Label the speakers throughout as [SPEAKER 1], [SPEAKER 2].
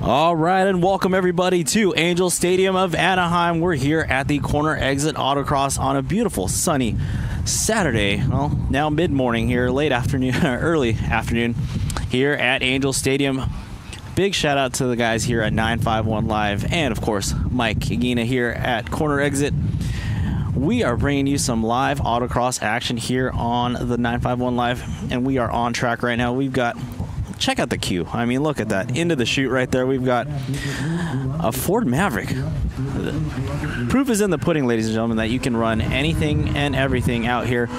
[SPEAKER 1] All right, and welcome everybody to Angel Stadium of Anaheim. We're here at the corner exit autocross on a beautiful sunny Saturday. Well, now mid-morning here, late afternoon, early afternoon here at Angel Stadium. Big shout out to the guys here at 951 Live and of course Mike Higina here at corner exit. We are bringing you some live autocross action here on the 951 Live, and we are on track right now. We've got, check out the queue. I mean, look at that. Into the chute right there. We've got a Ford Maverick. Proof is in the pudding, ladies and gentlemen, that you can run anything and everything out here.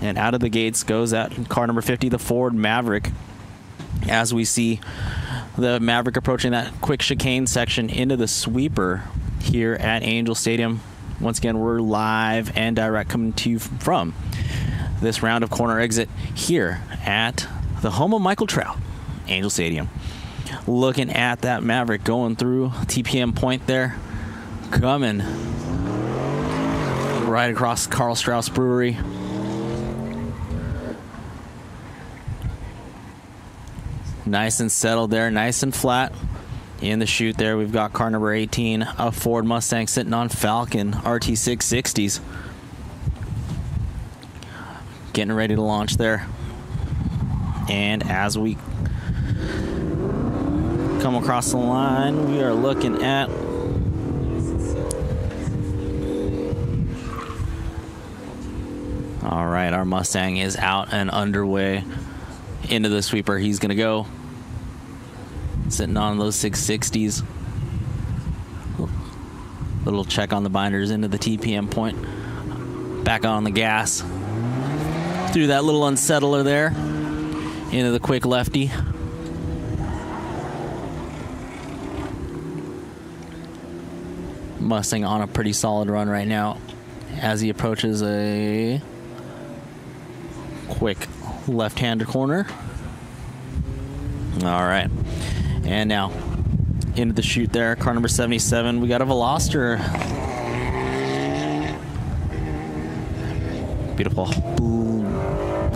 [SPEAKER 1] And out of the gates goes that car number 50, the Ford Maverick. As we see the Maverick approaching that quick chicane section into the sweeper here at Angel Stadium. Once again, we're live and direct coming to you from this round of corner exit here at the home of Michael Trout, Angel Stadium. Looking at that Maverick going through TPM point there, coming right across Karl Strauss Brewery. Nice and settled there, nice and flat. In the chute there, we've got car number 18, a Ford Mustang sitting on Falcon RT660s. Getting ready to launch there. And as we come across the line, we are looking at all right, our Mustang is out and underway into the sweeper. He's going to go. Sitting on those 660s. Little check on the binders into the TPM point. Back on the gas. Through that little unsettler there. Into the quick lefty. Mustang on a pretty solid run right now as he approaches a quick left-hander corner. All right. And now into the chute there, car number 77. We got a Veloster. Beautiful blue,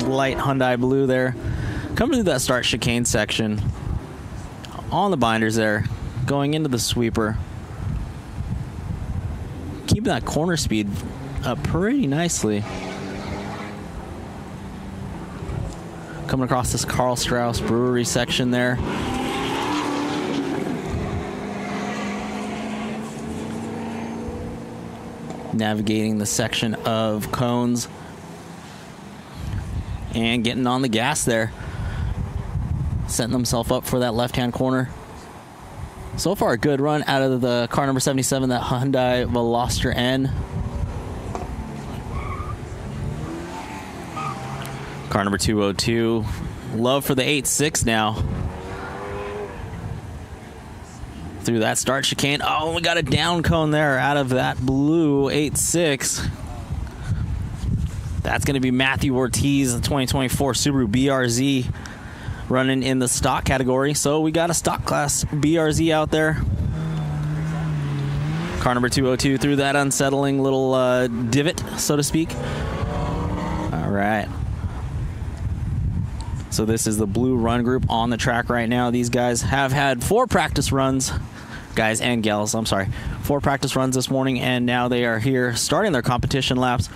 [SPEAKER 1] light Hyundai blue there. Coming through that start chicane section. On the binders there. Going into the sweeper. Keeping that corner speed up pretty nicely. Coming across this Karl Strauss Brewery section there. Navigating the section of cones and getting on the gas there, setting himself up for that left-hand corner. So far, a good run out of the car number 77, that Hyundai Veloster N. Car number 202, love for the 8.6 now. Through that start chicane. Oh, we got a down cone there out of that blue 8.6. That's going to be Matthew Ortiz, the 2024 Subaru BRZ, running in the stock category. So we got a stock class BRZ out there. Car number 202 through that unsettling little divot, so to speak. All right. So this is the blue run group on the track right now. These guys have had 4 practice runs. Guys and gals, I'm sorry. 4 practice runs this morning, and now they are here starting their competition laps.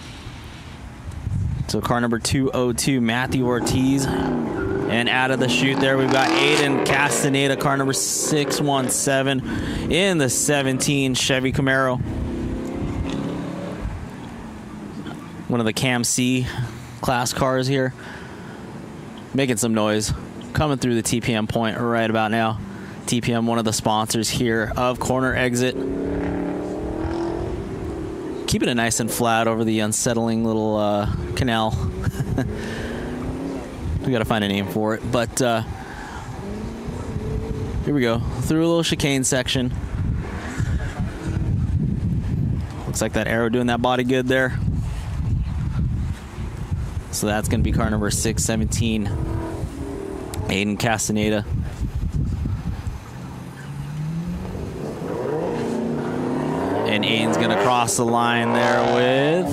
[SPEAKER 1] So car number 202, Matthew Ortiz. And out of the chute there, we've got Aiden Castaneda, car number 617 in the 17 Chevy Camaro. One of the Cam C class cars here. Making some noise. Coming through the TPM point right about now. TPM, one of the sponsors here of corner exit. Keeping it nice and flat over the unsettling little canal. We got to find a name for it. But here we go. Through a little chicane section. Looks like that arrow doing that body good there. So that's going to be car number 617, Aiden Castaneda. And Aiden's going to cross the line there with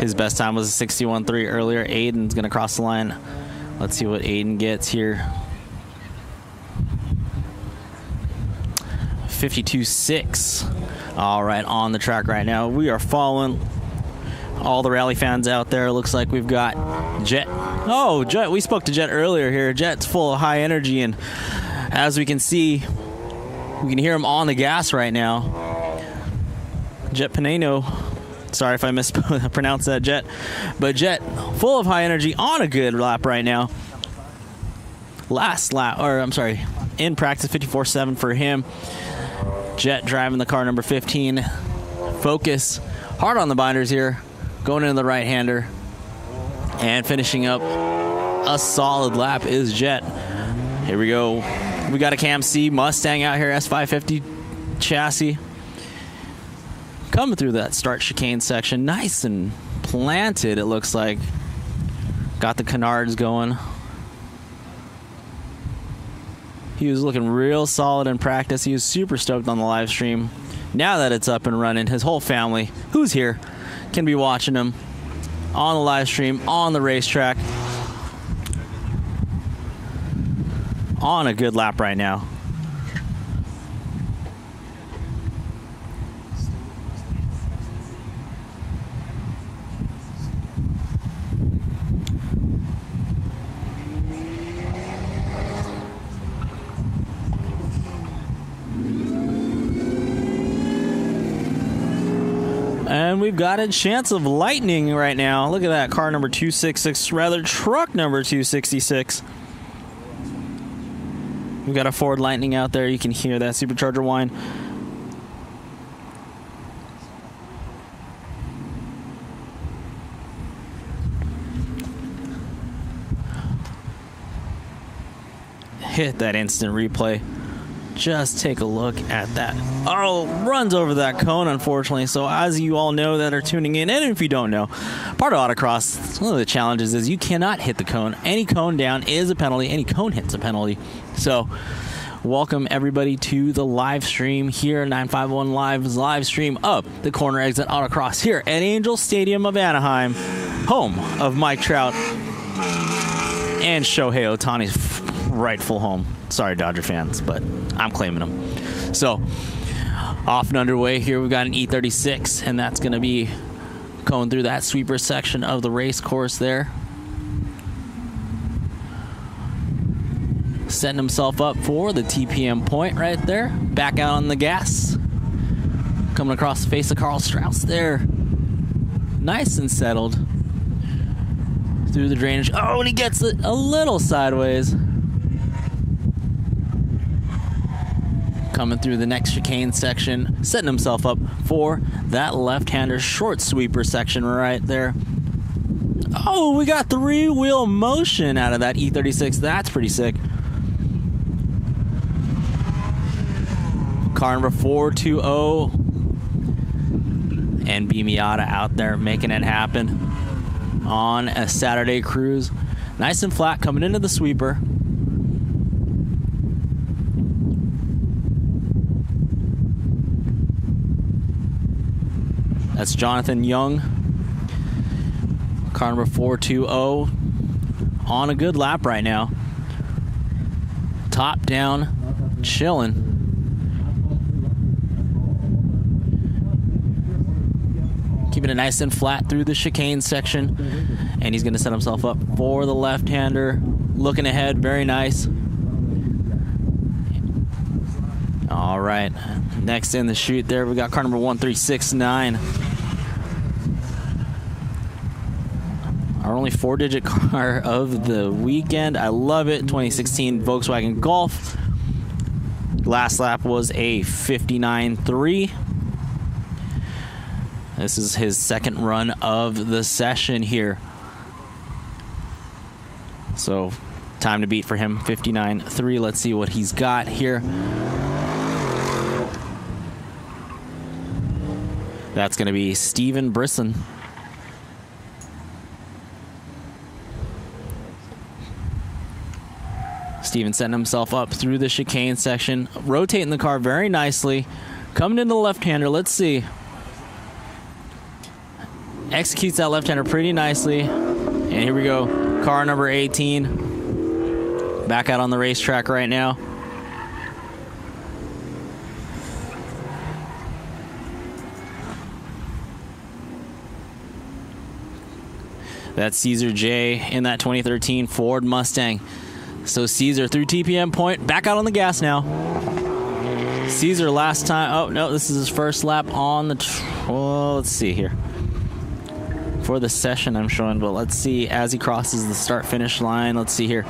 [SPEAKER 1] his best time was a 61.3 earlier. Aiden's going to cross the line. Let's see what Aiden gets here. 52.6. All right, on the track right now. We are following all the rally fans out there. Looks like we've got Jet. Oh, Jet, we spoke to Jet earlier here. Jet's full of high energy, and as we can see, we can hear him on the gas right now. Jet Pineno. Sorry if I mispronounced that, Jet. But Jet, full of high energy, on a good lap right now. In practice, 54.7 for him. Jet driving the car number 15. Focus, hard on the binders here. Going into the right-hander. And finishing up a solid lap is Jet. Here we go. We got a Cam C Mustang out here, S550 chassis. Coming through that start chicane section, nice and planted, it looks like. Got the canards going. He was looking real solid in practice. He was super stoked on the live stream. Now that it's up and running, his whole family, who's here, can be watching him on the live stream, on the racetrack, on a good lap right now. And we've got a chance of lightning right now. Look at that, car number 266, rather truck number 266. We've got a Ford Lightning out there. You can hear that supercharger whine. Hit that instant replay. Just take a look at that. Oh, runs over that cone, unfortunately. So as you all know that are tuning in, and if you don't know, part of Autocross, one of the challenges is you cannot hit the cone. Any cone down is a penalty. Any cone hit's a penalty. So welcome everybody to the live stream here, 951 Live's live stream of the Corner Exit Autocross here at Angel Stadium of Anaheim, home of Mike Trout and Shohei Ohtani's rightful home. Sorry, Dodger fans, but I'm claiming them. So, off and underway here, we've got an E36, and that's going to be going through that sweeper section of the race course there. Setting himself up for the TPM point right there. Back out on the gas. Coming across the face of Carl Strauss there. Nice and settled. Through the drainage. Oh, and he gets it a little sideways. Coming through the next chicane section, setting himself up for that left-hander short sweeper section right there. Oh, we got three-wheel motion out of that E36. That's pretty sick. Car number 420 and B Miata out there making it happen on a Saturday cruise. Nice and flat coming into the sweeper. That's Jonathan Young. Car number 420 on a good lap right now. Top down, chilling. Keeping it nice and flat through the chicane section. And he's going to set himself up for the left-hander. Looking ahead, very nice. All right. Next in the chute there, we got car number 1369. Our only four-digit car of the weekend. I love it. 2016 Volkswagen Golf. Last lap was a 59.3. This is his second run of the session here. So, time to beat for him, 59.3. Let's see what he's got here. That's going to be Steven Brisson. Steven setting himself up through the chicane section, rotating the car very nicely, coming into the left-hander. Let's see. Executes that left-hander pretty nicely. And here we go. Car number 18. Back out on the racetrack right now. That's Caesar J in that 2013 Ford Mustang. So Caesar through TPM point, back out on the gas now. Caesar last time, oh no, this is his first lap on the, well, let's see here. For the session I'm showing, but let's see as he crosses the start-finish line. Let's see here.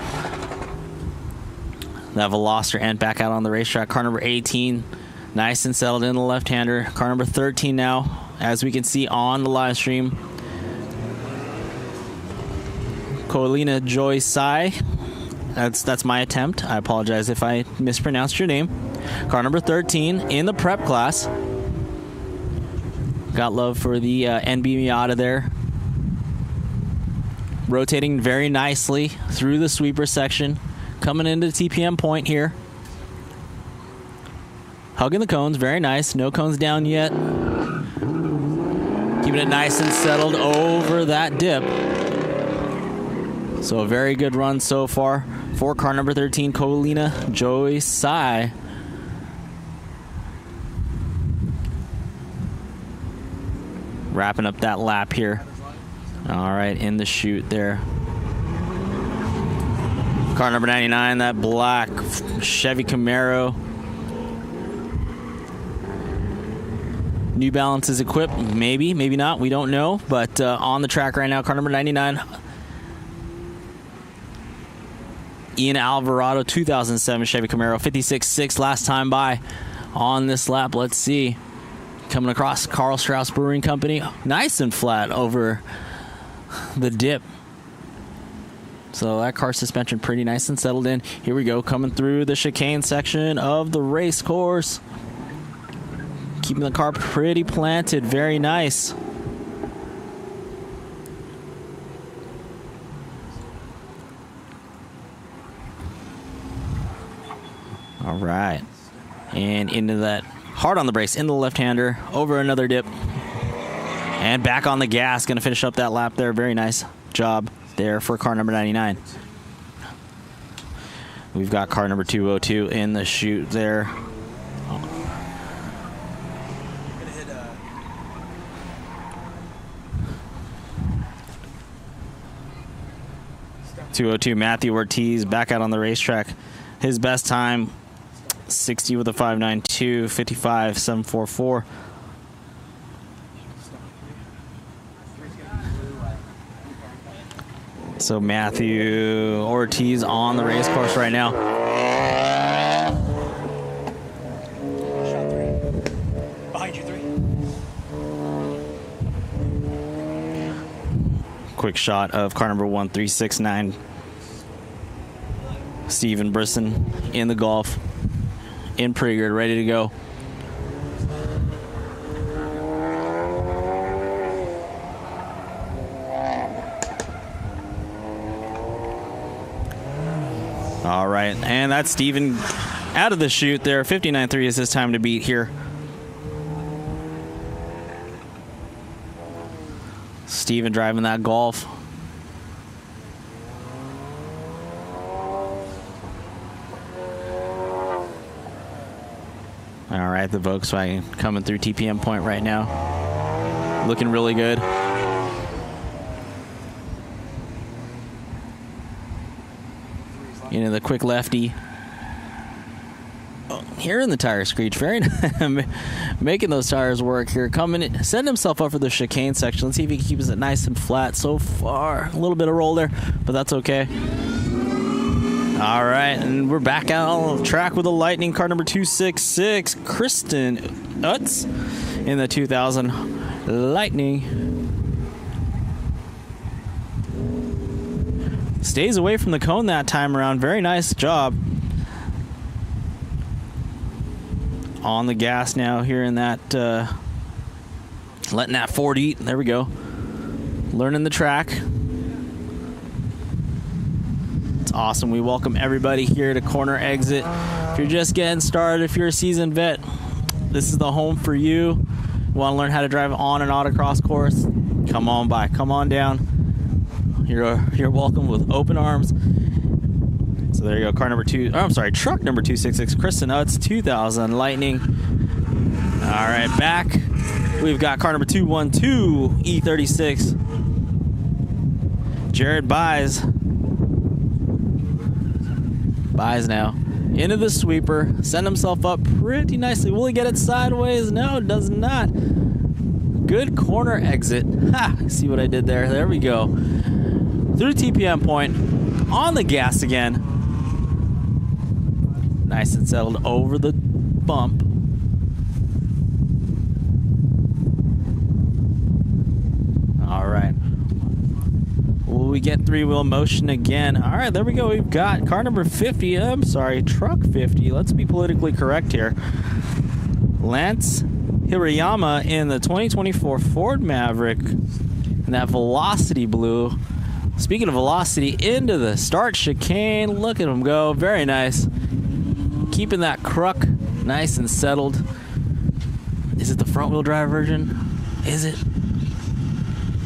[SPEAKER 1] That Veloster end back out on the racetrack. Car number 18, nice and settled in the left-hander. Car number 13 now, as we can see on the live stream. Colina Joy Sai. That's my attempt. I apologize if I mispronounced your name. Car number 13 in the prep class. Got love for the NB Miata there. Rotating very nicely through the sweeper section. Coming into TPM point here. Hugging the cones, very nice. No cones down yet. Keeping it nice and settled over that dip. So a very good run so far for car number 13, Colina Joy Sai. Wrapping up that lap here. All right, in the chute there. Car number 99, that black Chevy Camaro. New Balance is equipped, maybe, maybe not, we don't know. But on the track right now, car number 99. Ian Alvarado, 2007 Chevy Camaro, 56.6 last time by on this lap. Let's see. Coming across Carl Strauss Brewing Company. Nice and flat over the dip. So that car suspension pretty nice and settled in. Here we go, coming through the chicane section of the race course. Keeping the car pretty planted, very nice. All right. And into that, hard on the brakes, into the left-hander, over another dip. And back on the gas, gonna finish up that lap there. Very nice job there for car number 99. We've got car number 202 in the chute there. 202 Matthew Ortiz back out on the racetrack. His best time, 60 with a 5.92, 55, 7.44. So Matthew Ortiz on the race course right now.
[SPEAKER 2] Behind you, 3.
[SPEAKER 1] Quick shot of car number 1369. Steven Brisson in the Golf, in pre-grid, ready to go. All right, and that's Steven out of the chute there. 59.3 is his time to beat here. Steven driving that Golf. All right, the Volkswagen coming through TPM point right now. Looking really good. Into the quick lefty. Oh, hearing the tire screech. Very making those tires work here. Coming in, setting himself up for the chicane section. Let's see if he keeps it nice and flat so far. A little bit of roll there, but that's okay. All right, and we're back out on the track with the Lightning car number 266, Kristen Utz in the 2000 Lightning. Stays away from the cone that time around. Very nice job. On the gas now here in that, letting that Ford eat. There we go. Learning the track. It's awesome. We welcome everybody here to Corner Exit. If you're just getting started, if you're a seasoned vet, this is the home for you. Want to learn how to drive on an autocross course? Come on by. Come on down. You're welcome with open arms. So there you go, car number 2. Oh, I'm sorry, truck number 266, Kristen Utz, 2000 Lightning. All right, back. We've got car number 212, E36. Jared buys now. Into the sweeper. Send himself up pretty nicely. Will he get it sideways? No, does not. Good corner exit. Ha! See what I did there? There we go. Through TPM point. On the gas again. Nice and settled over the bump. All right. Will we get three-wheel motion again? All right, there we go. We've got car number 50. I'm sorry, truck 50. Let's be politically correct here. Lance Hirayama in the 2024 Ford Maverick in that Velocity blue. Speaking of velocity, into the start chicane. Look at him go. Very nice. Keeping that crook nice and settled. Is it the front-wheel drive version? Is it?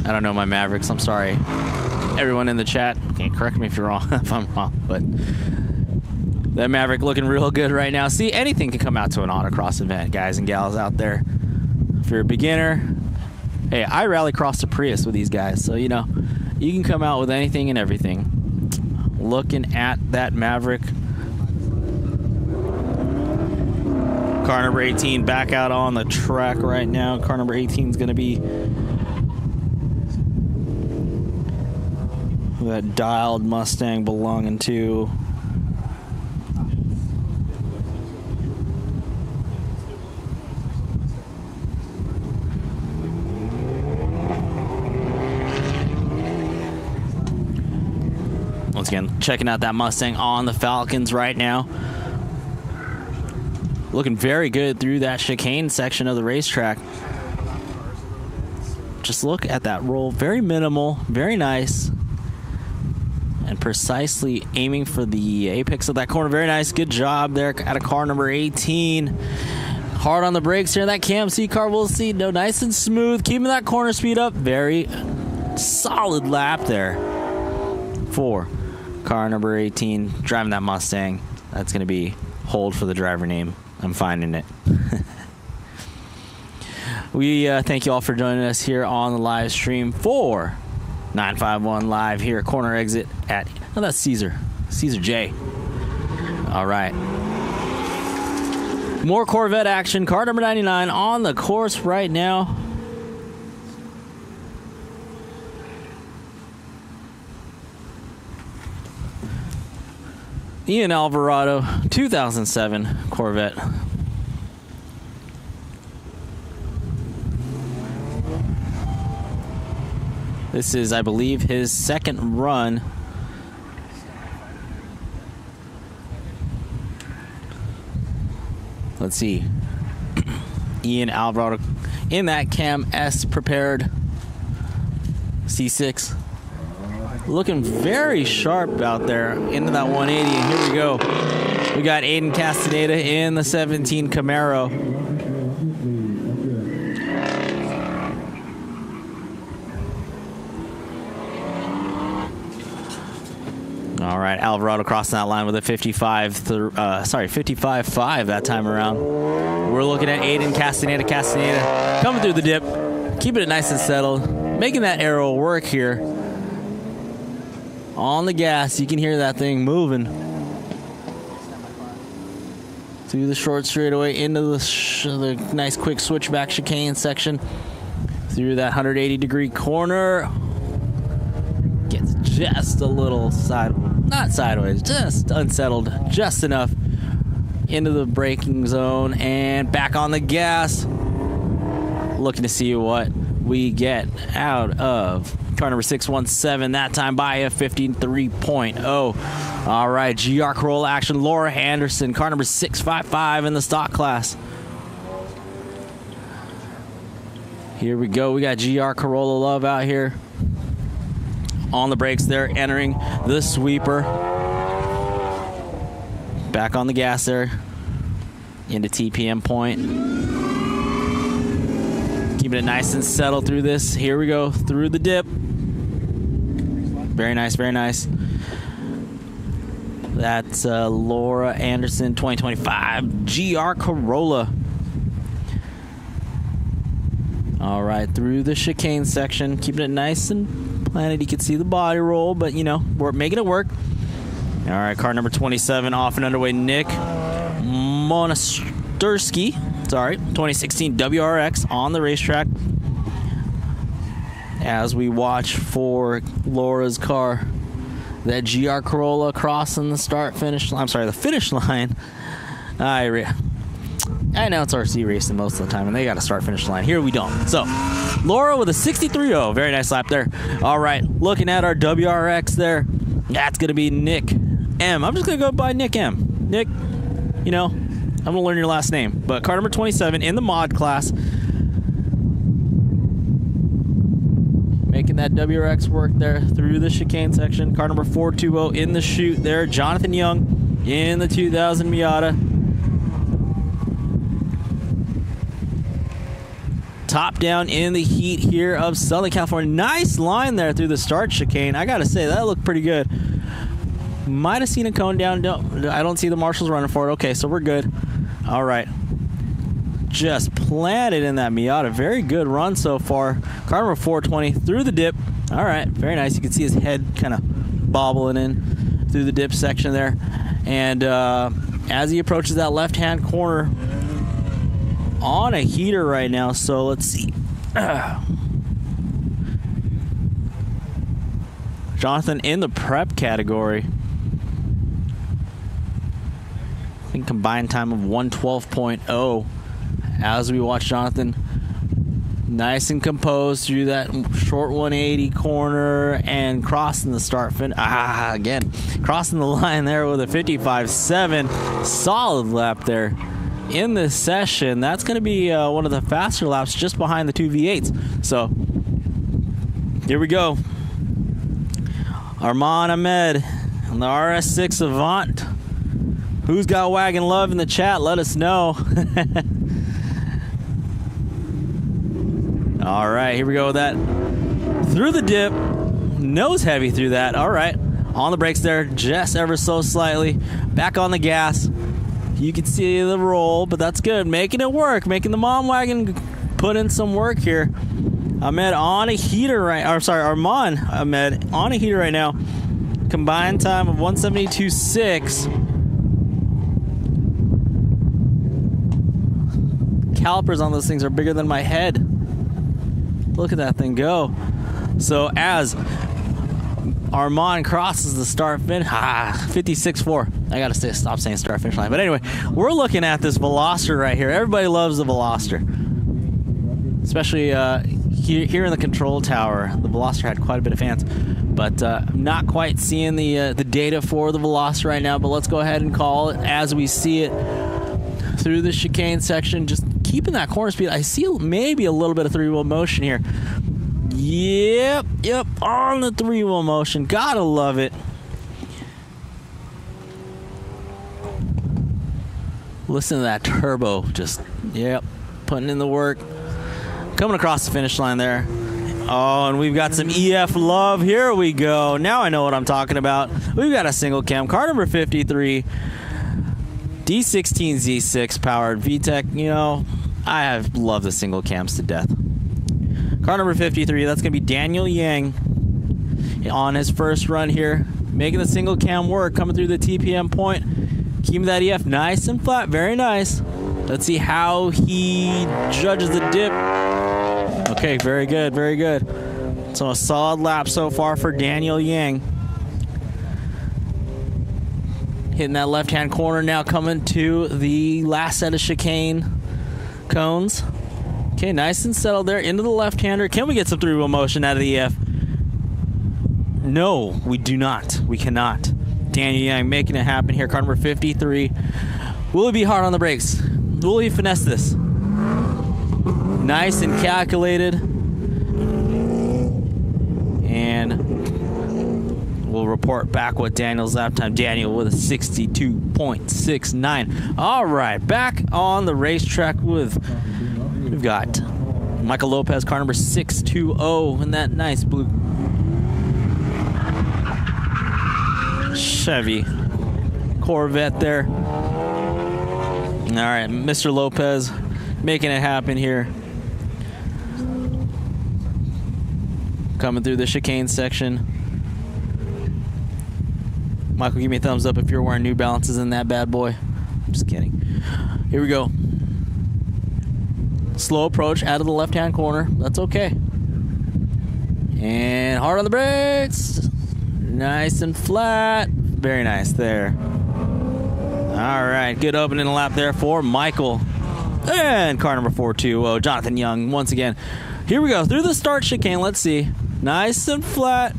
[SPEAKER 1] I don't know my Mavericks. I'm sorry. Everyone in the chat, okay, correct me if you're wrong, if I'm wrong, but that Maverick looking real good right now. See, anything can come out to an autocross event, guys and gals out there. If you're a beginner, hey, I rallycrossed a Prius with these guys, so you know, you can come out with anything and everything. Looking at that Maverick. Car number 18 back out on the track right now. Car number 18 is going to be that dialed Mustang belonging to once again, checking out that Mustang on the Falcons right now. Looking very good through that chicane section of the racetrack. Just look at that roll. Very minimal, very nice. And precisely aiming for the apex of that corner. Very nice. Good job there at a car number 18. Hard on the brakes here. That KMC car, we'll see. No, nice and smooth. Keeping that corner speed up. Very solid lap there for car number 18. Driving that Mustang. That's going to be hold for the driver name. I'm finding it. We thank you all for joining us here on the live stream for 951 Live here, corner exit at, oh, that's Caesar J. All right. More Corvette action. Car number 99 on the course right now. Ian Alvarado, 2007 Corvette. This is, I believe, his second run. Let's see. Ian Alvarado in that Cam S prepared C6. Looking very sharp out there into that 180. And here we go. We got Aiden Castaneda in the 17 Camaro. All right, Alvarado crossing that line with a 55.5 that time around. We're looking at Aiden Castaneda coming through the dip, keeping it nice and settled, making that arrow work here. On the gas, you can hear that thing moving. Through the short straightaway into the nice quick switchback chicane section. Through that 180-degree corner. Gets just a little not sideways, just unsettled just enough into the braking zone and back on the gas. Looking to see what we get out of car number 617, that time by a 53.0. All right, GR Corolla action. Laura Anderson, car number 655 in the stock class. Here we go. We got GR Corolla love out here. On the brakes there, entering the sweeper. Back on the gas there. Into TPM point. Keeping it nice and settled through this. Here we go, through the dip. Very nice, very nice. That's Laura Anderson, 2025 GR Corolla. All right, through the chicane section, keeping it nice and planted. You can see the body roll, but, you know, we're making it work. All right, car number 27 off and underway. Nick Monastursky, 2016 WRX on the racetrack. As we watch for Laura's car, that GR Corolla crossing the the finish line. I know it's RC racing most of the time, and they got a start-finish line. Here we don't. So, Laura with a 63.0. Very nice lap there. All right, looking at our WRX there. That's going to be Nick M. I'm just going to go by Nick M. Nick, you know, I'm going to learn your last name. But car number 27 in the mod class. Making that WRX work there through the chicane section. Car number 420 in the chute there. Jonathan Young in the 2000 Miata. Top down in the heat here of Southern California. Nice line there through the start chicane. I got to say, that looked pretty good. Might have seen a cone down. I don't see the marshals running for it. Okay, so we're good. All right. Just planted in that Miata. Very good run so far. Car number 420 through the dip. All right, very nice. You can see his head kind of bobbling in through the dip section there. And as he approaches that left-hand corner, on a heater right now, so let's see. Jonathan in the prep category. I think combined time of 112.0. As we watch Jonathan nice and composed through that short 180 corner and crossing the again, crossing the line there with a 55.7. Solid lap there in this session. That's going to be one of the faster laps just behind the two V8s. So here we go. Arman Ahmed on the RS6 Avant. Who's got wagon love in the chat? Let us know. All right, here we go with that. Through the dip. Nose heavy through that. All right. On the brakes there, just ever so slightly. Back on the gas. You can see the roll, but that's good. Making it work. Making the mom wagon put in some work here. Ahmed on a heater Arman Ahmed on a heater right now. Combined time of 172.6. Calipers on those things are bigger than my head. Look at that thing go. So as Armand crosses the start finish, 56.4. I gotta stop saying start finish line. But anyway, we're looking at this Veloster right here. Everybody loves the Veloster, especially here in the control tower. The Veloster had quite a bit of fans, but I'm not quite seeing the data for the Veloster right now. But let's go ahead and call it as we see it through the chicane section. Just keeping that corner speed. I see maybe a little bit of three-wheel motion here. Yep, on the three-wheel motion. Gotta love it. Listen to that turbo. Just, putting in the work. Coming across the finish line there. Oh, and we've got some EF love. Here we go. Now I know what I'm talking about. We've got a single cam. Car number 53. D16 Z6 powered VTEC. You know, I have loved the single cams to death. Car number 53, that's going to be Daniel Yang on his first run here. Making the single cam work, coming through the TPM point. Keeping that EF nice and flat, very nice. Let's see how he judges the dip. Okay, very good, very good. So a solid lap so far for Daniel Yang. Hitting that left-hand corner now, coming to the last set of chicane cones. Okay, nice and settled there into the left-hander. Can we get some three-wheel motion out of the EF? No, we do not. We cannot. Daniel Yang making it happen here. Car number 53. Will he be hard on the brakes? Will he finesse this? Nice and calculated. And we'll report back what Daniel's lap time. Daniel with a 62.69. All right, back on the racetrack we've got Michael Lopez, car number 620 in that nice blue Chevy Corvette there. All right, Mr. Lopez making it happen here. Coming through the chicane section. Michael, give me a thumbs up if you're wearing New Balances in that bad boy. I'm just kidding. Here we go. Slow approach out of the left-hand corner. That's okay. And hard on the brakes. Nice and flat. Very nice there. All right, good opening lap there for Michael. And car number 420, Jonathan Young, once again. Here we go, through the start chicane. Let's see. Nice and flat.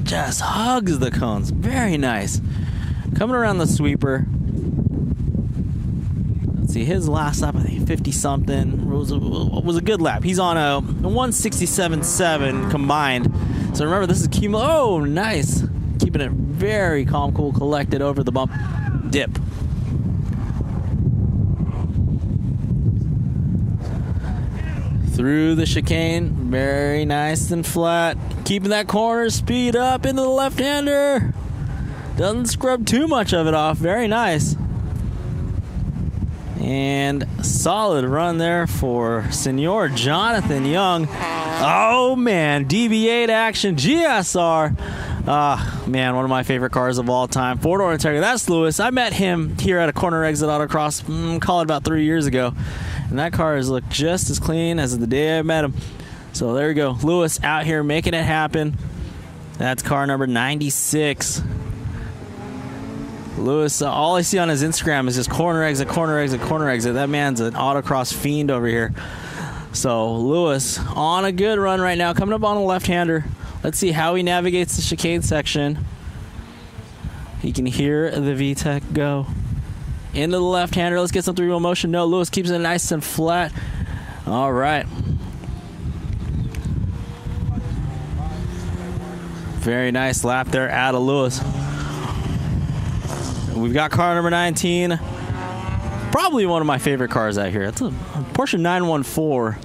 [SPEAKER 1] Just hugs the cones. Very nice. Coming around the sweeper. Let's see, his last lap, I think 50-something. Was a good lap. He's on a 167.7 combined. So remember, this is cumulative. Oh, nice. Keeping it very calm, cool, collected over the bump. Dip. Through the chicane, very nice and flat. Keeping that corner speed up into the left-hander. Doesn't scrub too much of it off. Very nice. And solid run there for Senor Jonathan Young. Oh, man. DB8 action. GSR. Man, one of my favorite cars of all time. Four-door integrity. That's Lewis. I met him here at a corner exit autocross, call it about 3 years ago. And that car has looked just as clean as the day I met him. So there you go. Lewis out here making it happen. That's car number 96. Lewis, all I see on his Instagram is just corner exit, corner exit, corner exit. That man's an autocross fiend over here. So Lewis on a good run right now, coming up on a left-hander. Let's see how he navigates the chicane section. He can hear the VTEC go. Into the left-hander. Let's get some three-wheel motion. No, Lewis keeps it nice and flat. All right. Very nice lap there out of Lewis. We've got car number 19. Probably one of my favorite cars out here. It's a Porsche 914.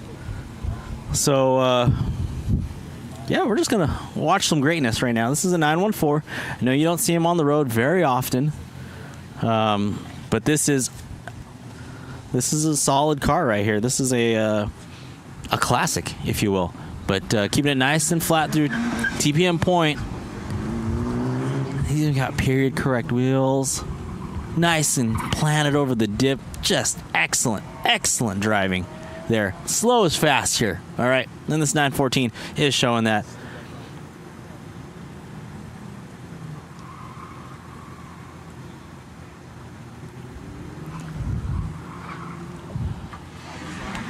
[SPEAKER 1] So, yeah, we're just going to watch some greatness right now. This is a 914. I know you don't see him on the road very often. But this is a solid car right here. This is a classic, if you will. But keeping it nice and flat through TPM point. He's got period correct wheels. Nice and planted over the dip. Just excellent, excellent driving there. Slow is fast here. All right. And this 914 is showing that.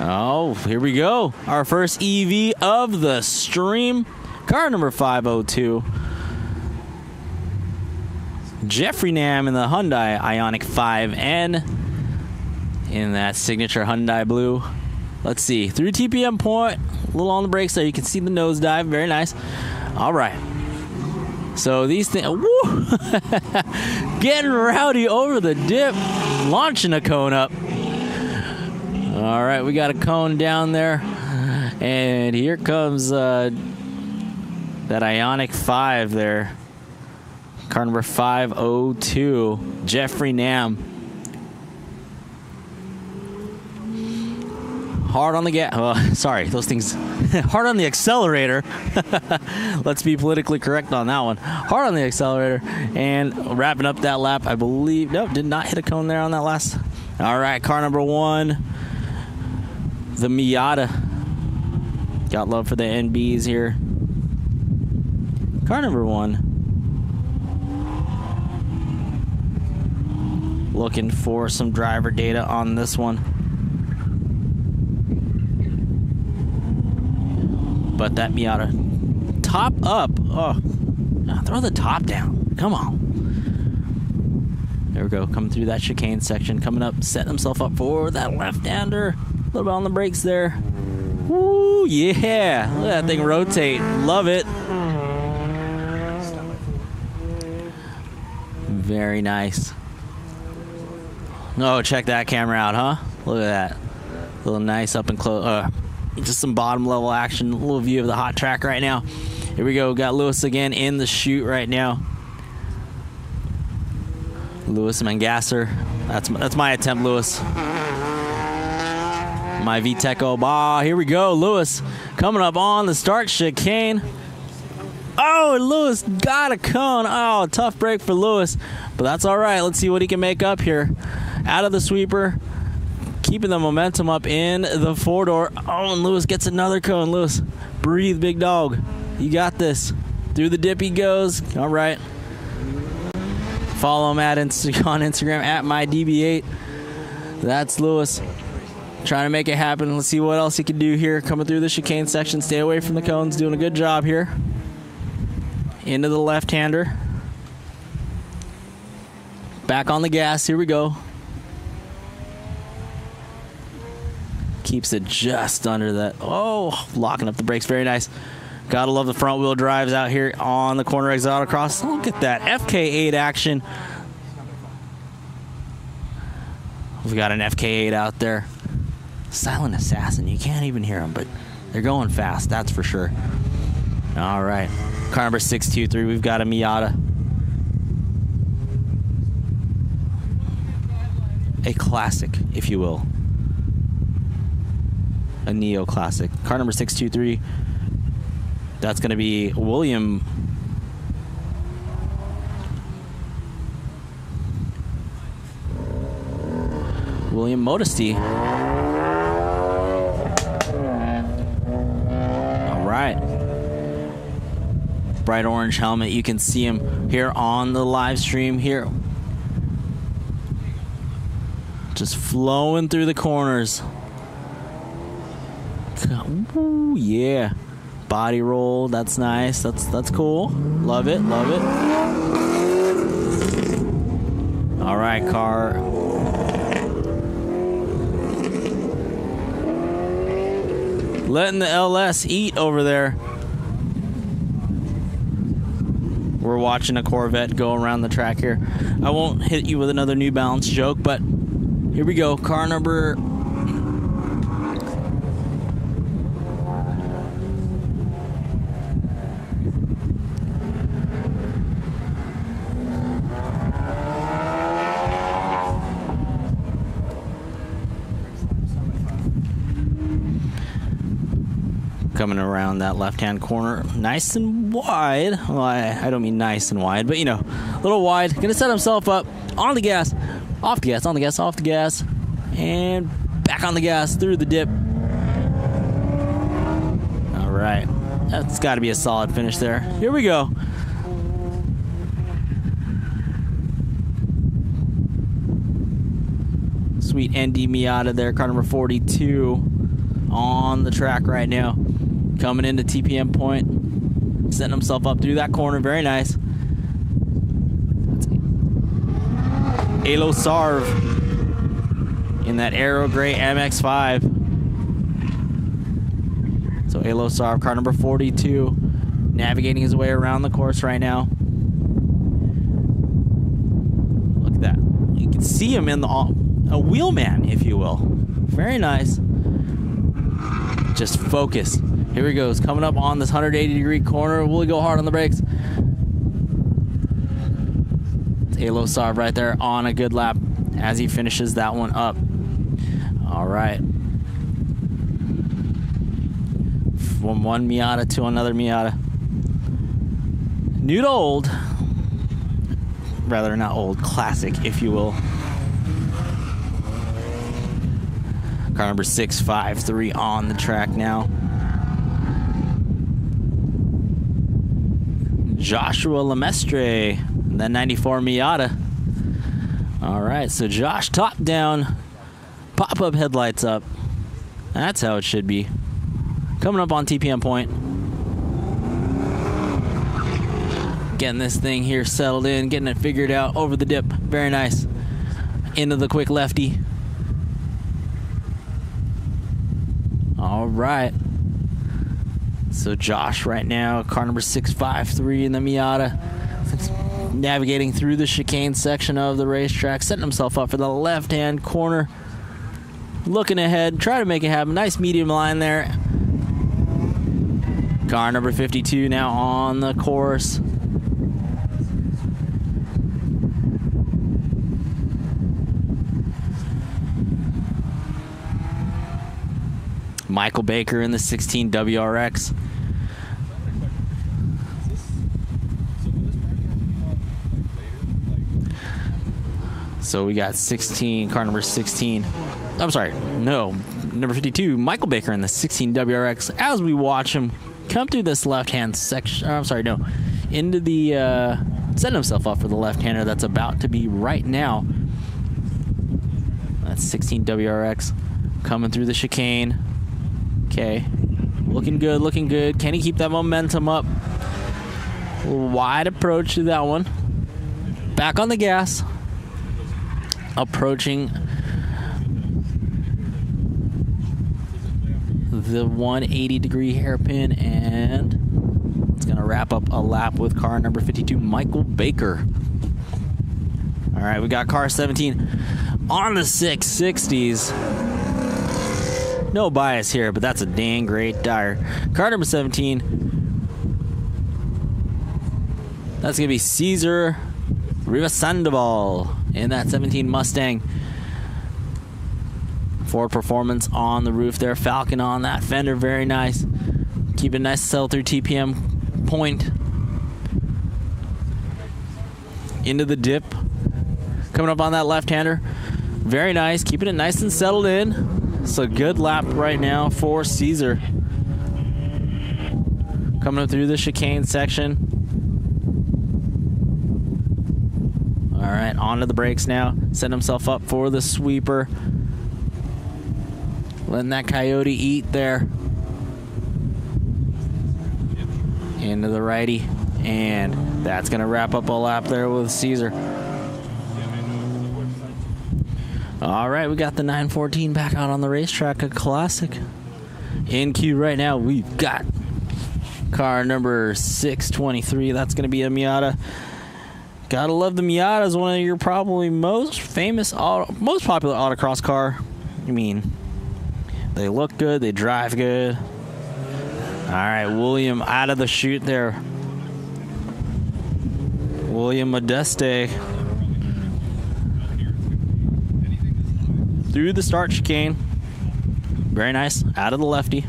[SPEAKER 1] Oh, here we go. Our first EV of the stream. Car number 502. Jeffrey Nam in the Hyundai Ioniq 5N. In that signature Hyundai blue. Let's see. Through TPM point. A little on the brakes there. You can see the nosedive. Very nice. All right. So these things. Woo! Getting rowdy over the dip. Launching a cone up. All right, we got a cone down there, and here comes that Ioniq 5 there. Car number 502, Jeffrey Nam. Hard on the gas. Sorry, those things. Hard on the accelerator. Let's be politically correct on that one. Hard on the accelerator, and wrapping up that lap, I believe. Nope, did not hit a cone there on that last. All right, car number 1. The Miata. Got love for the NBs here. Car number 1. Looking for some driver data on this one. But that Miata. Top up. Oh, throw the top down. Come on. There we go. Coming through that chicane section. Coming up, setting himself up for that left-hander. A little bit on the brakes there. Woo, yeah. Look at that thing rotate. Love it. Very nice. Oh, check that camera out, huh? Look at that. A little nice up and close. Just some bottom level action. A little view of the hot track right now. Here we go. Got Lewis again in the chute right now. Lewis Mangasser. That's my attempt, Lewis. My VTEC. Here we go. Lewis coming up on the start chicane. Oh, and Lewis got a cone. Oh, tough break for Lewis, but that's all right. Let's see what he can make up here. Out of the sweeper, keeping the momentum up in the four-door. Oh, and Lewis gets another cone. Lewis, breathe, big dog. You got this. Through the dip he goes. All right. Follow him on Instagram at mydb8. That's Lewis trying to make it happen. Let's see what else he can do here. Coming through the chicane section. Stay away from the cones. Doing a good job here. Into the left-hander. Back on the gas. Here we go. Keeps it just under that. Oh, locking up the brakes. Very nice. Gotta love the front wheel drives out here on the corner exit autocross. Look at that FK8 action. We've got an FK8 out there. Silent assassin. You can't even hear them, but they're going fast. That's for sure. All right. Car number 623. We've got a Miata. A classic, if you will. A neo classic. Car number 623. That's going to be William Modesty. All right. Bright orange helmet. You can see him here on the live stream here. Just flowing through the corners. Ooh, yeah. Body roll, that's nice. That's cool. Love it, love it. All right, car. Letting the LS eat over there. We're watching a Corvette go around the track here. I won't hit you with another New Balance joke, but here we go. Car number... coming around that left-hand corner, nice and wide. Well, I don't mean nice and wide, but you know, a little wide. Gonna set himself up on the gas, off the gas, on the gas, off the gas, and back on the gas through the dip. All right, that's got to be a solid finish there. Here we go. Sweet ND Miata there, car number 42 on the track right now. Coming into TPM point, setting himself up through that corner. Very nice. Alo Sarv in that Aero Gray MX-5. So Alo Sarv, car number 42, navigating his way around the course right now. Look at that. You can see him in a wheelman, if you will. Very nice. Just focus. Here he goes, coming up on this 180-degree corner. Will he go hard on the brakes? It's Alo Sarv right there on a good lap as he finishes that one up. All right. From one Miata to another Miata. New to old. Rather, not old, classic, if you will. Car number 653 on the track now. Joshua Lemestre, that 94 Miata. All right, so Josh top down, pop-up headlights up. That's how it should be. Coming up on TPM point. Getting this thing here settled in, getting it figured out over the dip. Very nice. Into the quick lefty. All right. So Josh right now, car number 653 in the Miata, navigating through the chicane section of the racetrack, setting himself up for the left-hand corner. Looking ahead, try to make it happen. Nice medium line there. Car number 52 now on the course. Michael Baker in the 16 WRX. So we got 16, car number 16. I'm sorry, no, number 52, Michael Baker in the 16 WRX. As we watch him come through this left-hand section, into the, setting himself up for the left-hander that's about to be right now. That's 16 WRX coming through the chicane. Okay, looking good, looking good. Can he keep that momentum up? A little wide approach to that one. Back on the gas. Approaching the 180-degree hairpin, and it's going to wrap up a lap with car number 52, Michael Baker. All right, we got car 17 on the 660s. No bias here, but that's a dang great tire. Car number 17, that's going to be Cesar Rivasandoval in that 17 Mustang. Ford Performance on the roof there. Falcon on that fender. Very nice. Keep it nice, sell through TPM point. Into the dip. Coming up on that left-hander. Very nice. Keeping it nice and settled in. It's a good lap right now for Caesar. Coming up through the chicane section. All right, onto the brakes now. Setting himself up for the sweeper. Letting that coyote eat there. Into the righty. And that's going to wrap up a lap there with Caesar. All right, we got the 914 back out on the racetrack, a classic. In queue right now, we've got car number 623. That's going to be a Miata. Gotta love the Miata. Is one of your probably most famous, most popular autocross car. I mean, they look good, they drive good. All right, William out of the chute there. William Modeste through the start chicane. Very nice, out of the lefty,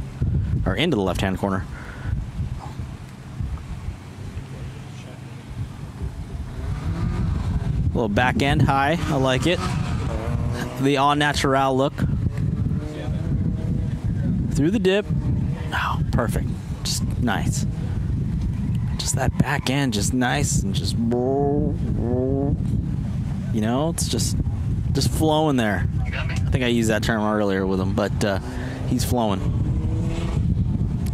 [SPEAKER 1] or into the left-hand corner. A little back end high, I like it. The all natural look. Through the dip. Oh, perfect. Just nice. Just that back end, just nice and just, you know, it's just flowing there. I think I used that term earlier with him, but he's flowing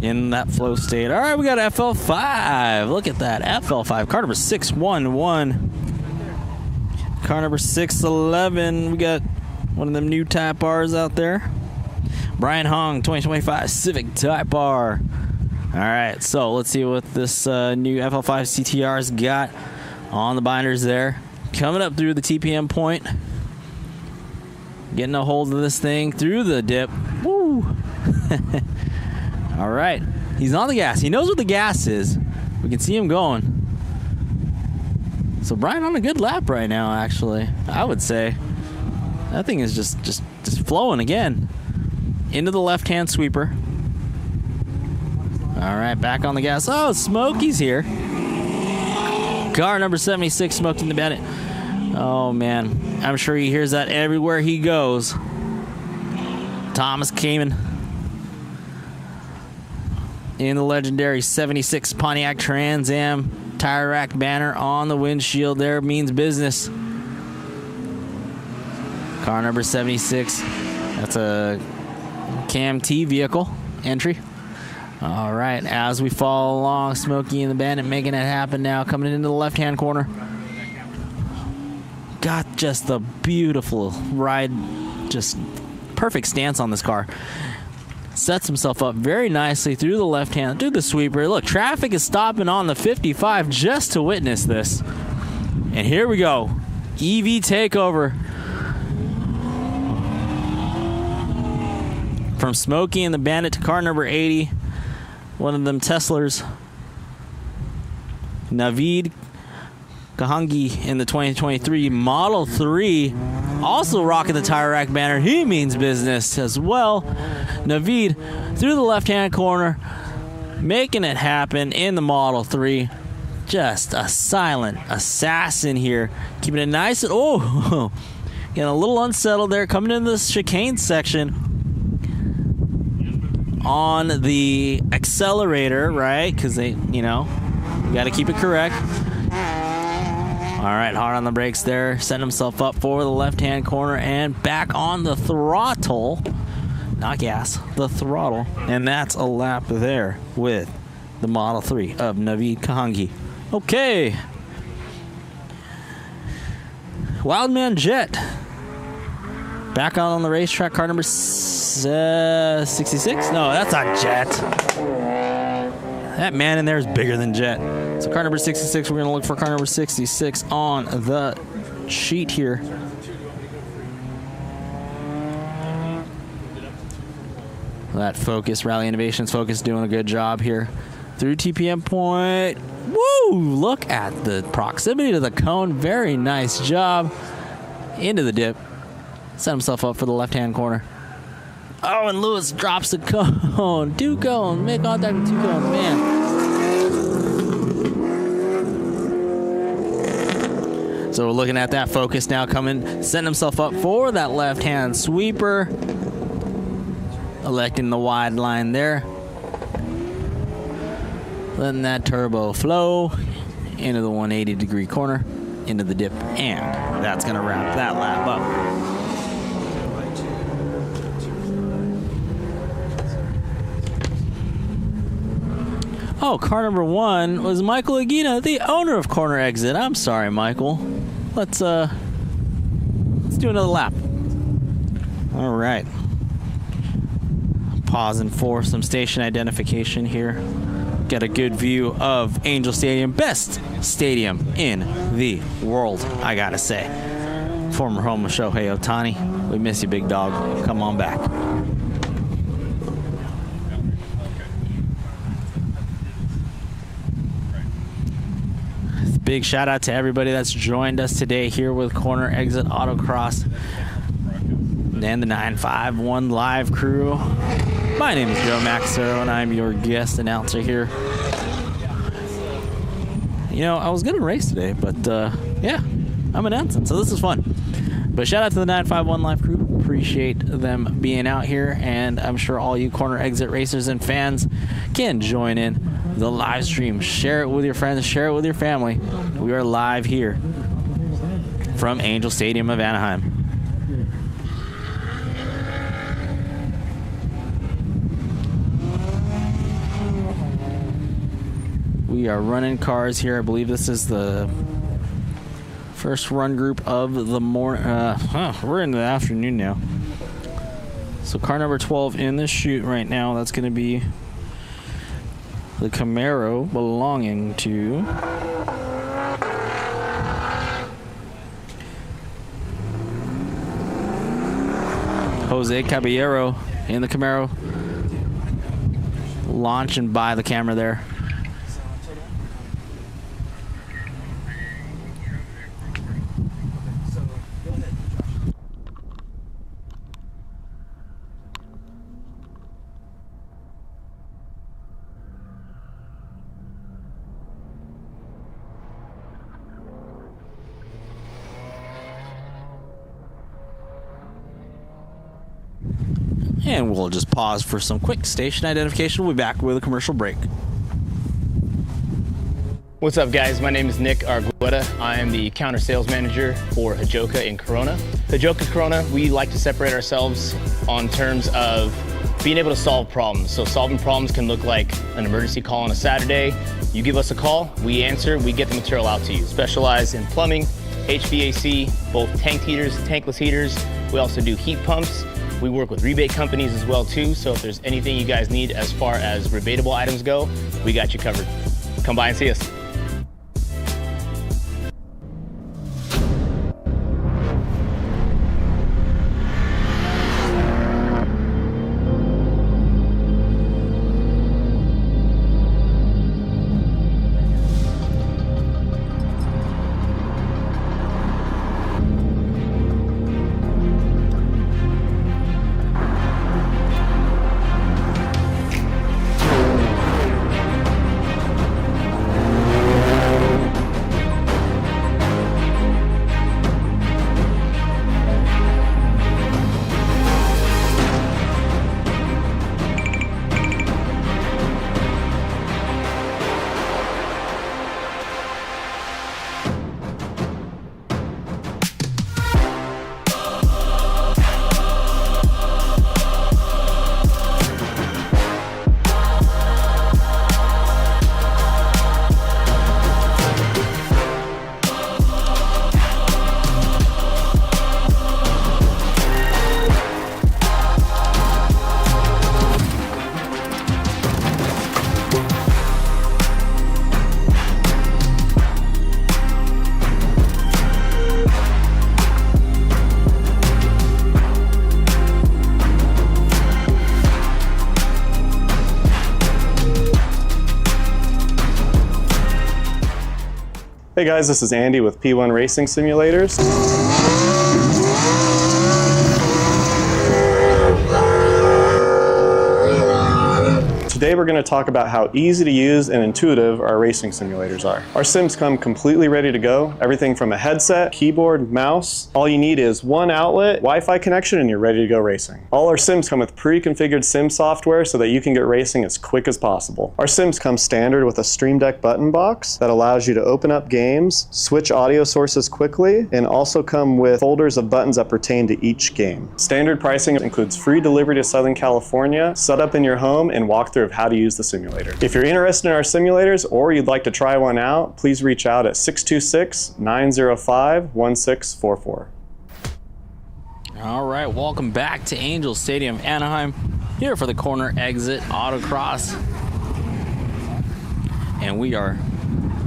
[SPEAKER 1] in that flow state. All right, we got FL5. Look at that, FL5. Car number 611. Car number 611. We got one of them new Type R's out there. Brian Hong, 2025 Civic Type R. All right, so let's see what this new FL5 CTR's got on the binders there. Coming up through the TPM point. Getting a hold of this thing through the dip. Woo! All right, he's on the gas. He knows what the gas is. We can see him going. So Brian on a good lap right now, actually. I would say that thing is just flowing again. Into the left-hand sweeper. All right, back on the gas. Oh, Smokey's here. Car number 76, Smokey in the Bandit. Oh man, I'm sure he hears that everywhere he goes. Thomas Kamen in the legendary 76 Pontiac Trans Am. Tire rack banner on the windshield there means business. Car number 76. That's a Cam T vehicle entry. All right, as we follow along, Smokey and the Bandit making it happen now, coming into the left-hand corner. Got just the beautiful ride, just perfect stance on this car. Sets himself up very nicely through the left hand, through the sweeper. Look, traffic is stopping on the 55 just to witness this. And here we go. EV takeover. From Smokey and the Bandit to car number 80. One of them Teslers. Navid Kahangi in the 2023 Model 3. Also rocking the tire rack banner. He means business as well. Navid through the left-hand corner, making it happen in the Model 3. Just a silent assassin here. Keeping it nice. And, oh, Getting a little unsettled there, coming into the chicane section on the accelerator, right? Because they, you got to keep it correct. All right, hard on the brakes there, setting himself up for the left-hand corner and back on the throttle. Not gas, the throttle. And that's a lap there with the Model 3 of Naveed Kahangi. Okay. Wildman Jet. Back on the racetrack, car number 66? No, that's not Jet. That man in there is bigger than Jet. So car number 66, we're going to look for car number 66 on the sheet here. That Focus, Rally Innovations Focus, doing a good job here. Through TPM point. Woo! Look at the proximity to the cone. Very nice job. Into the dip. Set himself up for the left-hand corner. Oh, and Lewis drops the cone. Two cones. Make contact with two cones. Man. So we're looking at that Focus now coming, setting himself up for that left-hand sweeper. Electing the wide line there. Letting that turbo flow into the 180-degree corner, into the dip, and that's going to wrap that lap up. Oh, car number 1 was Michael Aguina, the owner of Corner Exit. I'm sorry, Michael. Let's do another lap. All right. Pausing for some station identification here. Get a good view of Angel Stadium, best stadium in the world, I gotta say. Former home of Shohei Ohtani. We miss you, big dog. Come on back. Big shout out to everybody that's joined us today here with Corner Exit Autocross and the 951 live crew. My name is Joe Maxero, and I'm your guest announcer here. I was going to race today, but yeah, I'm announcing, so this is fun. But shout out to the 951 live crew. Appreciate them being out here, and I'm sure all you Corner Exit racers and fans can join in the live stream. Share it with your friends, share it with your family. We are live here from Angel Stadium of Anaheim. We are running cars here. I believe this is the first run group of the morning. We're in the afternoon now. So car number 12 in this chute right now, that's going to be the Camaro belonging to Jose Caballero in the Camaro. Launching by the camera there. And we'll just pause for some quick station identification. We'll be back with a commercial break.
[SPEAKER 3] What's up, guys? My name is Nick Argueta. I am the counter sales manager for Hajoka in Corona. Hajoka Corona, we like to separate ourselves on terms of being able to solve problems. So solving problems can look like an emergency call on a Saturday. You give us a call, we answer, we get the material out to you. Specialize in plumbing, HVAC, both tanked heaters, tankless heaters. We also do heat pumps. We work with rebate companies as well too, so if there's anything you guys need as far as rebatable items go, we got you covered. Come by and see us.
[SPEAKER 4] Hey guys, this is Andy with P1 Racing Simulators. Today we're going to talk about how easy to use and intuitive our racing simulators are. Our sims come completely ready to go. Everything from a headset, keyboard, mouse. All you need is one outlet, Wi-Fi connection, and you're ready to go racing. All our sims come with pre-configured sim software so that you can get racing as quick as possible. Our sims come standard with a Stream Deck button box that allows you to open up games, switch audio sources quickly, and also come with folders of buttons that pertain to each game. Standard pricing includes free delivery to Southern California, set up in your home, and walkthrough of how to use the simulator. If you're interested in our simulators or you'd like to try one out, please reach out at 626-905-1644.
[SPEAKER 1] All right, welcome back to Angel Stadium of Anaheim, here for the Corner Exit Autocross. And we are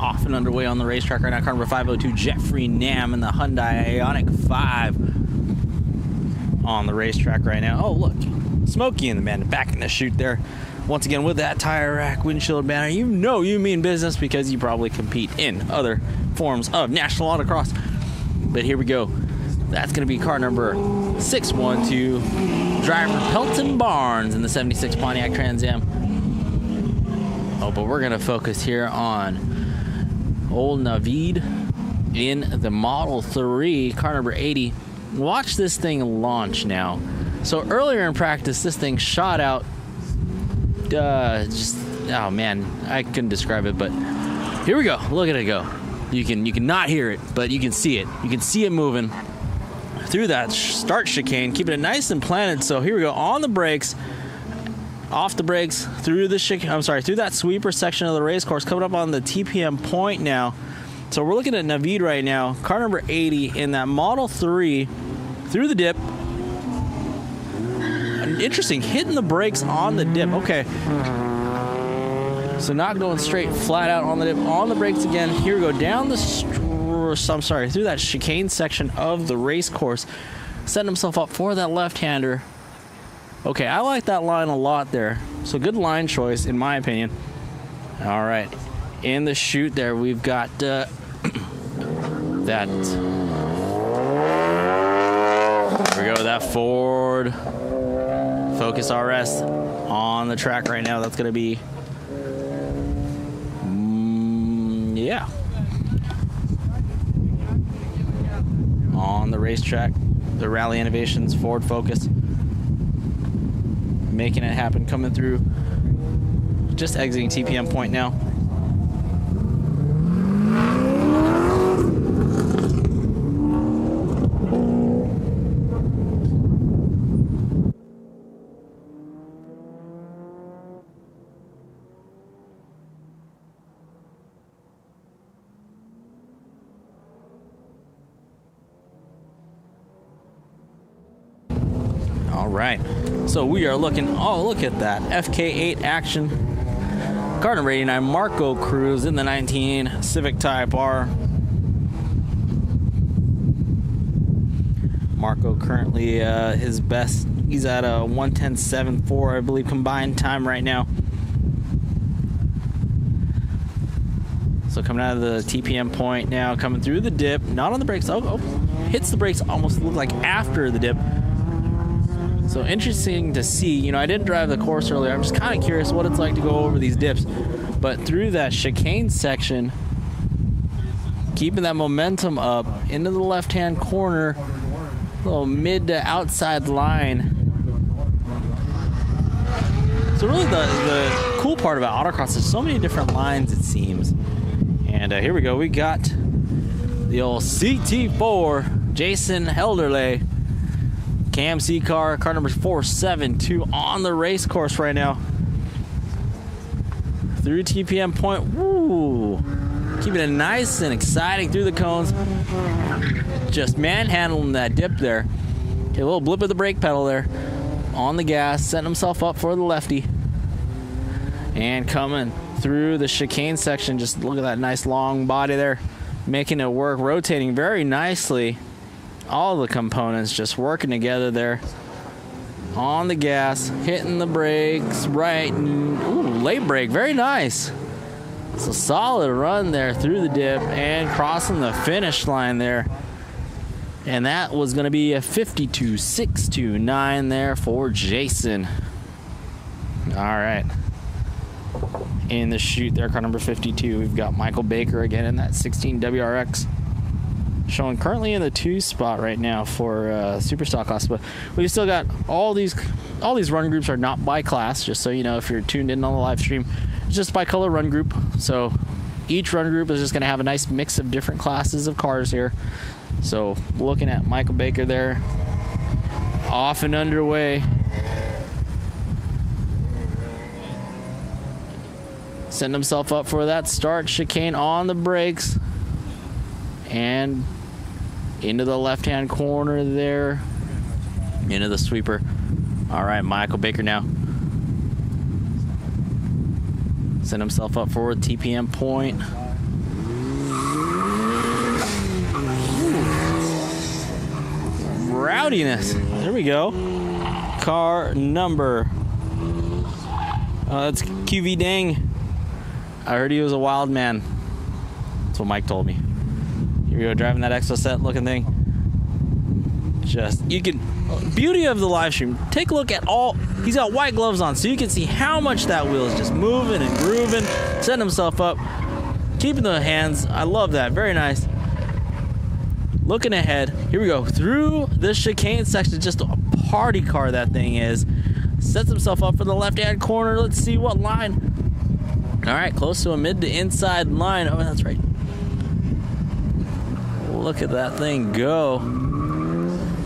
[SPEAKER 1] off and underway on the racetrack right now. Car number 502, Jeffrey Nam in the Hyundai Ioniq 5 on the racetrack right now. Oh, look, Smokey and the man back in the chute there. Once again, with that tire rack windshield banner, you know you mean business because you probably compete in other forms of national autocross. But here we go. That's going to be car number 612, driver Pelton Barnes in the 76 Pontiac Trans Am. Oh, but we're going to focus here on old Navid in the Model 3, car number 80. Watch this thing launch now. So earlier in practice, this thing shot out. Oh man, I couldn't describe it, but here we go. Look at it go. You can not hear it, but you can see it. You can see it moving through that start chicane, keeping it nice and planted. So here we go on the brakes, off the brakes, through the through that sweeper section of the race course, coming up on the TPM point now. So we're looking at Navid right now, car number 80 in that Model 3 through the dip. Interesting, hitting the brakes on the dip. Okay. So not going straight flat out on the dip, on the brakes again. Here we go down the through that chicane section of the race course, setting himself up for that left-hander. Okay, I like that line a lot there. So good line choice, in my opinion. All right, in the chute there, we've got that. Here we go, that Ford Focus RS on the track right now. That's going to be, yeah, on the racetrack. The Rally Innovations Ford Focus, making it happen, coming through, just exiting TPM point now. All right, so we are looking, oh, look at that, FK8 action. Car number 89, Marco Cruz in the 19 Civic Type R. Marco currently his best, he's at a 1:10.74, I believe, combined time right now. So coming out of the TPM point now, coming through the dip, not on the brakes, oh, hits the brakes almost look like after the dip. So interesting to see. You know, I didn't drive the course earlier. I'm just kind of curious what it's like to go over these dips. But through that chicane section, keeping that momentum up into the left-hand corner, little mid to outside line. So really the cool part about autocross is so many different lines, it seems. And here we go. We got the old CT4, Jason Helderley. KMC car number 472 on the race course right now. Through TPM point, woo! Keeping it nice and exciting through the cones. Just manhandling that dip there. Okay, a little blip of the brake pedal there. On the gas, setting himself up for the lefty. And coming through the chicane section, just look at that nice long body there. Making it work, rotating very nicely. All the components just working together there. On the gas, hitting the brakes right. Ooh, late brake, very nice. So solid run there through the dip and crossing the finish line there. And that was going to be a 52.629 there for Jason. All right. In the chute there, car number 52, we've got Michael Baker again in that 16 WRX. Showing currently in the 2 spot right now for Superstock class. But we've still got all these run groups are not by class, just so you know if you're tuned in on the live stream. It's just by color run group. So each run group is just going to have a nice mix of different classes of cars here. So looking at Michael Baker there, off and underway. Setting himself up for that start chicane on the brakes. And into the left-hand corner there. Into the sweeper. All right, Michael Baker now. Setting himself up for a TPM point. Rowdiness. There we go. Car number. That's QV Dang. I heard he was a wild man. That's what Mike told me. Here we go, driving that exoset looking thing. Just, you can, beauty of the live stream, take a look at all, he's got white gloves on, so you can see how much that wheel is just moving and grooving, setting himself up, keeping the hands. I love that, very nice. Looking ahead, here we go, through the chicane section, just a party car that thing is. Sets himself up for the left-hand corner. Let's see what line. All right, close to a mid to inside line. Oh, that's right. Look at that thing go.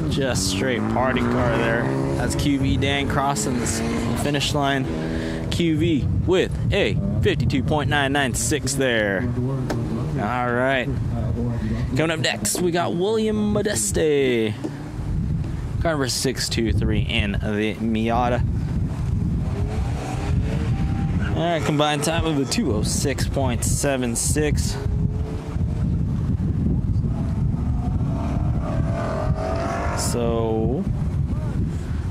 [SPEAKER 1] Just straight party car there. That's QV Dan crossing the finish line. QV with a 52.996 there. All right. Coming up next, we got William Modeste. Car number 623 in the Miata. All right, combined time of a 206.76. So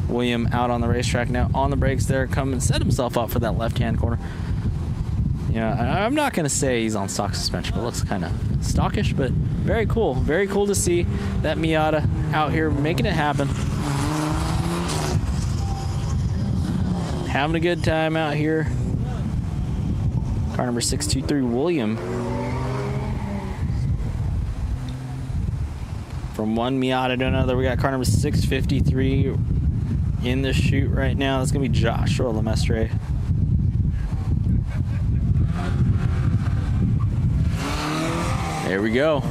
[SPEAKER 1] William out on the racetrack now, on the brakes there, coming, set himself up for that left-hand corner. Yeah, I'm not going to say he's on stock suspension, but it looks kind of stockish, but very cool. Very cool to see that Miata out here making it happen. Having a good time out here. Car number 623, William. From one Miata to another, we got car number 653 in the chute right now. That's going to be Joshua Lemestre. There we go.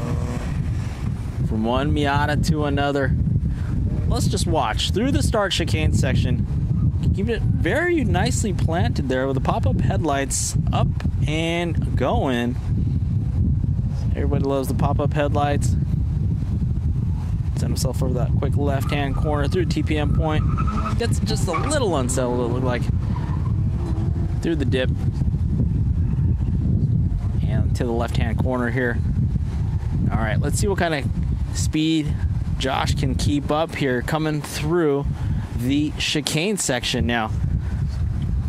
[SPEAKER 1] From one Miata to another. Let's just watch through the start chicane section. Keep it very nicely planted there with the pop-up headlights up and going. Everybody loves the pop-up headlights. Set himself over that quick left-hand corner through TPM point. Gets just a little unsettled, it looked like. Through the dip. And to the left-hand corner here. All right, let's see what kind of speed Josh can keep up here coming through the chicane section now.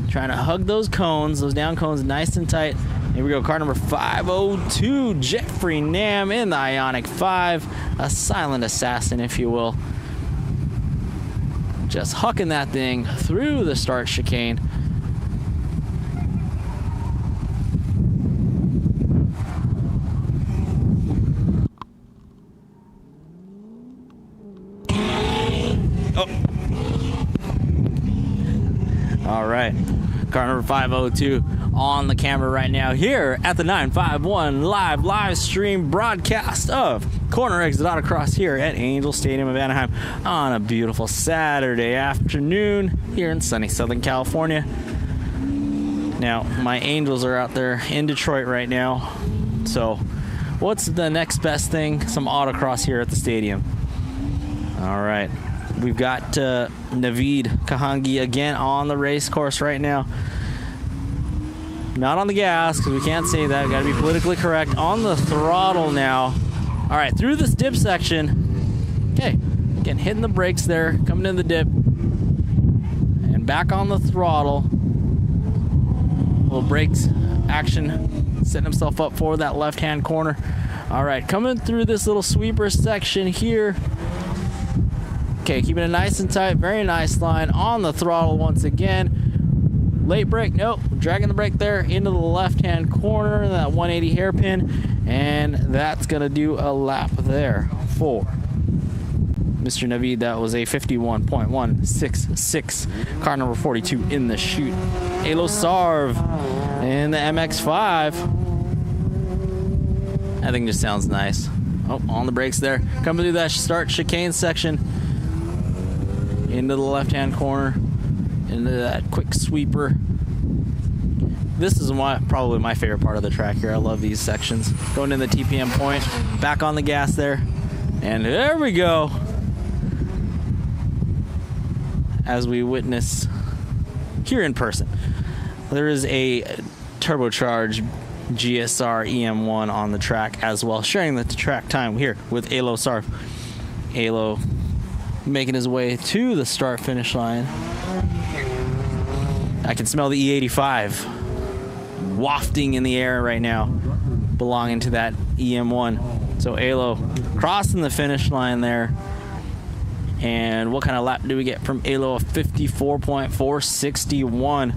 [SPEAKER 1] Trying to hug those cones, those down cones nice and tight. Here we go, car number 502, Jeffrey Nam in the Ioniq 5. A silent assassin, if you will. Just hucking that thing through the start chicane. All right, car number 502 on the camera right now here at the 951 live stream broadcast of Corner Exit Autocross here at Angel Stadium of Anaheim on a beautiful Saturday afternoon here in sunny Southern California. Now, my Angels are out there in Detroit right now, so what's the next best thing? Some autocross here at the stadium. All right. We've got Naveed Kahangi again on the race course right now. Not on the gas, because we can't say that. Got to be politically correct. On the throttle now. All right, through this dip section. Okay, again, hitting the brakes there, coming in the dip. And back on the throttle. Little brakes action setting himself up for that left-hand corner. All right, coming through this little sweeper section here. Okay, keeping it nice and tight, very nice line on the throttle once again. Late brake, nope, dragging the brake there into the left-hand corner, that 180 hairpin, and that's gonna do a lap there for Mr. Navid. That was a 51.166, car number 42 in the chute. Alo Sarv in the MX-5. That thing just sounds nice. Oh, on the brakes there. Coming through that start chicane section. Into the left-hand corner. Into that quick sweeper. This is probably my favorite part of the track here. I love these sections. Going in the TPM point. Back on the gas there. And there we go. As we witness here in person. There is a turbocharged GSR EM1 on the track as well, sharing the track time here with Alo Sarv. Alo making his way to the start finish line. I can smell the E85 wafting in the air right now, belonging to that EM1. So Alo crossing the finish line there. And what kind of lap do we get from Alo? 54.461.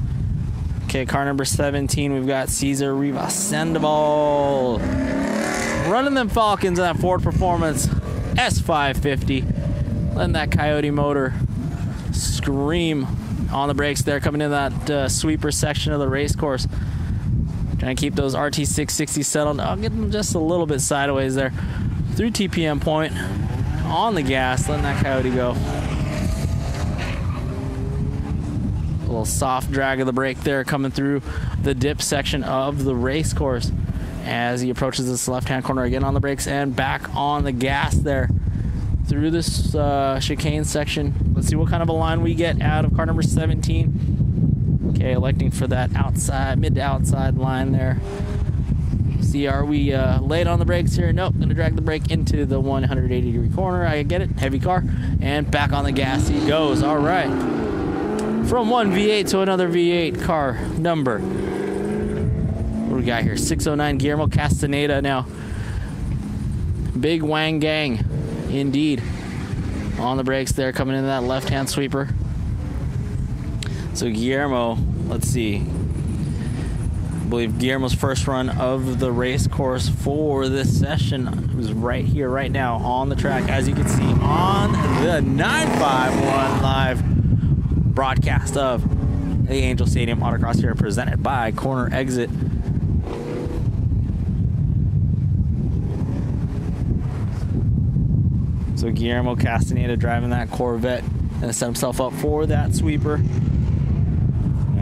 [SPEAKER 1] Okay, car number 17, we've got Cesar Rivas Sandoval. Running them Falcons in that Ford Performance S550. Letting that Coyote motor scream on the brakes there, coming in that sweeper section of the race course. Trying to keep those RT660 settled. I'll get them just a little bit sideways there. Through TPM point. On the gas, letting that Coyote go. A little soft drag of the brake there coming through the dip section of the race course as he approaches this left-hand corner again on the brakes and back on the gas there through this chicane section. Let's see what kind of a line we get out of car number 17. Okay, electing for that outside, mid to outside line there. See, are we late on the brakes here? Nope, gonna drag the brake into the 180-degree corner. I get it, heavy car, and back on the gas he goes. All right, from one V8 to another V8, car number, what do we got here? 609 Guillermo Castaneda now. Big Wang Gang, indeed. On the brakes there, coming into that left-hand sweeper. So Guillermo, let's see. I believe Guillermo's first run of the race course for this session was right here, right now on the track, as you can see on the 951 live broadcast of the Angel Stadium Autocross here, presented by Corner Exit. So Guillermo Castaneda driving that Corvette and set himself up for that sweeper.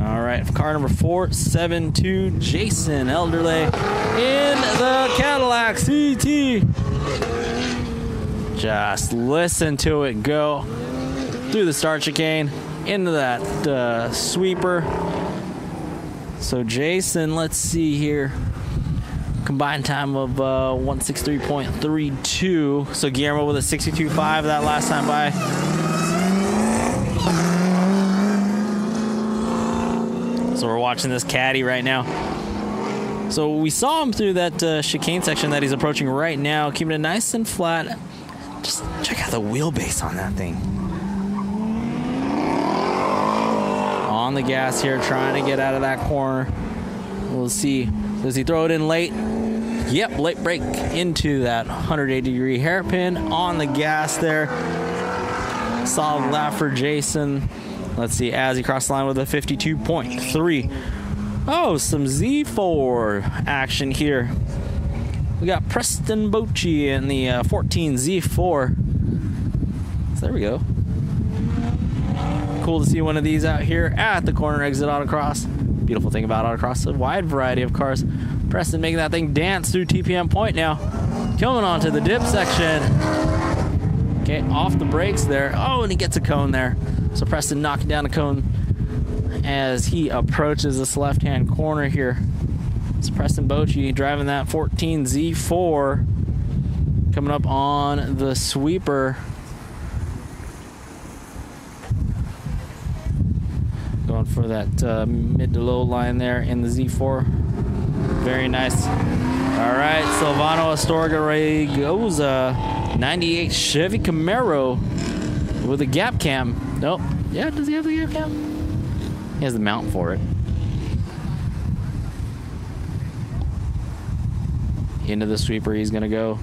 [SPEAKER 1] All right, car number 472, Jason Elderley in the Cadillac CT. Just listen to it go through the start chicane into that sweeper. So Jason, let's see here. Combined time of 163.32. So Guillermo with a 62.5 that last time by. So we're watching this caddy right now. So we saw him through that chicane section that he's approaching right now, keeping it nice and flat. Just check out the wheelbase on that thing. On the gas here, trying to get out of that corner. We'll see. Does he throw it in late? Yep, late brake into that 180-degree hairpin on the gas there. Solid lap for Jason. Let's see, as he crossed the line with a 52.3. Oh, some Z4 action here. We got Preston Bocci in the 14 Z4. So there we go. Cool to see one of these out here at the Corner Exit Autocross. Beautiful thing about Autocross, a wide variety of cars. Preston making that thing dance through TPM point now. Coming onto the dip section. Okay, off the brakes there. Oh, and he gets a cone there. So Preston knocking down a cone as he approaches this left-hand corner here. It's Preston Bocci driving that 14 Z4. Coming up on the sweeper. Going for that mid to low line there in the Z4. Very nice. All right, Silvano Astorga goes 98 Chevy Camaro with a gap cam. Nope. Yeah, does he have the gap cam? He has the mount for it. Into the sweeper he's going to go.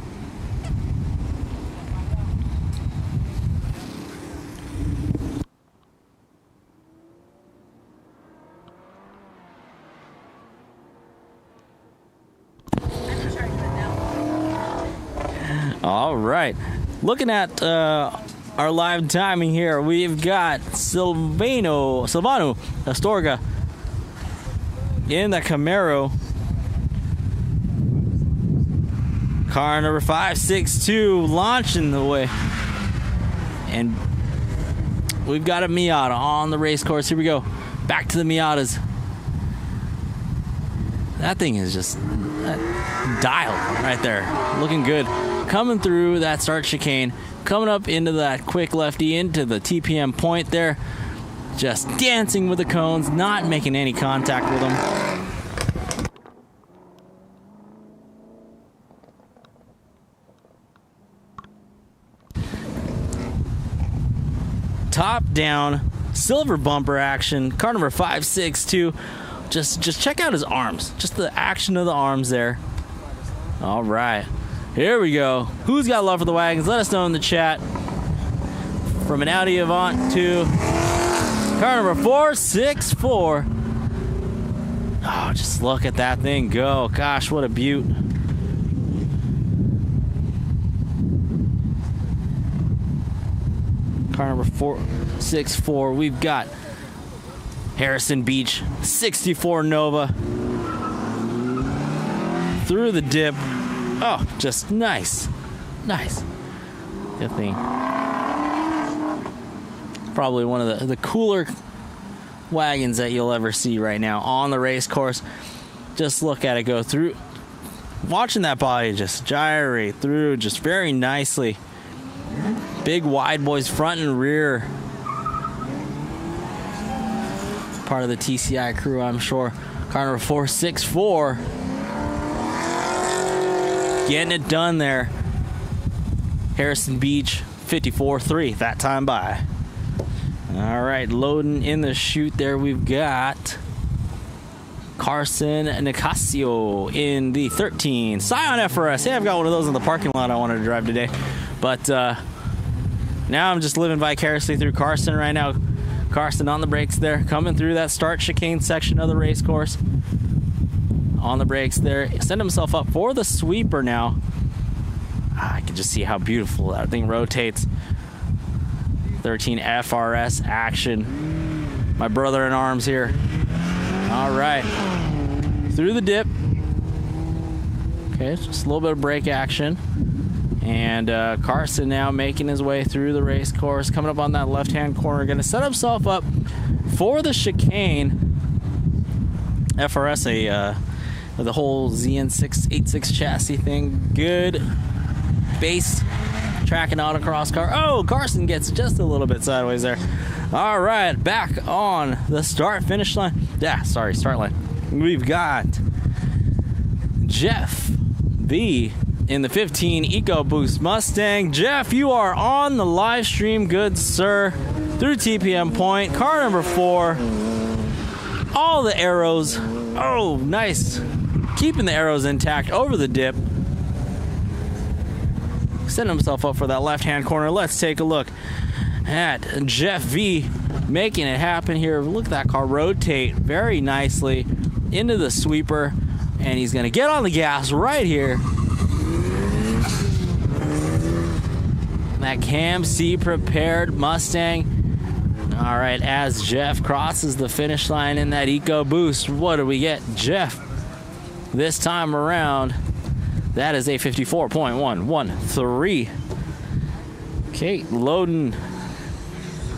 [SPEAKER 1] All right. Looking at our live timing here, we've got Silvano Astorga in the Camaro. Car number 562 launching the way. And we've got a Miata on the race course. Here we go. Back to the Miatas. That thing is just dialed right there. Looking good. Coming through that start chicane. Coming up into that quick lefty into the TPM point there. Just dancing with the cones. Not making any contact with them. Top down, silver bumper action, car number 562. Just check out his arms. Just the action of the arms there. All right, here we go. Who's got love for the wagons? Let us know in the chat. From an Audi Avant to car number 464. Oh, just look at that thing go. Gosh, what a beaut. Car number 464, we've got Harrison Beach 64 Nova through the dip. Oh, just nice. Good thing. Probably one of the cooler wagons that you'll ever see right now on the race course. Just look at it go through. Watching that body just gyrate through just very nicely. Big wide boys front and rear. Part of the TCI crew, I'm sure. Car number 464. Getting it done there. Harrison Beach 54-3 that time by. All right, loading in the chute there. We've got Carson Nicasio in the 13 Scion FRS. Hey, I've got one of those in the parking lot I wanted to drive today. But now I'm just living vicariously through Carson right now. Carson on the brakes there, coming through that start chicane section of the race course. On the brakes there, send himself up for the sweeper now. I can just see how beautiful that thing rotates. 13 FRS action. My brother in arms here. All right, through the dip. Okay, just a little bit of brake action. And Carson now making his way through the race course, coming up on that left-hand corner, going to set himself up for the chicane. FRS, the whole ZN686 chassis thing, good base track and autocross car. Oh, Carson gets just a little bit sideways there. All right, back on the start-finish line. Start line. We've got Jeff V in the 15 EcoBoost Mustang. Jeff, you are on the live stream, good sir, through TPM point. Car number 4. All the arrows. Oh, nice. Keeping the arrows intact over the dip. Setting himself up for that left-hand corner. Let's take a look at Jeff V making it happen here. Look at that car rotate very nicely into the sweeper. And he's going to get on the gas right here. That Cam C prepared Mustang. All right, as Jeff crosses the finish line in that EcoBoost, what do we get? Jeff, this time around, that is a 54.113. Okay, loading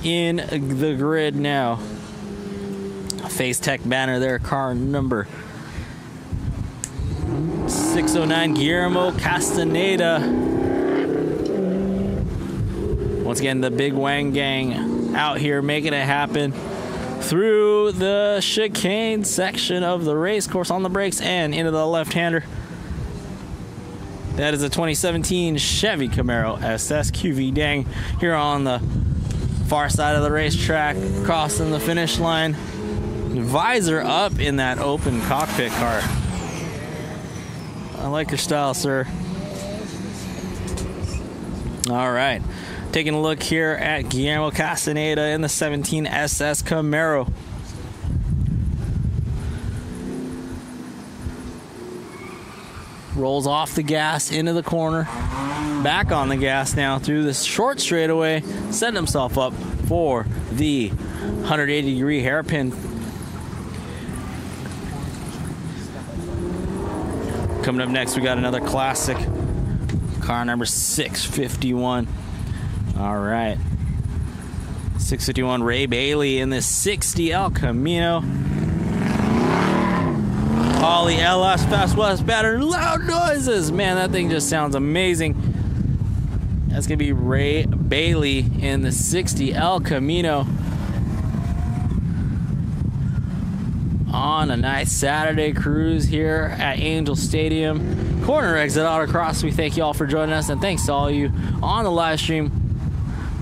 [SPEAKER 1] in the grid now. Face Tech banner there, car number 609, Guillermo Castaneda. Once again, the Big Wang Gang out here making it happen. through the chicane section of the race course on the brakes and into the left-hander. That is a 2017 Chevy Camaro SS QV Dang here on the far side of the racetrack, crossing the finish line. Visor up in that open cockpit car. I like your style, sir. All right, taking a look here at Guillermo Castaneda in the 17 SS Camaro. Rolls off the gas into the corner, back on the gas now through this short straightaway, setting himself up for the 180-degree hairpin. Coming up next, we got another classic, car number 651. All right, 651 Ray Bailey in this 60 El Camino. Ollie LS Fast West Batter, loud noises. Man, that thing just sounds amazing. That's gonna be Ray Bailey in the 60 El Camino on a nice Saturday cruise here at Angel Stadium. Corner exit Autocross. We thank you all for joining us, and thanks to all of you on the live stream.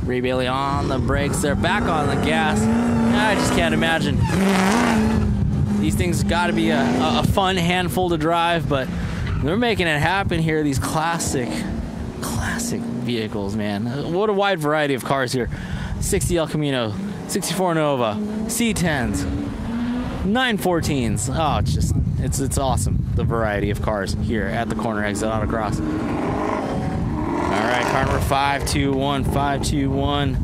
[SPEAKER 1] Ray Bailey on the brakes. They're back on the gas. I just can't imagine. These things got to be a fun handful to drive, but they're making it happen here. These classic vehicles, man. What a wide variety of cars here. 60 El Camino, 64 Nova, C10s, 914s. Oh, it's awesome. The variety of cars here at the corner exit Autocross. All right, car number 521.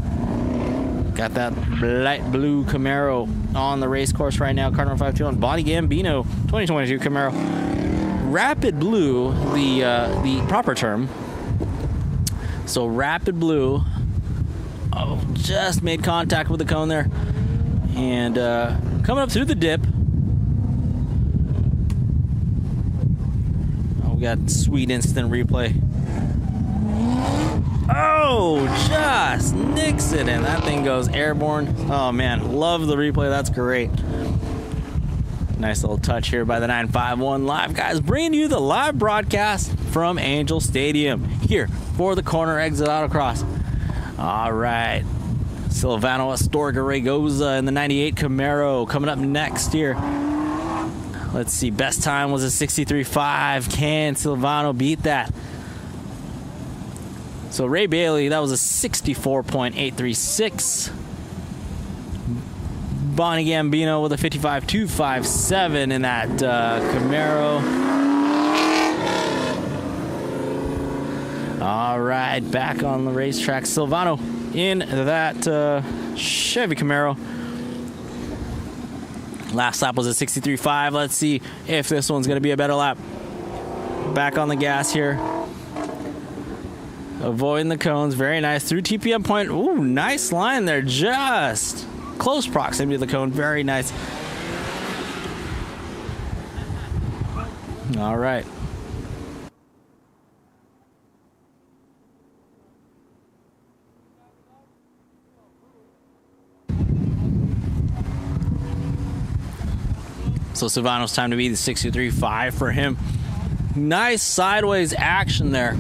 [SPEAKER 1] Got that light blue Camaro on the race course right now. Car number 521, Bonnie Gambino, 2022 Camaro. Rapid blue, the proper term. So rapid blue. Oh, just made contact with the cone there. And coming up through the dip. Oh, we got sweet instant replay. Oh, just nicks it, and that thing goes airborne. Oh man, love the replay. That's great. Nice little touch here by the 951 Live guys, bringing you the live broadcast from Angel Stadium here for the corner exit Autocross. All right, Silvano Astorga Raygoza in the 98 Camaro coming up next here. Let's see, best time was a 63.5. Can Silvano beat that? So Ray Bailey, that was a 64.836. Bonnie Gambino with a 55.257 in that Camaro. All right, back on the racetrack. Silvano in that Chevy Camaro. Last lap was a 63.5. Let's see if this one's going to be a better lap. Back on the gas here. Avoiding the cones, very nice. Through TPM point, ooh, nice line there. Just close proximity to the cone, very nice. All right. So Silvano's time to be the 63.5 for him. Nice sideways action there.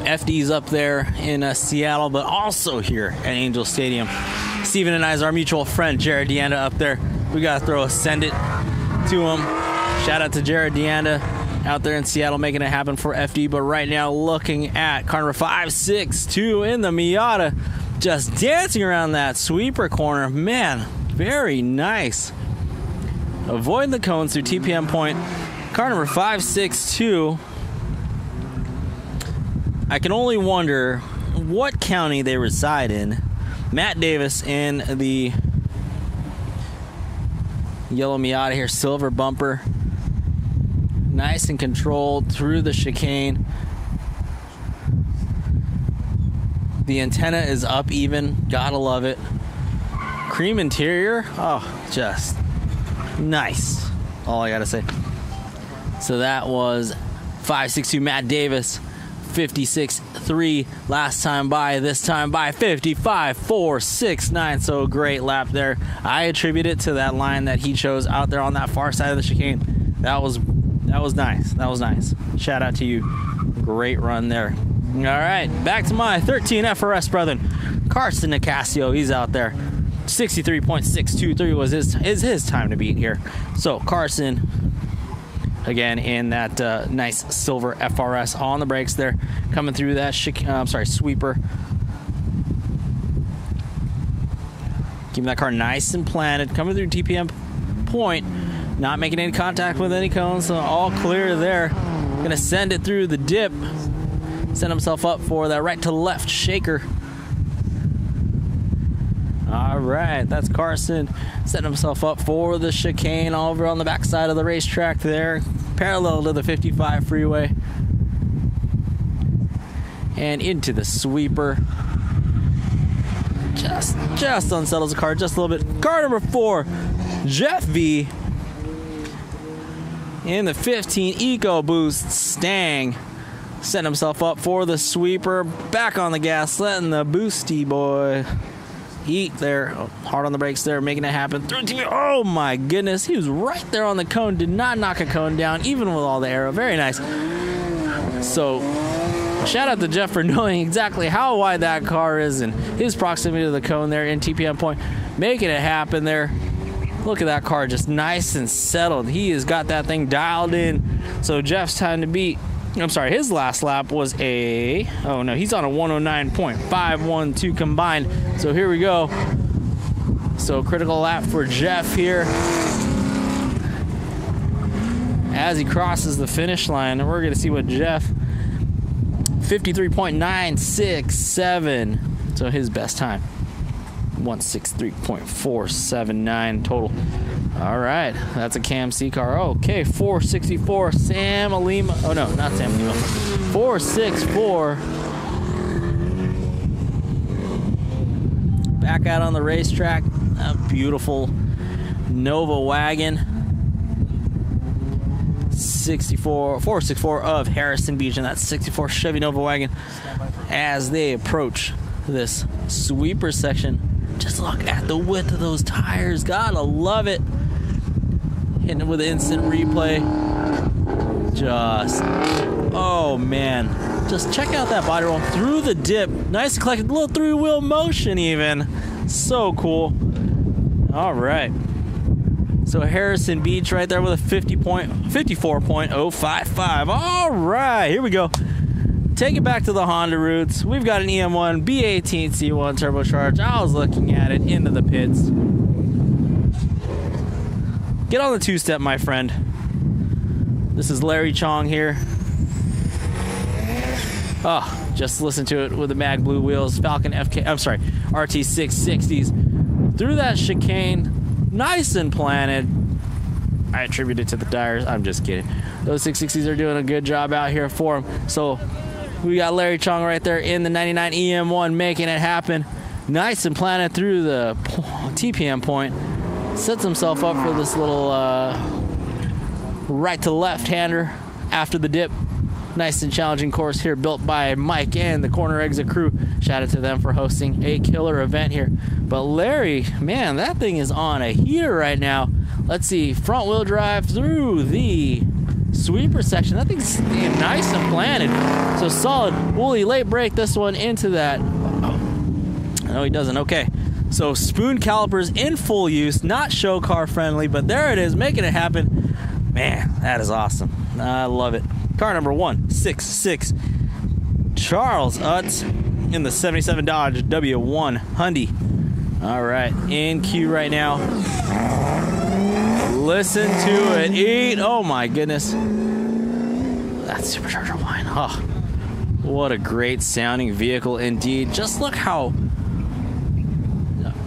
[SPEAKER 1] FD's up there in Seattle, but also here at Angel Stadium. Steven and I's our mutual friend, Jared Deanda, up there. We got to throw a send it to him. Shout out to Jared Deanda out there in Seattle making it happen for FD. But right now, looking at car number 562 in the Miata, just dancing around that sweeper corner. Man, very nice. Avoiding the cones through TPM point. Car number 562. I can only wonder what county they reside in. Matt Davis in the yellow Miata here, silver bumper. Nice and controlled through the chicane. The antenna is up even, gotta love it. Cream interior, oh, just nice. All I gotta say. So that was 562 Matt Davis. 56.3 last time by, this time by 55.469. So great lap there. I attribute it to that line that he chose out there on that far side of the chicane. That was nice. That was nice. Shout out to you. Great run there. All right, back to my 13 FRS brethren. Carson Nicasio, he's out there. 63.623 was his time to beat here. So Carson, again, in that nice silver FRS on the brakes there, coming through that sweeper. Keeping that car nice and planted, coming through TPM point, not making any contact with any cones, so all clear there. Gonna send it through the dip, set himself up for that right to left shaker. All right, that's Carson setting himself up for the chicane over on the backside of the racetrack there, parallel to the 55 freeway. And into the sweeper. Just unsettles the car just a little bit. Car number 4, Jeff V. In the 15 EcoBoost Stang. Setting himself up for the sweeper. Back on the gas, letting the boosty boy eat there. Hard on the brakes there, making it happen. Oh my goodness, he was right there on the cone. Did not knock a cone down, even with all the aero. Very nice. So, shout out to Jeff for knowing exactly how wide that car is and his proximity to the cone there in TPM point. Making it happen there. Look at that car, just nice and settled. He has got that thing dialed in. So Jeff's time to beat, his last lap was he's on a 109.512 combined. So here we go. So critical lap for Jeff here as he crosses the finish line. And we're going to see what Jeff, 53.967. So his best time. 163.479 total. All right, that's a Cam C car. Okay, 464 Sam Alima. Oh no, not Sam Alima. 464. Back out on the racetrack. A beautiful Nova wagon. 464 of Harrison Beach, and that's 64 Chevy Nova wagon as they approach this sweeper section. Just look at the width of those tires. Gotta love it. Hitting it with instant replay. Oh man. Just check out that body roll through the dip. Nice collected, little 3-wheel motion even. So cool. All right. So Harrison Beach right there with a 54.055. All right, here we go. Take it back to the Honda roots. We've got an EM1 B18 C1 turbocharged. I was looking at it into the pits. Get on the two-step, my friend. This is Larry Chong here. Oh, just listen to it with the mag blue wheels. Falcon RT660s. Through that chicane, nice and planted. I attribute it to the tires. I'm just kidding. Those 660s are doing a good job out here for them. So we got Larry Chong right there in the 99 EM1 making it happen. Nice and planted through the TPM point. Sets himself up for this little right to left hander after the dip. Nice and challenging course here built by Mike and the Corner Exit crew. Shout out to them for hosting a killer event here. But Larry, man, that thing is on a heater right now. Let's see, front wheel drive through the sweeper section. That thing's nice and planted. So solid. Will he late break this one into that? No, he doesn't. Okay. So spoon calipers in full use, not show car friendly, but there it is, making it happen. Man, that is awesome. I love it. Car number 166, Charles Utz in the 77 Dodge W1 Hyundai. All right, in queue right now. Listen to it eat. Oh my goodness. That supercharger whine. Oh, what a great sounding vehicle indeed. Just look how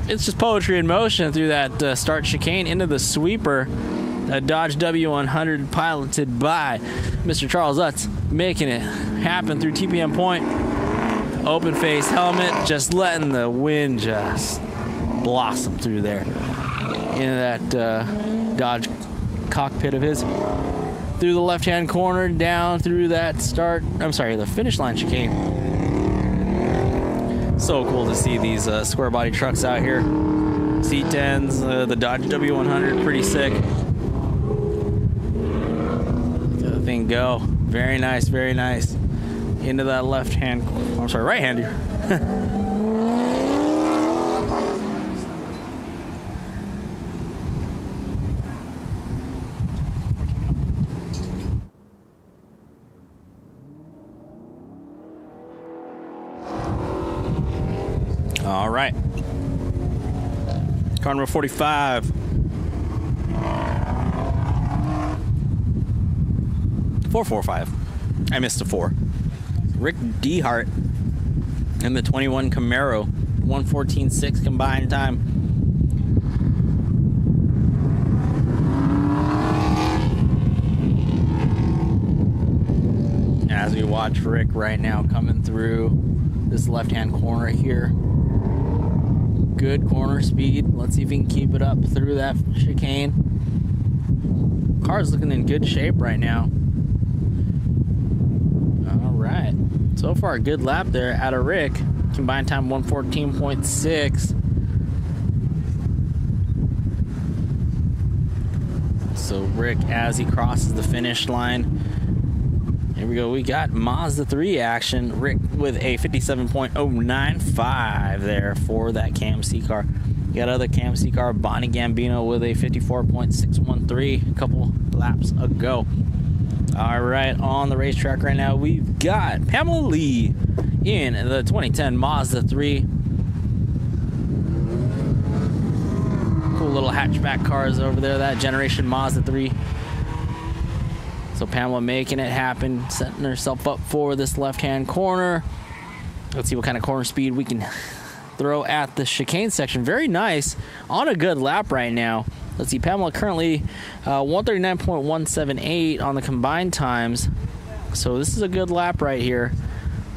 [SPEAKER 1] it's just poetry in motion through that start chicane into the sweeper. A Dodge W100 piloted by Mr. Charles Utz, making it happen through TPM point. Open face helmet, just letting the wind just blossom through there into that Dodge cockpit of his. through the left-hand corner, down through that the finish line chicane. So cool to see these square body trucks out here. C10s, the Dodge W100, pretty sick. Let the thing go. Very nice, very nice. Into that left-hand, right-hand here. All right. Car number 45. 445. I missed a 4. Rick Dehart in the 21 Camaro. 1:14.6 combined time. As we watch Rick right now coming through this left-hand corner here. Good corner speed. Let's see if he can keep it up through that chicane. Car's looking in good shape right now. All right. So far, a good lap there out of Rick. Combined time 1:14.6. So Rick, as he crosses the finish line, here we go. We got Mazda 3 action. Rick with a 57.095 there for that KMC car. You got other KMC car, Bonnie Gambino with a 54.613 a couple laps ago. All right, on the racetrack right now, we've got Pamela Lee in the 2010 Mazda 3. Cool little hatchback cars over there, that generation Mazda 3. So Pamela making it happen, setting herself up for this left-hand corner. Let's see what kind of corner speed we can throw at the chicane section. Very nice, on a good lap right now. Let's see, Pamela currently 139.178 on the combined times. So this is a good lap right here.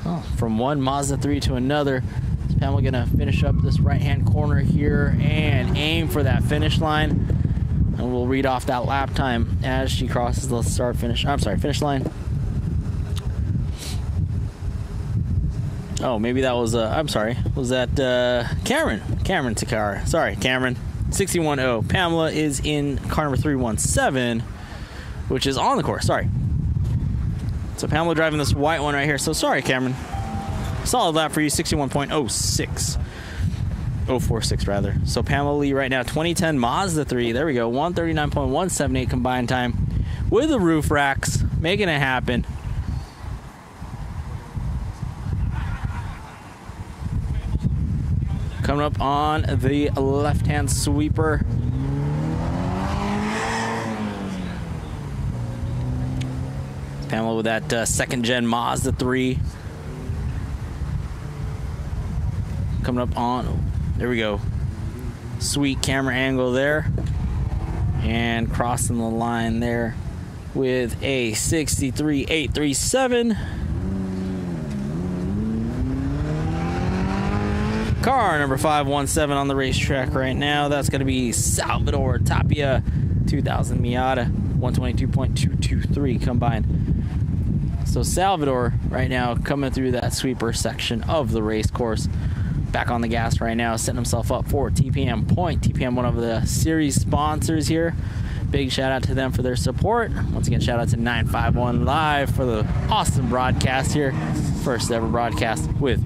[SPEAKER 1] Oh, from one Mazda 3 to another. Is Pamela gonna finish up this right-hand corner here and aim for that finish line? And we'll read off that lap time as she crosses the finish line. Oh, maybe that was, was that Cameron Takara. Sorry, Cameron. 61.0. Pamela is in car number 317, which is on the course. Sorry. So Pamela driving this white one right here. So sorry, Cameron. Solid lap for you, 61.06. 046 rather. So Pamela Lee right now, 2010 Mazda 3. There we go. 139.178 combined time with the roof racks, making it happen. Coming up on the left-hand sweeper. Pamela with that second-gen Mazda 3. Coming up on, there we go. Sweet camera angle there. And crossing the line there with a 63.837. Car number 517 on the racetrack right now. That's going to be Salvador Tapia 2000 Miata 122.223 combined. So Salvador right now coming through that sweeper section of the race course. Back on the gas right now, setting himself up for TPM Point. TPM, one of the series sponsors here. Big shout out to them for their support. Once again, shout out to 951 Live for the awesome broadcast here. First ever broadcast with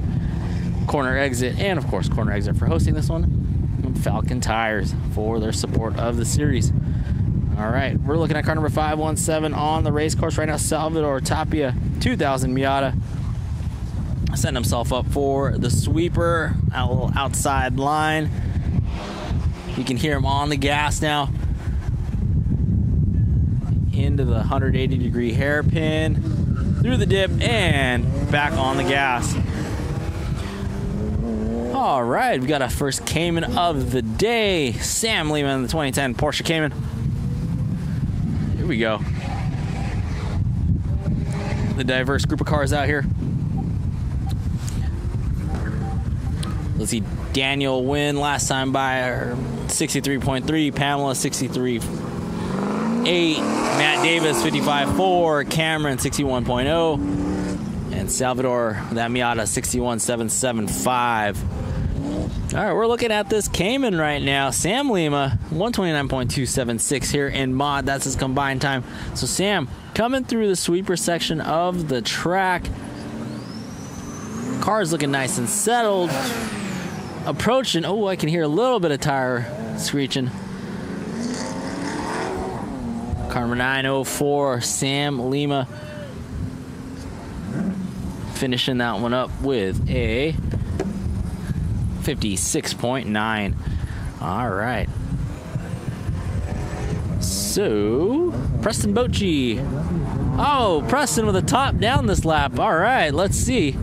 [SPEAKER 1] Corner Exit, and of course Corner Exit for hosting this one. And Falcon Tires for their support of the series. All right, we're looking at car number 517 on the race course right now. Salvador Tapia 2000 Miata. Setting himself up for the sweeper, a little outside line. You can hear him on the gas now. Into the 180-degree hairpin, through the dip, and back on the gas. All right, we got a first Cayman of the day. Sam Lehman, the 2010 Porsche Cayman. Here we go. The diverse group of cars out here. Let's see, Daniel win last time by 63.3, Pamela 63. 58.8. Matt Davis, 55.4. Cameron, 61.0. And Salvador, that Miata, 61.775. All right, we're looking at this Cayman right now. Sam Lima, 129.276 here in mod. That's his combined time. So Sam coming through the sweeper section of the track. Car's looking nice and settled. Approaching. Oh, I can hear a little bit of tire screeching. Car number 904, Sam Lima. Finishing that one up with a 56.9. All right. So, Preston Bochy. Oh, Preston with a top down this lap. All right, let's see.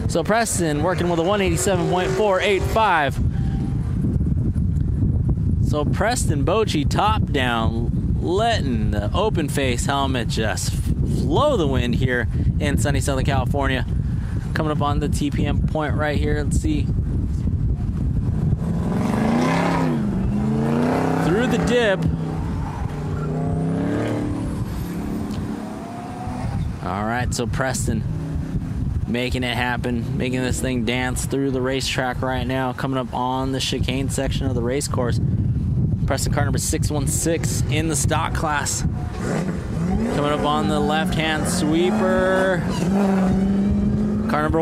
[SPEAKER 1] So Preston working with a 187.485. So Preston Bochy top down, letting the open face helmet just flow the wind here in sunny Southern California. Coming up on the TPM point right here. Let's see. Through the dip. All right, so Preston making it happen, making this thing dance through the racetrack right now. Coming up on the chicane section of the race course. Preston car number 616 in the stock class. Coming up on the left-hand sweeper. Car number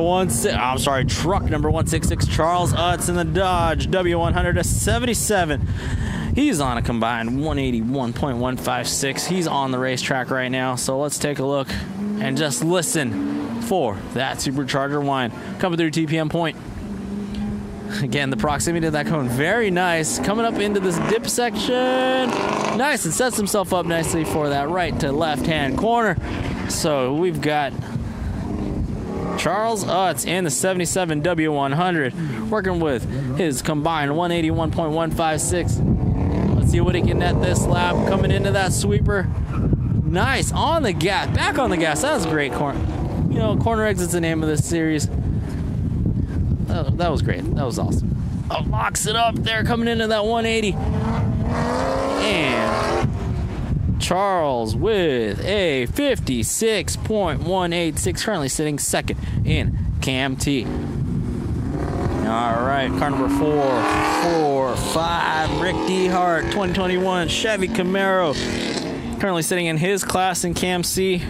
[SPEAKER 1] truck number 166, Charles Utz in the Dodge W100 to 77. He's on a combined 181.156. He's on the racetrack right now. So let's take a look and just listen for that supercharger whine coming through TPM point. Again, the proximity to that cone, very nice. Coming up into this dip section. Nice, and sets himself up nicely for that right to left-hand corner. So we've got Charles Utz in the 77 W100 working with his combined 181.156. Let's see what he can net this lap. Coming into that sweeper. Nice, on the gas, back on the gas. That was great. Corner Exit's the name of this series. That was great. That was awesome. Oh, locks it up there coming into that 180. And Charles with a 56.186, currently sitting second in Cam T. All right, car number 445, Rick DeHart, 2021 Chevy Camaro, currently sitting in his class in Cam C.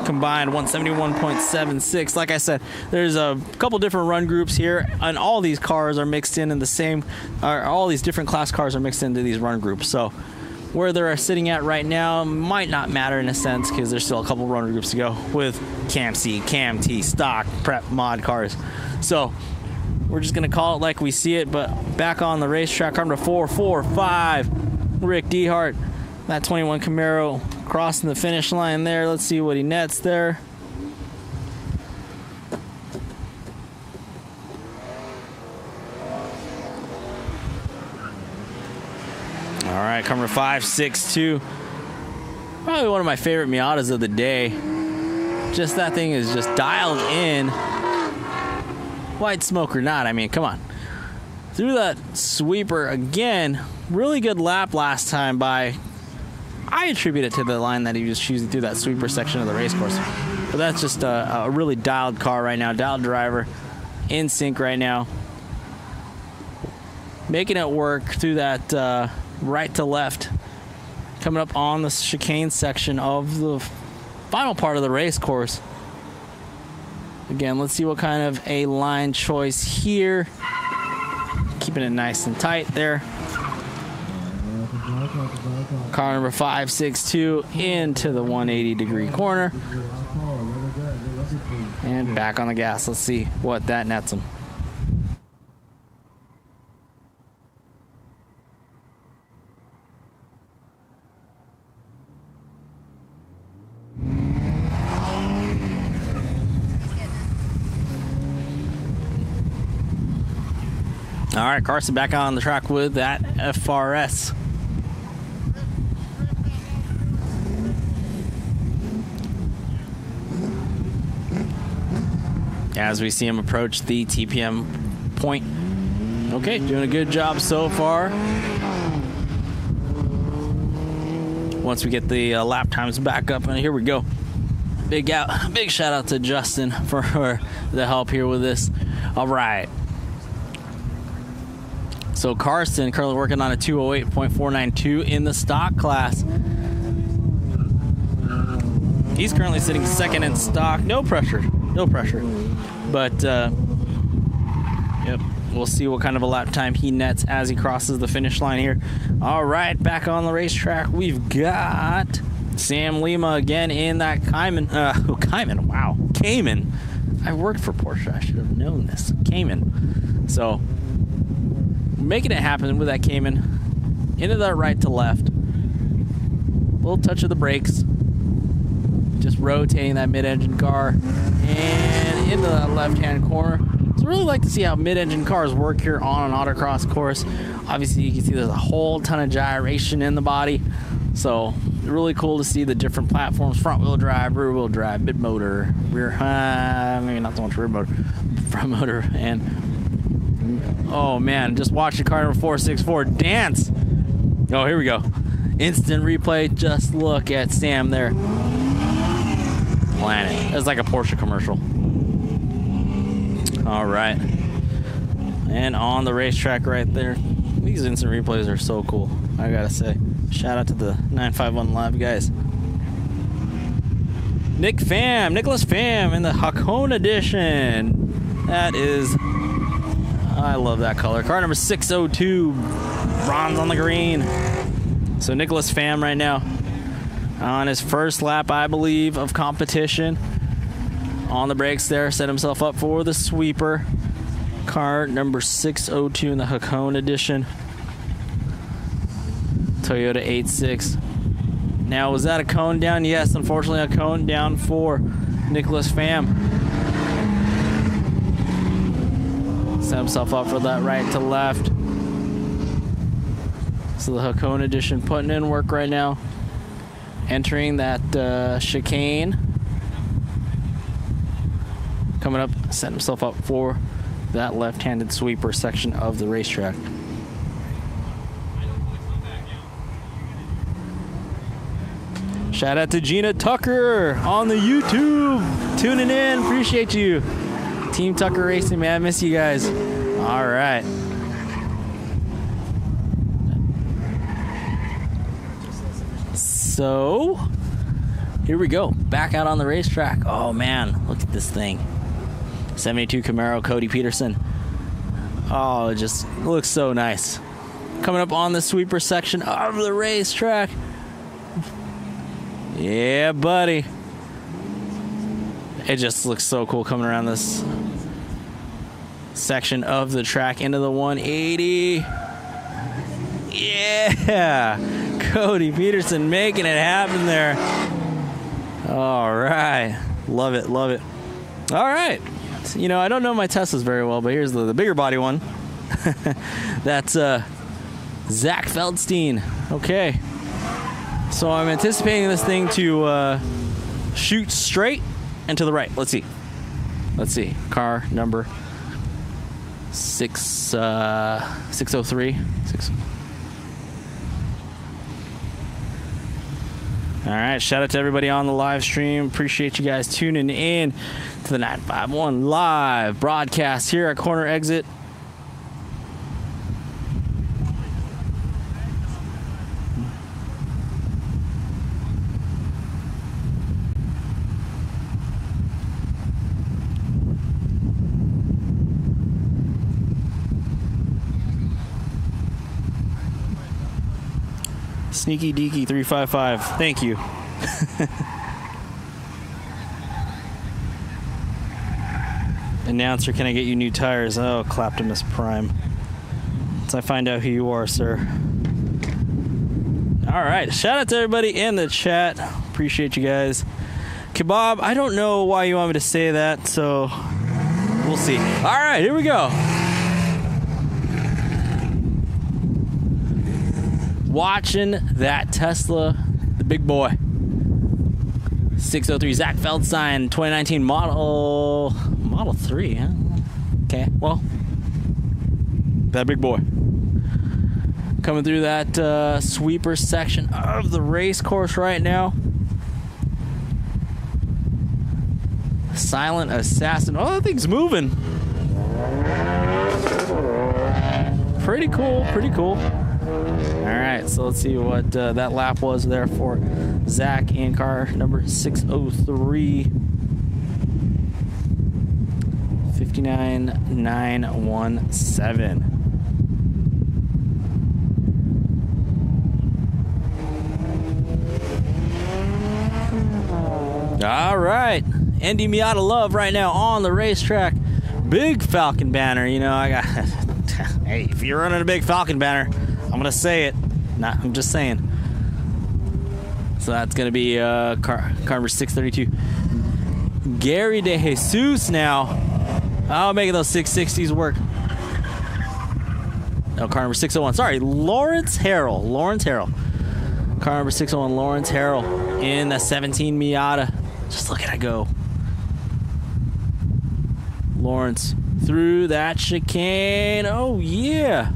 [SPEAKER 1] Combined 171.76. Like I said, there's a couple different run groups here, and all these cars are mixed in the same, all these different class cars are mixed into these run groups. So where they're sitting at right now might not matter in a sense, because there's still a couple run groups to go with Cam C, Cam T, stock, prep, mod cars. So we're just gonna call it like we see it. But back on the racetrack, car number 445, Rick DeHart, that 21 Camaro, crossing the finish line there. Let's see what he nets there. All right, car number 562. Probably one of my favorite Miatas of the day. Just that thing is just dialed in. White smoke or not, I mean, come on. Through that sweeper again. Really good lap last time by, I attribute it to the line that he was choosing through that sweeper section of the race course. But that's just a really dialed car right now. Dialed driver, in sync right now. Making it work through that right to left. Coming up on the chicane section of the final part of the race course. Again, let's see what kind of a line choice here. Keeping it nice and tight there. Car number 562 into the 180-degree corner. And back on the gas. Let's see what that nets him. All right, Carson back on the track with that FRS. As we see him approach the TPM point. Okay, doing a good job so far. once we get the lap times back up. And here we go. Big shout out to Justin for the help here with this. All right. So Carson currently working on a 208.492 in the stock class. He's currently sitting second in stock. No pressure. But yep, we'll see what kind of a lap time he nets as he crosses the finish line here. All right, back on the racetrack, we've got Sam Lima again in that Cayman. Cayman. I worked for Porsche. I should have known this. Cayman. So making it happen with that Cayman. Into that right to left. Little touch of the brakes. Just rotating that mid-engine car and into that left-hand corner. So really like to see how mid-engine cars work here on an autocross course. Obviously, you can see there's a whole ton of gyration in the body. So really cool to see the different platforms: front-wheel drive, rear-wheel drive, mid-motor, maybe not so much rear motor, front motor, and oh man, just watching car number 464 dance. Oh, here we go. Instant replay. Just look at Sam there. Planet. It's like a Porsche commercial. All right. And on the racetrack right there. These instant replays are so cool, I gotta say. Shout out to the 951 Live guys. Nicholas Pham in the Hakone edition. That is, I love that color. Car number 602, bronze on the green. So Nicholas Pham right now on his first lap, I believe, of competition. On the brakes there, set himself up for the sweeper. Car number 602 in the Hakone edition. Toyota 86. Now, was that a cone down? Yes, unfortunately, a cone down for Nicholas Pham. Set himself up for that right to left. So the Hakone edition putting in work right now. Entering that chicane. Coming up, setting himself up for that left-handed sweeper section of the racetrack. Shout out to Gina Tucker on the YouTube. Tuning in. Appreciate you. Team Tucker Racing, man. Miss you guys. All right. So, here we go. Back out on the racetrack. Oh, man. Look at this thing. 72 Camaro, Cody Peterson. Oh, it just looks so nice. Coming up on the sweeper section of the racetrack. Yeah, buddy. It just looks so cool coming around this section of the track into the 180. Yeah. Cody Peterson making it happen there. All right. Love it, love it. All right. You know, I don't know my Teslas very well, but here's the bigger body one. That's Zach Feldstein. Okay. So I'm anticipating this thing to shoot straight and to the right. Let's see. Let's see. Car number 603. All right. Shout out to everybody on the live stream. Appreciate you guys tuning in to the 951 live broadcast here at Corner Exit. Sneaky Deaky 355. Thank you. Announcer, can I get you new tires? Oh, Claptimus Prime. Once I find out who you are, sir. All right. Shout out to everybody in the chat. Appreciate you guys. Kebab, I don't know why you want me to say that, so we'll see. All right, here we go. Watching that Tesla, the big boy. 603 Zach Feldstein, 2019 Model 3, huh? Okay, well, that big boy. Coming through that sweeper section of the race course right now. Silent Assassin. Oh, that thing's moving. Pretty cool, pretty cool. All right, so let's see what that lap was there for Zach in car number 603. 59.917. All right, Andy Miata Love right now on the racetrack. Big Falcon banner, you know. I got. Hey, if you're running a big Falcon banner, I'm gonna say it. I'm just saying. So that's gonna be car number 632. Gary De Jesus now. Oh, making those 660s work. No, car number 601. Sorry, Lawrence Harrell. Car number 601, Lawrence Harrell in the 17 Miata. Just look at it go. Lawrence through that chicane. Oh, yeah.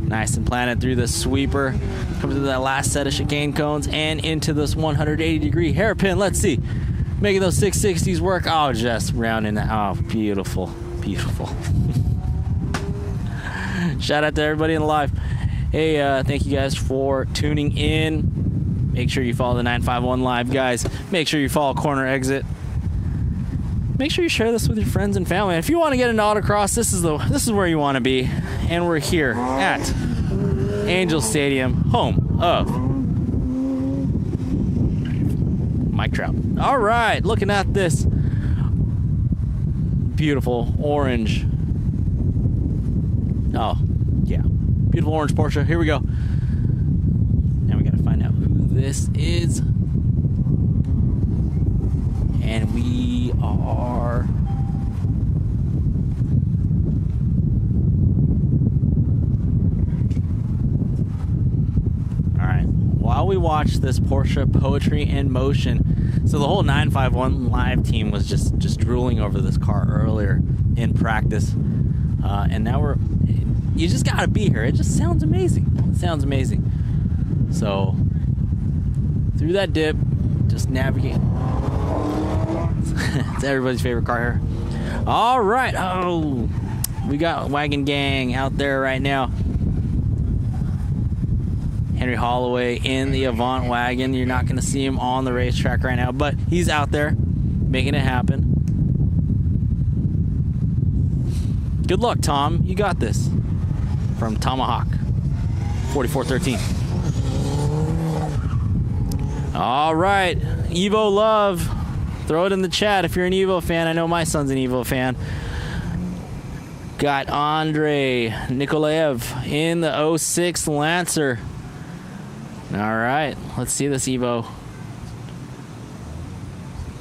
[SPEAKER 1] Nice and planted through the sweeper. Comes to that last set of chicane cones and into this 180-degree hairpin. Let's see. Making those 660s work. Oh, just rounding that. Oh, beautiful. Beautiful. Shout out to everybody in the live. Hey, thank you guys for tuning in. Make sure you follow the 951 Live, guys. Make sure you follow Corner Exit. Make sure you share this with your friends and family. And if you want to get into autocross, this is where you want to be. And we're here at Angel Stadium, home of Mike Trout. All right, looking at this beautiful orange. Oh, yeah. Beautiful orange Porsche. Here we go. Now we got to find out who this is. And we are... All right. While we watch this Porsche Poetry in Motion, so the whole 951 Live team was just drooling over this car earlier in practice. And now you just gotta be here. It just sounds amazing. It sounds amazing. So through that dip, just navigate. It's everybody's favorite car here. All right. Oh, we got Wagon Gang out there right now. Henry Holloway in the Avant wagon. You're not going to see him on the racetrack right now, but he's out there making it happen. Good luck, Tom. You got this. From Tomahawk 4413. All right. Evo Love. Throw it in the chat if you're an Evo fan. I know my son's an Evo fan. Got Andre Nikolaev in the 06 Lancer. All right, let's see this Evo.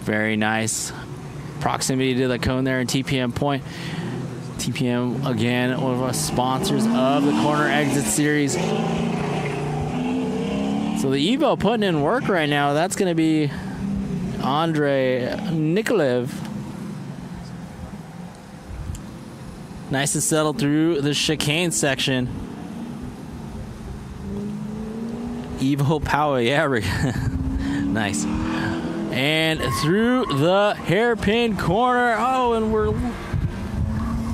[SPEAKER 1] Very nice. Proximity to the cone there in TPM point. TPM, again, one of our sponsors of the Corner Exit Series. So the Evo putting in work right now. That's going to be Andre Nikolaev. Nice and settled through the chicane section. Evo power, yeah. Nice. And through the hairpin corner. Oh, and we're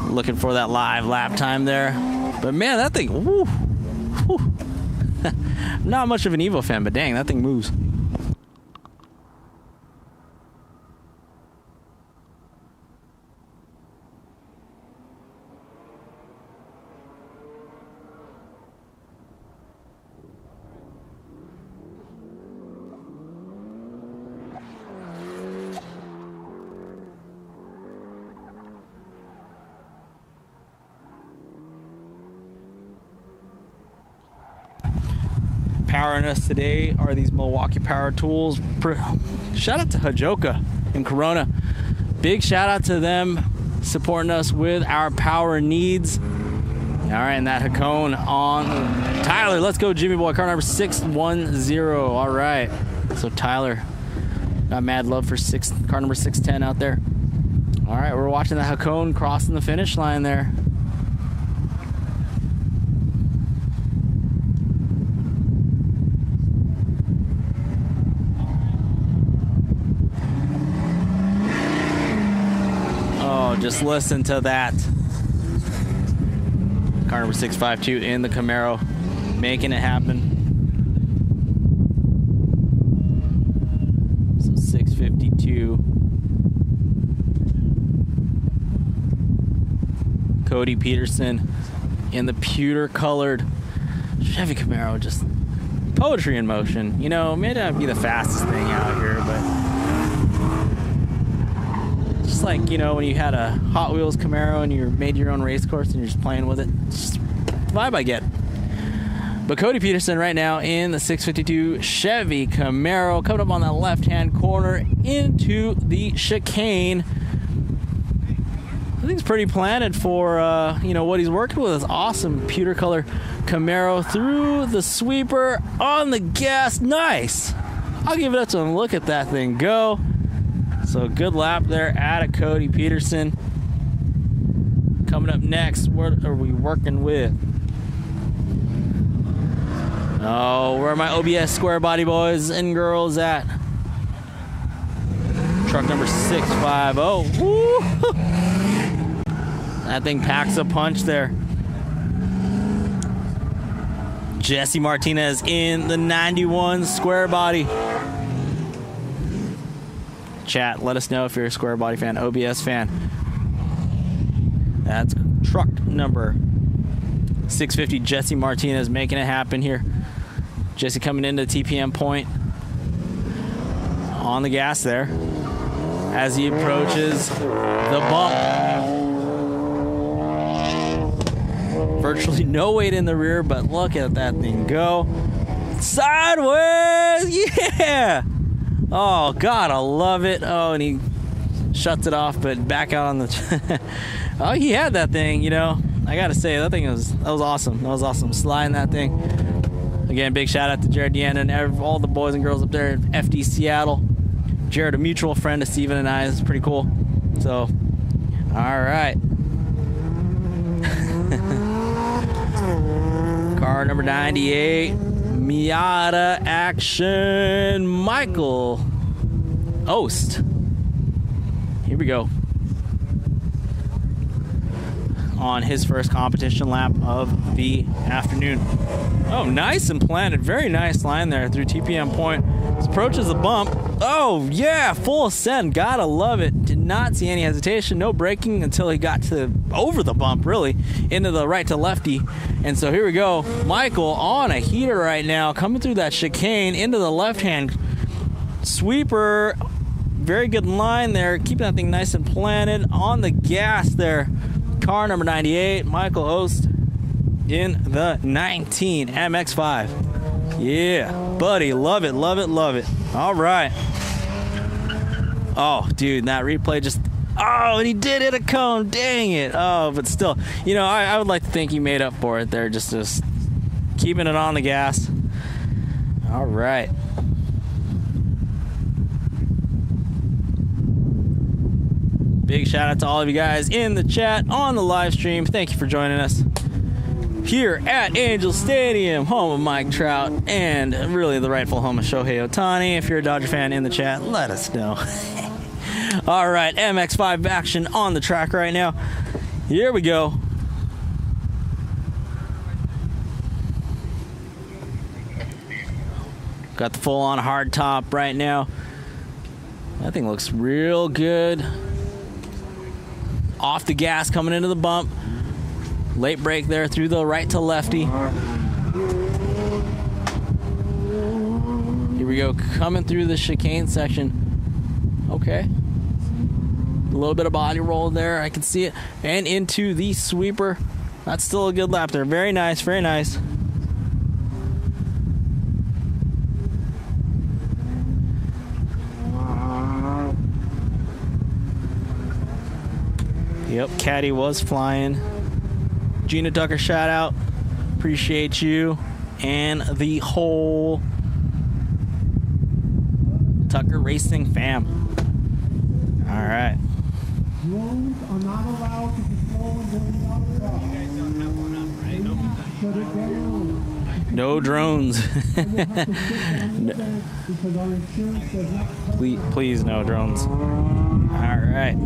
[SPEAKER 1] looking for that live lap time there. But man, that thing, woo, woo. Not much of an Evo fan, but dang, that thing moves. Powering us today are these Milwaukee Power Tools. Shout out to Hajoka in Corona. Big shout out to them supporting us with our power needs. All right, and that Hakone on Tyler. Let's go, Jimmy Boy. Car number 610. All right. So Tyler got mad love for car number 610 out there. All right, we're watching the Hakone crossing the finish line there. Oh, just listen to that. Car number 652 in the Camaro, making it happen. So 652. Cody Peterson in the pewter-colored Chevy Camaro, just poetry in motion. You know, it may not be the fastest thing out here, but just like, you know, when you had a Hot Wheels Camaro and you made your own race course and you're just playing with it. It's just the vibe I get. But Cody Peterson right now in the 652 Chevy Camaro, coming up on that left-hand corner into the chicane. I think it's pretty planted for, you know, what he's working with. Is awesome pewter color Camaro through the sweeper on the gas. Nice. I'll give it up to him. Look at that thing go. So good lap there out of Cody Peterson. Coming up next, what are we working with? Oh, where are my OBS square body boys and girls at? Truck number 650. Woo! That thing packs a punch there. Jesse Martinez in the 91 square body. Chat, let us know if you're a square body fan, OBS fan. That's truck number 650, Jesse Martinez making it happen here. Jesse coming into the TPM point. On the gas there. As he approaches the bump. Virtually no weight in the rear, but look at that thing go. Sideways! Yeah! Oh, God, I love it. Oh, and he shuts it off, but back out on the... Oh, he had that thing, you know. I got to say, that was awesome. That was awesome. Sliding that thing. Again, big shout out to Jared Deanna and all the boys and girls up there in FD Seattle. Jared, a mutual friend of Steven and I. It's pretty cool. So, all right. Car number 98, Miata action, Michael Ost. Here we go. On his first competition lap of the afternoon. Oh, nice and planted. Very nice line there through TPM point. Approaches the bump. Oh, yeah, full ascent. Gotta love it. Did not see any hesitation. No braking until he got to over the bump, really, into the right to lefty. And so here we go. Michael on a heater right now, coming through that chicane into the left-hand sweeper. Very good line there. Keeping that thing nice and planted on the gas there. Car number 98, Michael Ost in the 19 MX-5. Yeah, buddy, love it, love it, love it. All right. Oh, dude, that replay just... Oh, and he did hit a cone. Dang it. Oh, but still, you know, I would like to think he made up for it there, just keeping it on the gas. All right. Big shout out to all of you guys in the chat, on the live stream. Thank you for joining us here at Angel Stadium, home of Mike Trout, and really the rightful home of Shohei Ohtani. If you're a Dodger fan in the chat, let us know. All right, MX-5 action on the track right now. Here we go. Got the full-on hard top right now. That thing looks real good. Off the gas, coming into the bump. Late brake there through the right to lefty. Here we go, coming through the chicane section. Okay. A little bit of body roll there, I can see it. And into the sweeper. That's still a good lap there. Very nice, very nice. Yep, Caddy was flying. Gina Tucker, shout out. Appreciate you. And the whole Tucker Racing fam. All right.
[SPEAKER 5] Drones are not allowed to patrol during the autocross.
[SPEAKER 2] You guys don't have one up, right?
[SPEAKER 5] Please shut it down.
[SPEAKER 1] No drones.
[SPEAKER 5] We'll have to sit down the fence because our insurance does not cover
[SPEAKER 1] Please, no drones. All right.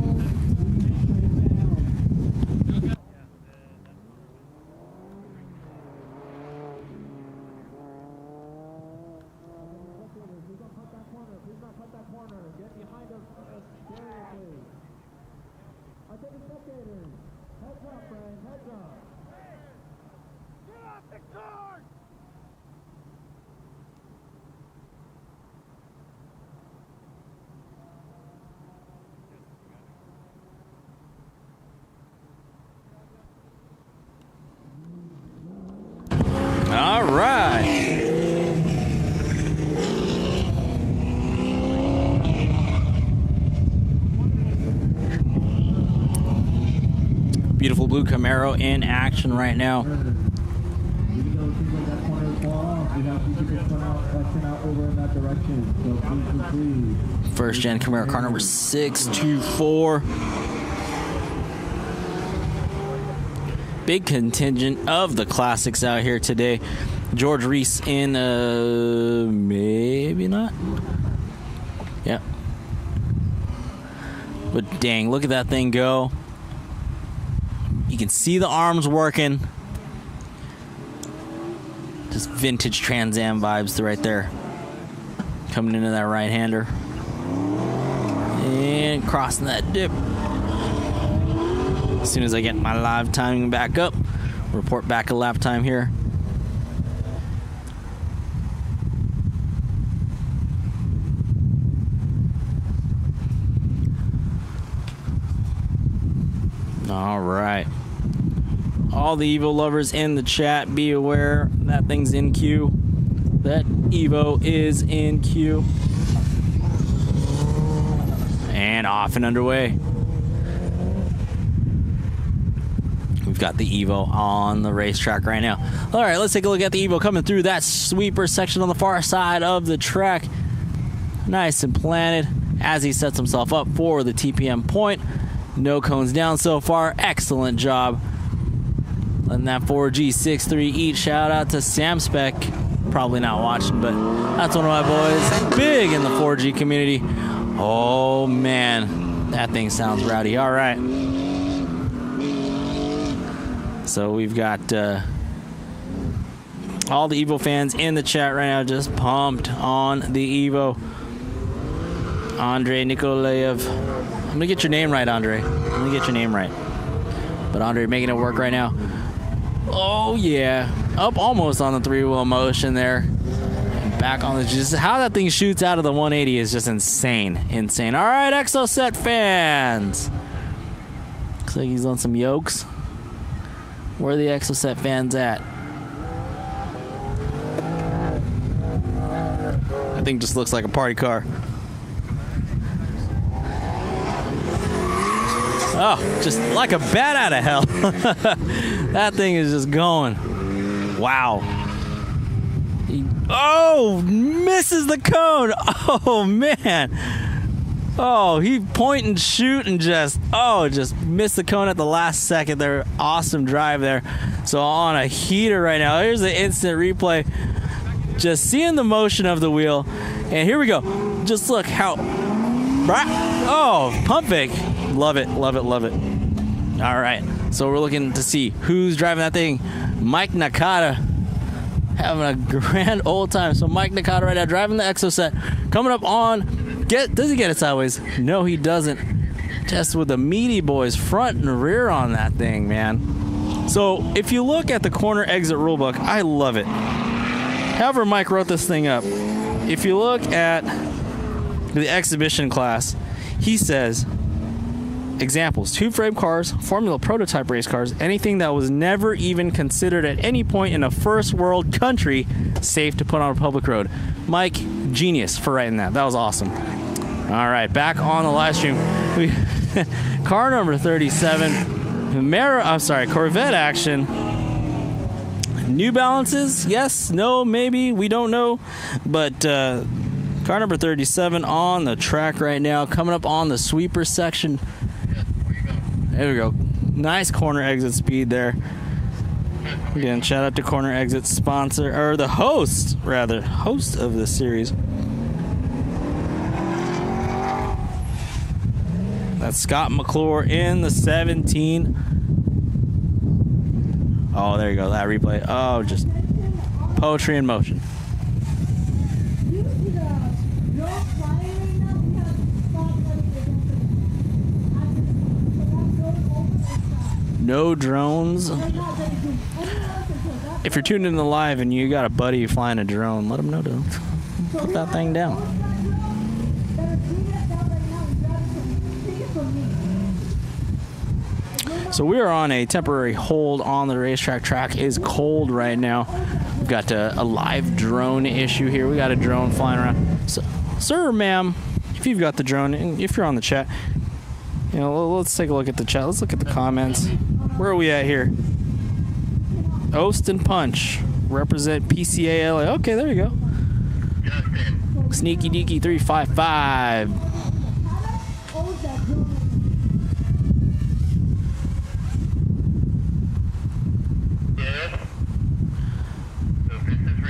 [SPEAKER 1] All right. Beautiful blue Camaro in action right now.
[SPEAKER 5] Even though it seems like that corner is far off, we have people just flexing out over in that direction. So please.
[SPEAKER 1] First gen Camaro car number 624. Big contingent of the classics out here today. George Reese in, maybe not. Yep. But dang, look at that thing go. You can see the arms working. Just vintage Trans Am vibes right there. Coming into that right-hander. And crossing that dip. As soon as I get my live timing back up, report back a lap time here. All right. All the Evo lovers in the chat, be aware that thing's in queue. That Evo is in queue. And off and underway. We've got the Evo on the racetrack right now. All right, let's take a look at the Evo coming through that sweeper section on the far side of the track. Nice and planted as he sets himself up for the TPM point. No cones down so far. Excellent job. Letting that 4G63 eat. Shout out to Sam Spec. Probably not watching, but that's one of my boys. Big in the 4G community. Oh, man. That thing sounds rowdy. All right. So we've got all the Evo fans in the chat right now, just pumped on the Evo. Andre Nikolaev. I'm going to get your name right, Andre. I'm going to get your name right. But Andre making it work right now. Oh, yeah. Up almost on the three-wheel motion there. And back on the... Just how that thing shoots out of the 180 is just insane. Insane. All right, Exoset fans. Looks like he's on some yokes. Where are the Exoset fans at? That thing just looks like a party car. Oh, just like a bat out of hell. That thing is just going. Wow. Oh, misses the cone. Oh, man. Oh, he point and shoot and just missed the cone at the last second there. Awesome drive there. So on a heater right now. Here's the instant replay. Just seeing the motion of the wheel. And here we go. Just look how... Oh, pump fake. Love it, love it, love it. All right. So we're looking to see who's driving that thing. Mike Nakata having a grand old time. So Mike Nakata right now driving the Exoset. Coming up on... Does he get it sideways? No, he doesn't. Just with the meaty boys front and rear on that thing, man. So if you look at the corner exit rulebook, I love it. However Mike wrote this thing up, if you look at the exhibition class, he says, examples, two-frame cars, Formula prototype race cars, anything that was never even considered at any point in a first world country safe to put on a public road. Mike, genius for writing that. That was awesome. All right, back on the live stream. Car number 37, Corvette action. New Balances, yes, no, maybe, we don't know. But car number 37 on the track right now, coming up on the sweeper section. There we go. Nice corner exit speed there. Again, shout out to Corner Exit sponsor, or the host of this series. That's Scott McClure in the 17. Oh, there you go. That replay. Oh, just poetry in motion. No drones. If you're tuned in the live and you got a buddy flying a drone, let him know to put that thing down. So we are on a temporary hold on the racetrack. Track is cold right now. We've got a live drone issue here. We got a drone flying around. So, sir or ma'am, if you've got the drone, and if you're on the chat, you know, let's take a look at the chat. Let's look at the comments. Where are we at here? Oast and Punch represent PCA LA. Okay, there you go. Sneaky Deaky 355.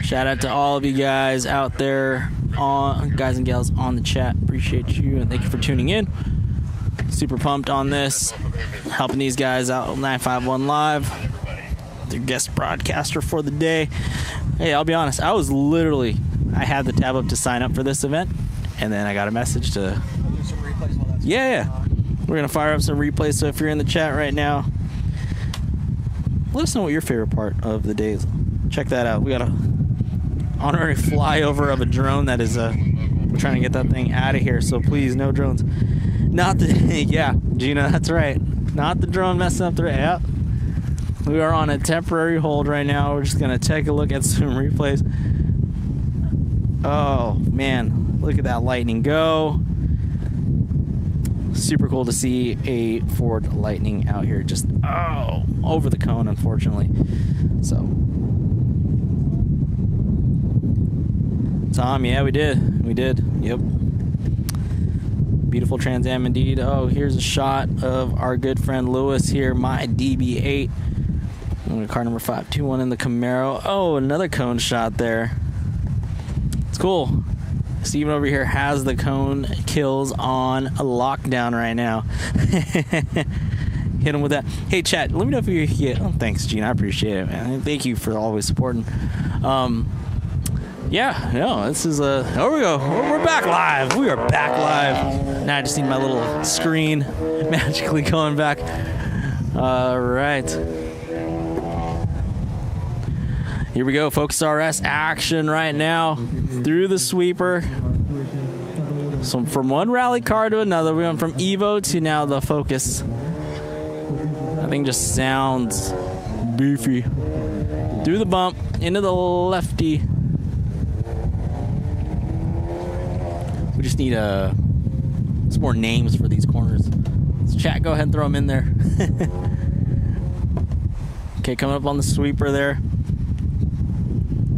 [SPEAKER 1] Shout out to all of you guys out there, guys and gals on the chat. Appreciate you and thank you for tuning in. Super pumped on this, helping these guys out on 951 Live, their guest broadcaster for the day. Hey, I'll be honest, I had the tab up to sign up for this event, and then I got a message to... Yeah. We're going to fire up some replays, so if you're in the chat right now, let us know what your favorite part of the day is. Check that out. We got a honorary flyover of a drone that is, we're trying to get that thing out of here, so please, no drones. Not the, yeah, Gina, that's right. Not the drone messing up the, yeah. We are on a temporary hold right now. We're just going to take a look at some replays. Oh, man, look at that Lightning go. Super cool to see a Ford Lightning out here just, over the cone, unfortunately. So, Tom, yeah, we did, yep. Beautiful Trans Am indeed. Oh, here's a shot of our good friend Lewis here, my DB8. Car number 521 in the Camaro. Oh, another cone shot there. It's cool. Steven over here has the cone kills on a lockdown right now. Hit him with that. Hey, chat, let me know if you get... Oh, thanks, Gene. I appreciate it, man. Thank you for always supporting. Yeah, no, this is a... There we go. We're back live. We are back live. Now I just need my little screen magically going back. All right. Here we go, Focus RS action right now through the sweeper. So from one rally car to another, we went from Evo to now the Focus. That thing just sounds beefy. Through the bump, into the lefty. We just need some more names for these corners. Let's chat, go ahead and throw them in there. Okay, coming up on the sweeper there.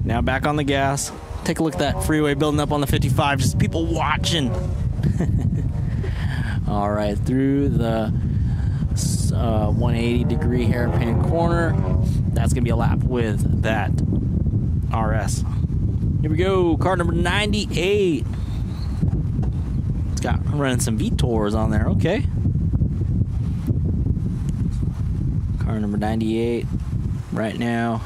[SPEAKER 1] Now back on the gas. Take a look at that freeway building up on the 55. Just people watching. All right, through the 180-degree hairpin corner. That's going to be a lap with that RS. Here we go. Car number 98. It's got running some VTORs on there. Okay. Car number 98 right now.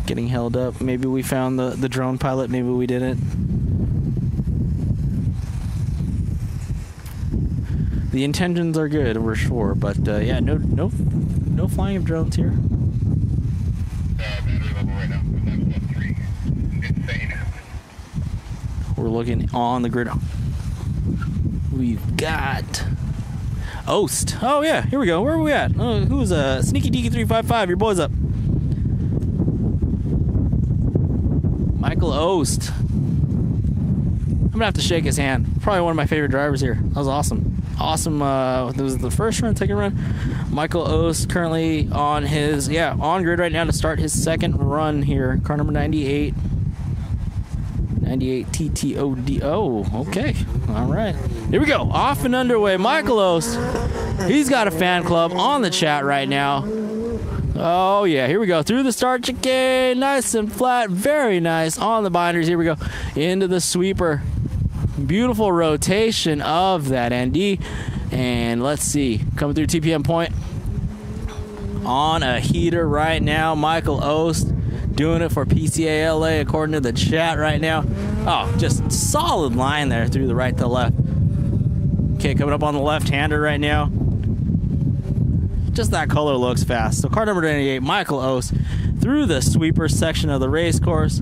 [SPEAKER 1] Getting held up. Maybe we found the drone pilot. Maybe we didn't. The intentions are good, we're sure, but yeah, no flying of drones here. We're looking on the grid. We've got Oast. Oh yeah, here we go. Where are we at? Oh, who's Sneaky Deaky 355? Your boy's up. Michael Oast. I'm gonna have to shake his hand. Probably one of my favorite drivers here. That was awesome. Awesome. It was the first run, second run. Michael Oast currently on his, on grid right now to start his second run here. Car number 98. 98 TTODO. Okay. All right. Here we go. Off and underway. Michael Ost. He's got a fan club on the chat right now. Oh, yeah. Here we go. Through the start chicane. Nice and flat. Very nice. On the binders. Here we go. Into the sweeper. Beautiful rotation of that ND. And let's see. Coming through TPM point. On a heater right now. Michael Ost. Doing it for PCA LA according to the chat right now. Oh, just solid line there through the right to left. Okay, coming up on the left-hander right now. Just that color looks fast. So car number 98, Michael Ost, through the sweeper section of the race course.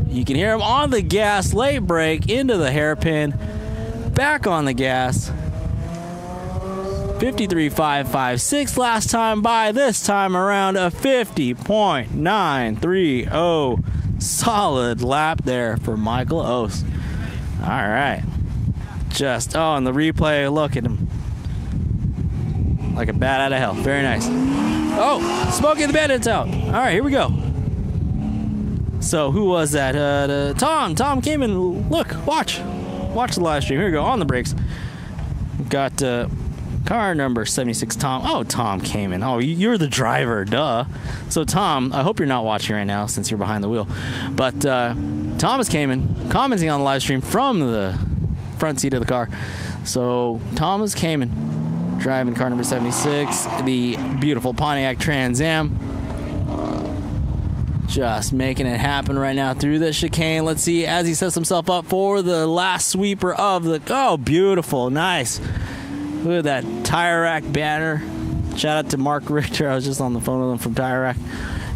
[SPEAKER 1] You can hear him on the gas, late brake, into the hairpin, back on the gas. 53.556 last time by, this time around a 50.930. Solid lap there for Michael Ost. All right. Just, oh, and the replay, look at him. Like a bat out of hell. Very nice. Oh, Smokey the Bandit's out. All right, here we go. So who was that? Tom. Tom came in. Look, watch the live stream. Here we go, on the brakes. Got car number 76, Tom. Oh, Tom came in. Oh, you're the driver, duh. So, Tom, I hope you're not watching right now since you're behind the wheel. But Thomas came in, commenting on the live stream from the front seat of the car. So, Thomas came in, driving car number 76, the beautiful Pontiac Trans Am. Just making it happen right now through the chicane. Let's see as he sets himself up for the last sweeper of the... Oh, beautiful. Nice. Look at that tire rack banner. Shout out to Mark Richter. I was just on the phone with him from Tire Rack.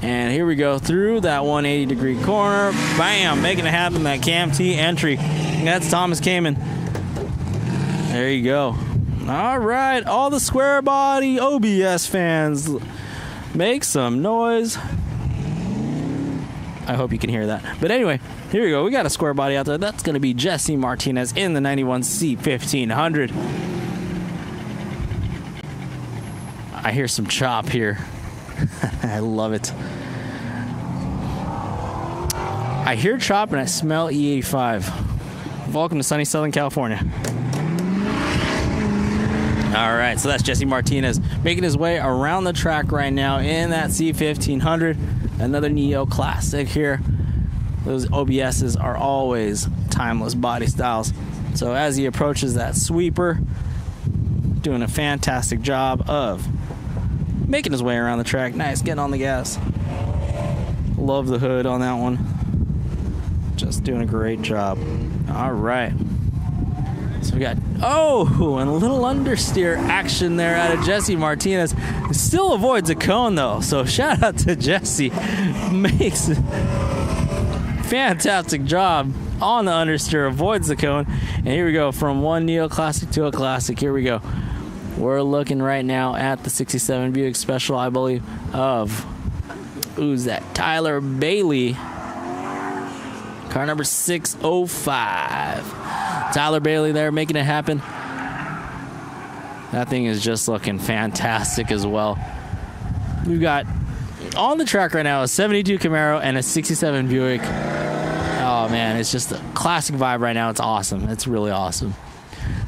[SPEAKER 1] And here we go through that 180-degree corner. Bam! Making it happen. That Cam T entry. And that's Thomas Kamen. There you go. All right. All the square body OBS fans, make some noise. I hope you can hear that. But anyway, here we go. We got a square body out there. That's going to be Jesse Martinez in the 91C 1500. I hear some chop here. I love it. I hear chop and I smell E85. Welcome to sunny Southern California. All right, so that's Jesse Martinez making his way around the track right now in that C1500. Another Neo Classic here. Those OBSs are always timeless body styles. So as he approaches that sweeper, doing a fantastic job of making his way around the track. Nice, getting on the gas. Love the hood on that one. Just doing a great job. All right. So we got, oh, and a little understeer action there out of Jesse Martinez. Still avoids a cone, though. So shout out to Jesse. Makes a fantastic job on the understeer, avoids the cone. And here we go, from one Neo Classic to a Classic. Here we go. We're looking right now at the 67 Buick Special, I believe, of, who's that? Tyler Bailey. Car number 605. Tyler Bailey there making it happen. That thing is just looking fantastic as well. We've got on the track right now a 72 Camaro and a 67 Buick. Oh, man, it's just a classic vibe right now. It's awesome. It's really awesome.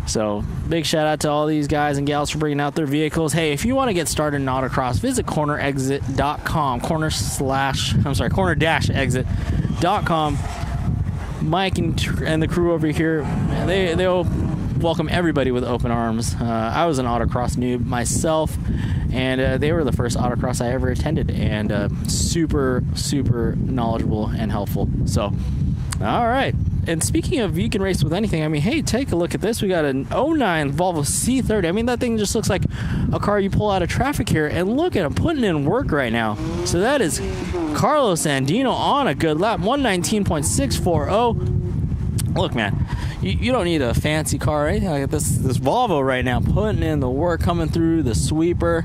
[SPEAKER 1] So big shout out to all these guys and gals for bringing out their vehicles. Hey, if you want to get started in autocross, visit cornerexit.com, corner-exit.com. Mike and the crew over here, they'll welcome everybody with open arms. I was an autocross noob myself, and they were the first autocross I ever attended, and super, super knowledgeable and helpful. So, all right. And speaking of, you can race with anything. I mean, hey, take a look at this. We got an 09 Volvo C30. I mean, that thing just looks like a car you pull out of traffic here. And look at him putting in work right now. So that is Carlos Andino on a good lap. 119.640. Look, man, you don't need a fancy car or anything like this Volvo right now, putting in the work, coming through the sweeper.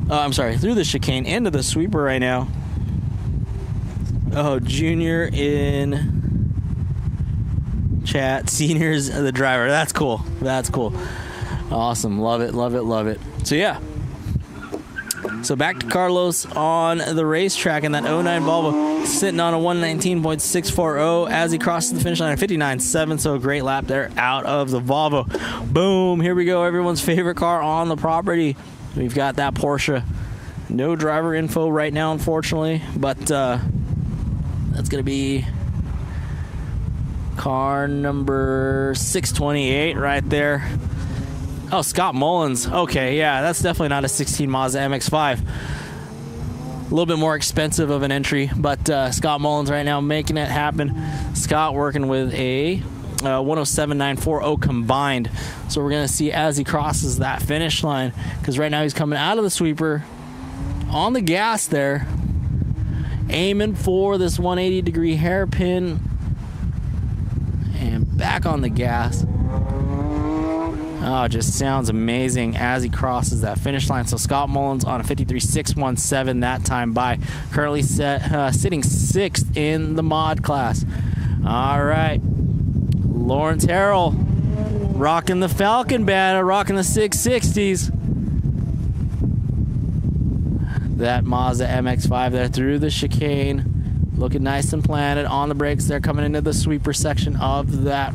[SPEAKER 1] Through the chicane into the sweeper right now. Oh, Junior in chat, Senior's the driver. That's cool. That's cool. Awesome. Love it, love it, love it. So yeah, So back to Carlos on the racetrack in that 09 Volvo, sitting on a 119.640 as he crosses the finish line at 59.7. So a great lap there out of the Volvo. Boom, here we go. Everyone's favorite car on the property. We've got that Porsche. No driver info right now, unfortunately, but that's going to be car number 628 right there. Oh, Scott Mullins. Okay, yeah, that's definitely not a 16 Mazda MX-5. A little bit more expensive of an entry, but Scott Mullins right now making it happen. Scott working with a 107.940 combined. So we're going to see as he crosses that finish line, because right now he's coming out of the sweeper on the gas there, aiming for this 180-degree hairpin, and back on the gas. Oh, it just sounds amazing as he crosses that finish line. So Scott Mullins on a 53.617 that time by. Currently sitting 6th in the mod class. All right. Lawrence Harrell rocking the Falcon banner, rocking the 660s. That Mazda MX-5 there through the chicane. Looking nice and planted on the brakes there, coming into the sweeper section of that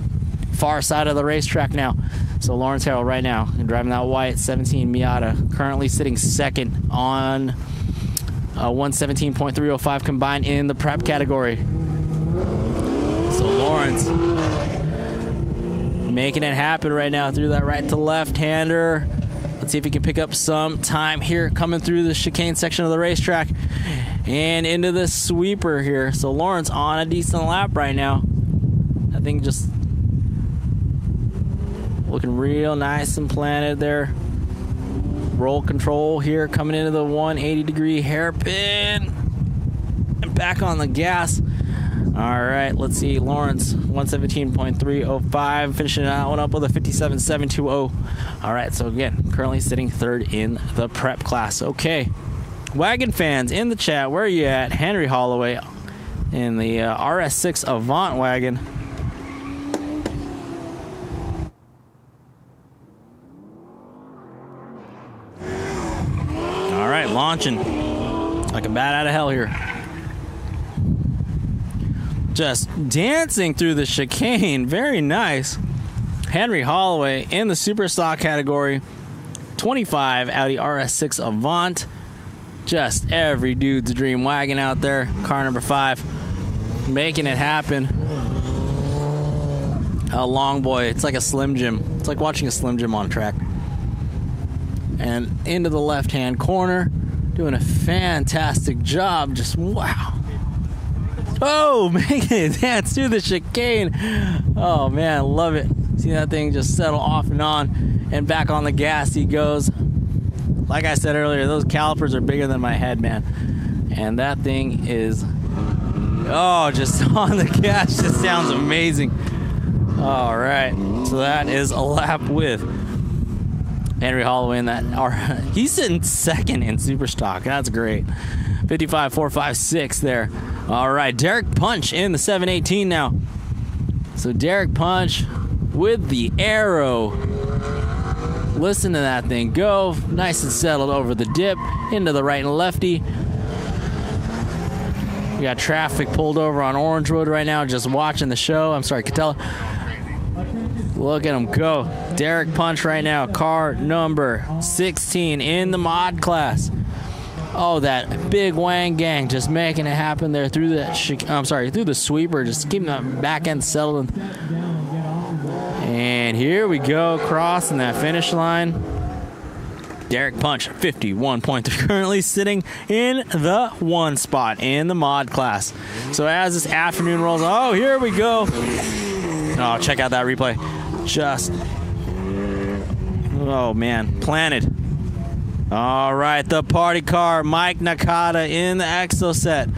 [SPEAKER 1] far side of the racetrack now. So Lawrence Harrell right now driving that white 17 Miata, currently sitting 2nd on 117.305 combined in the prep category. So Lawrence making it happen right now through that right to left-hander. Let's see if he can pick up some time here coming through the chicane section of the racetrack and into the sweeper here. So Lawrence on a decent lap right now. I think just looking real nice and planted there. Roll control here coming into the 180-degree hairpin and back on the gas. All right, let's see. Lawrence 117.305, finishing that one up with a 57.720. All right, so again, currently sitting 3rd in the prep class. Okay, wagon fans in the chat, where are you at? Henry Holloway in the RS6 Avant wagon. All right, launching like a bat out of hell here. Just dancing through the chicane. Very nice. Henry Holloway in the super stock category. 25 Audi RS6 Avant. Just every dude's dream wagon out there. Car number 5. Making it happen. A long boy. It's like a Slim Jim. It's like watching a Slim Jim on a track. And into the left-hand corner. Doing a fantastic job. Just wow. Oh, making it dance through the chicane. Oh, man, love it. See that thing just settle off and on. And back on the gas he goes. Like I said earlier, those calipers are bigger than my head, man. And that thing is, oh, just on the gas. Just sounds amazing. All right. So that is a lap with Henry Holloway in that. He's sitting 2nd in super stock. That's great. 55.456 there. All right, Derek Punch in the 718 now. So Derek Punch with the arrow. Listen to that thing go. Nice and settled over the dip into the right and lefty. We got traffic pulled over on Orange Road right now, just watching the show. I'm sorry, Catella. Look at him go. Derek Punch right now, car number 16 in the mod class. Oh, that big Wang gang just making it happen there through that. Through the sweeper, just keeping that back end settled. And here we go, crossing that finish line. Derek Punch, 51.3, currently sitting in the 1 spot in the mod class. So as this afternoon rolls, oh, here we go. Oh, check out that replay. Just, oh man, planted. All right, the party car, Mike Nakata in the Exoset.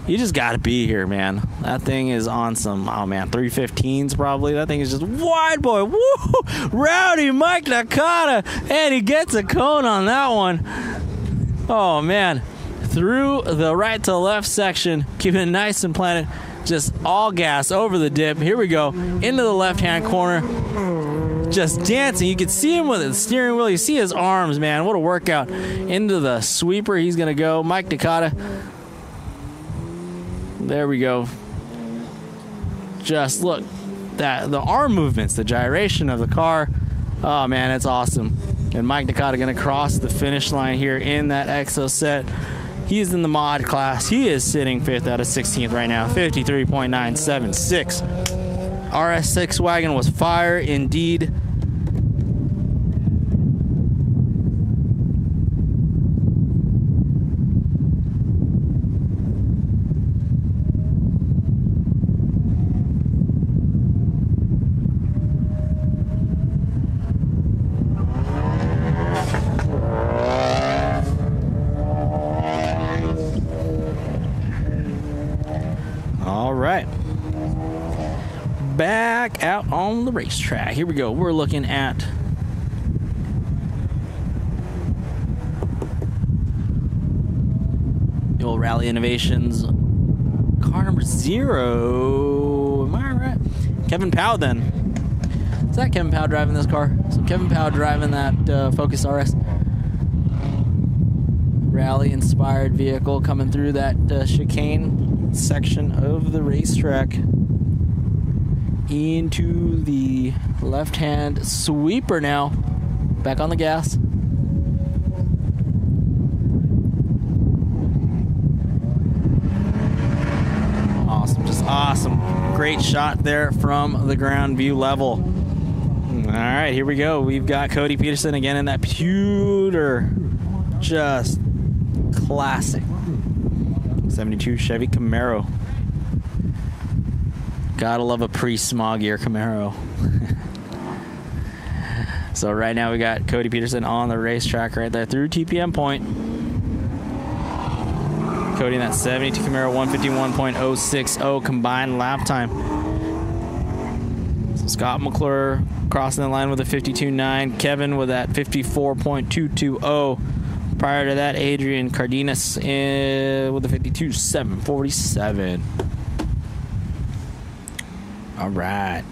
[SPEAKER 1] You just got to be here, man. That thing is on some, oh man, 315s probably. That thing is just wide boy. Woo! Rowdy Mike Nakata. And he gets a cone on that one. Oh man. Through the right to left section, keeping it nice and planted. Just all gas over the dip. Here we go. Into the left-hand corner. just dancing. You can see him with the steering wheel. You see his arms, man. What a workout. Into the sweeper he's going to go. Mike Nakata. There we go. Just look. The arm movements, the gyration of the car. Oh, man, it's awesome. And Mike Nakata going to cross the finish line here in that Exo set. He's in the mod class. He is sitting 5th out of 16th right now. 53.976. RS6 wagon was fire indeed. All right. Back out on the racetrack. Here we go. We're looking at the old Rally Innovations car number 0. Am I right? Kevin Powell then. Is that Kevin Powell driving this car? So Kevin Powell driving that Focus RS. Rally inspired vehicle coming through that chicane section of the racetrack into the left-hand sweeper now. Back on the gas. Awesome, just awesome. Great shot there from the ground view level. All right, here we go. We've got Cody Peterson again in that pewter, just classic 72 Chevy Camaro. Gotta love a pre-smog-ear Camaro. So right now we got Cody Peterson on the racetrack right there through TPM point. Cody in that 72 Camaro, 151.060 combined lap time. So Scott McClure crossing the line with a 52.9. Kevin with that 54.220. Prior to that, Adrian Cardenas with a 52.747. All right.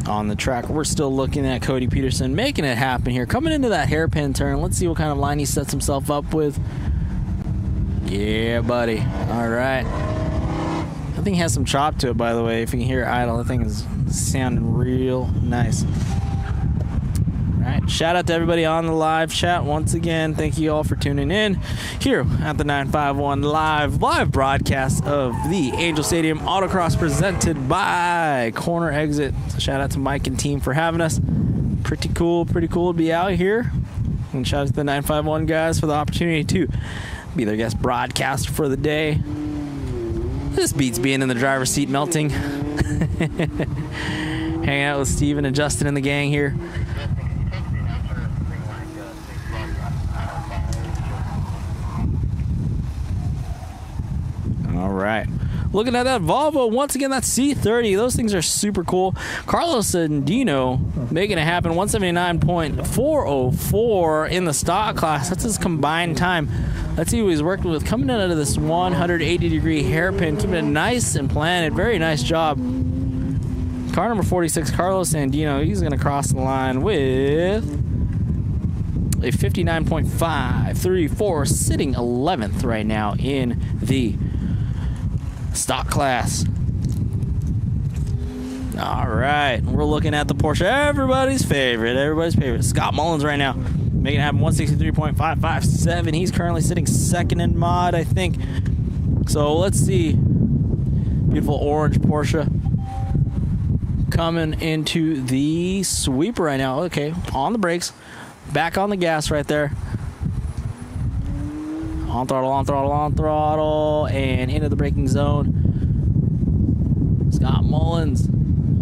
[SPEAKER 1] On the track, we're still looking at Cody Peterson making it happen here. Coming into that hairpin turn. Let's see what kind of line he sets himself up with. Yeah, buddy. All right. I think he has some chop to it, by the way. If you can hear it idle, the thing is sounding real nice. All right, shout out to everybody on the live chat once again. Thank you all for tuning in here at the 951 live broadcast of the Angel Stadium Autocross presented by Corner Exit. So shout out to Mike and team for having us. Pretty cool to be out here. And shout out to the 951 guys for the opportunity to be their guest broadcaster for the day. This beats being in the driver's seat melting. Hanging out with Steven and Justin and the gang here. All right. Looking at that Volvo, once again, that C30. Those things are super cool. Carlos Andino making it happen. 179.404 in the stock class. That's his combined time. Let's see who he's working with. Coming in out of this 180-degree hairpin. Keeping it nice and planted. Very nice job. Car number 46, Carlos Andino. He's going to cross the line with a 59.534, sitting 11th right now in the stock class. All right, we're looking at the Porsche. Everybody's favorite. Scott Mullins right now making it happen. 163.557. He's currently sitting second in mod, I think. So let's see. Beautiful orange Porsche coming into the sweeper right now. Okay, on the brakes, back on the gas right there. On throttle, and into the braking zone. Scott Mullins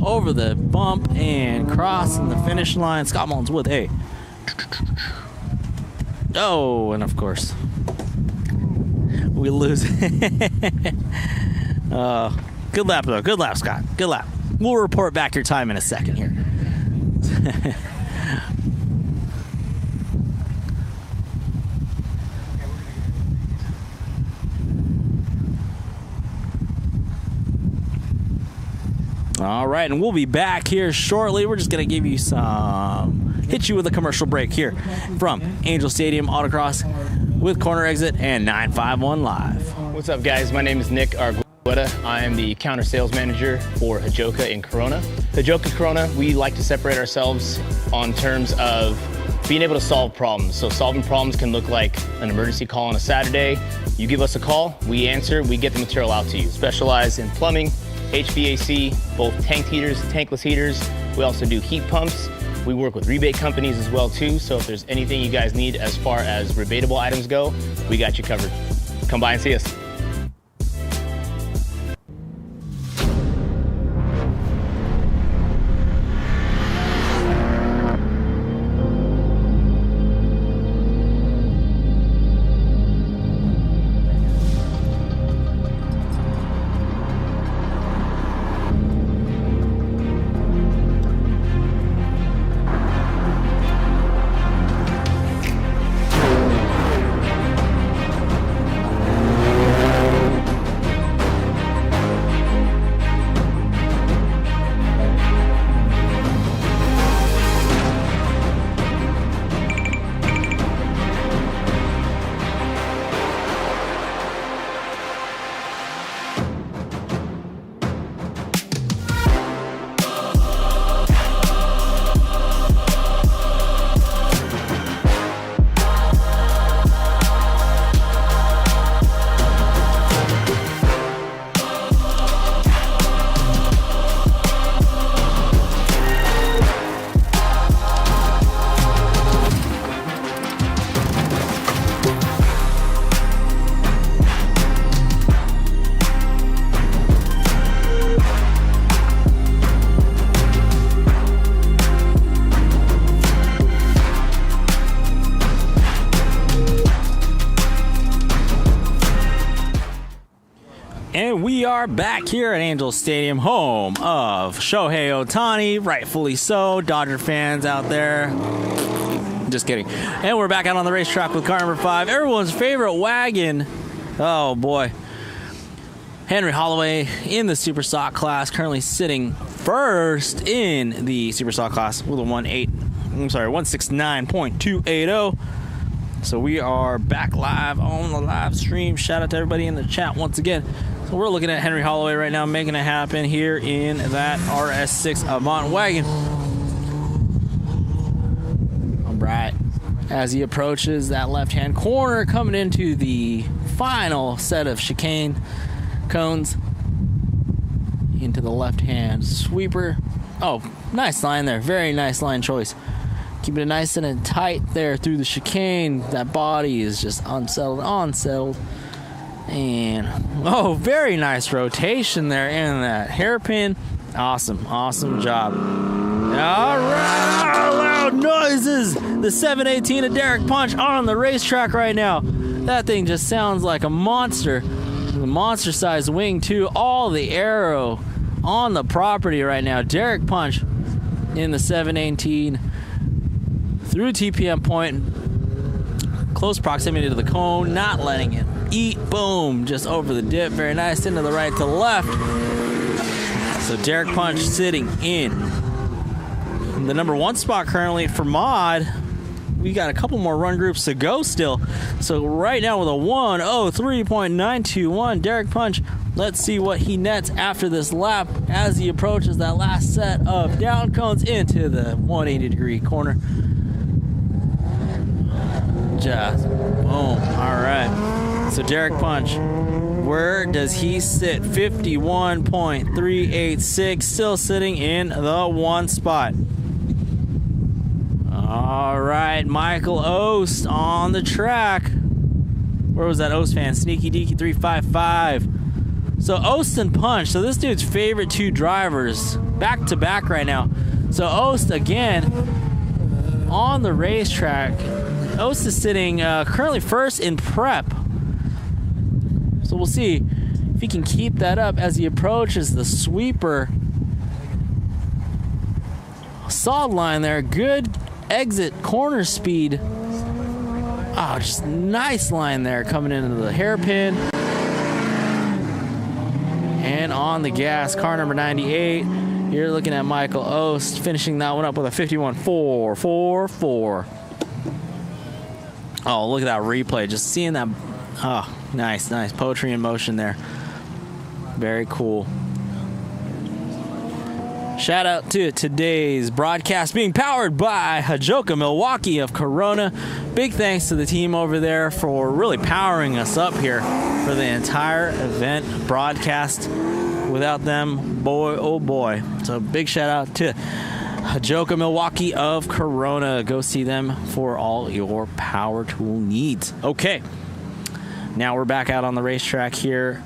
[SPEAKER 1] over the bump and crossing the finish line. Scott Mullins with a... Oh, and of course, we lose. Good lap, though. Good lap, Scott. Good lap. We'll report back your time in a second here. All right, and we'll be back here shortly. We're just going to give you hit you with a commercial break here from Angel Stadium Autocross with Corner Exit and 951 Live.
[SPEAKER 3] What's up, guys? My name is Nick Argueta. I am the counter sales manager for Hajoka in Corona. Hajoka Corona, we like to separate ourselves on terms of being able to solve problems. So solving problems can look like an emergency call on a Saturday. You give us a call, we answer, we get the material out to you. Specialize in plumbing, HVAC, both tank heaters, tankless heaters. We also do heat pumps. We work with rebate companies as well too. So if there's anything you guys need as far as rebatable items go, we got you covered. Come by and see us.
[SPEAKER 1] And we are back here at Angel Stadium, home of Shohei Ohtani, rightfully so. Dodger fans out there. Just kidding. And we're back out on the racetrack with car number 5, everyone's favorite wagon. Oh boy. Henry Holloway in the Super Stock class, currently sitting first in the Super Stock class with a 169.280. So we are back live on the live stream. Shout out to everybody in the chat once again. So we're looking at Henry Holloway right now, making it happen here in that RS6 Avant wagon. All right. As he approaches that left-hand corner, coming into the final set of chicane cones into the left-hand sweeper. Oh, nice line there. Very nice line choice. Keeping it nice and tight there through the chicane. That body is just unsettled. And, oh, very nice rotation there in that hairpin. Awesome job. All right, loud noises. The 718 of Derek Punch on the racetrack right now. That thing just sounds like a monster. The monster-sized wing, too. All the aero on the property right now. Derek Punch in the 718 through TPM point. Close proximity to the cone, not letting it eat. Boom, just over the dip. Very nice, into the right to left. So Derek Punch sitting in the number 1 spot currently for Mod. We got a couple more run groups to go still. So right now with a 1:03.921, Derek Punch. Let's see what he nets after this lap as he approaches that last set of down cones into the 180-degree corner. Just boom. All right. So Derek Punch, where does he sit? 51.386, still sitting in the 1 spot. All right, Michael Ost on the track. Where was that Ost fan? Sneaky Deaky 355. So Ost and Punch. So this dude's favorite 2 drivers back to back right now. So Ost again on the racetrack. Ost is sitting currently first in prep. So we'll see if he can keep that up as he approaches the sweeper. Solid line there. Good exit corner speed. Oh, just nice line there coming into the hairpin. And on the gas, car number 98. You're looking at Michael Ost finishing that one up with a 51.444. Oh, look at that replay. Just seeing that. Oh, nice. Poetry in motion there. Very cool. Shout out to today's broadcast being powered by Hajoka Milwaukee of Corona. Big thanks to the team over there for really powering us up here for the entire event broadcast. Without them, boy, oh boy. So big shout out to Hajoka Milwaukee of Corona. Go see them for all your power tool needs. Okay, now we're back out on the racetrack here.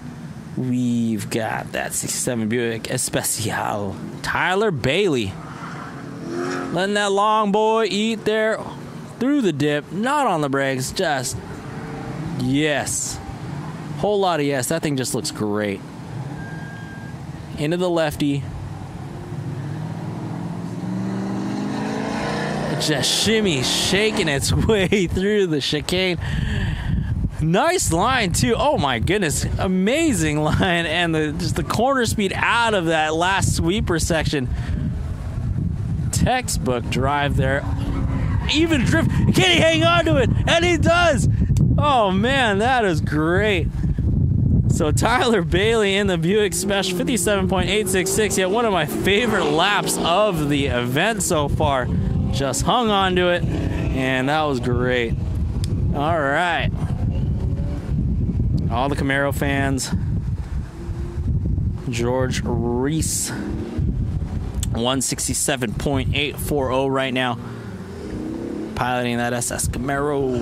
[SPEAKER 1] We've got that 67 Buick Especial. Tyler Bailey. Letting that long boy eat there through the dip. Not on the brakes. Just yes. Whole lot of yes. That thing just looks great. Into the lefty. Just shimmy, shaking its way through the chicane. Nice line too. Oh my goodness, amazing line, and just the corner speed out of that last sweeper section. Textbook drive there. Even drift. Can he hang on to it? And he does. Oh man, that is great. So Tyler Bailey in the Buick Special 57.866. Yet one of my favorite laps of the event so far. Just hung on to it, and that was great. All right. All the Camaro fans. George Reese. 167.840 right now. Piloting that SS Camaro.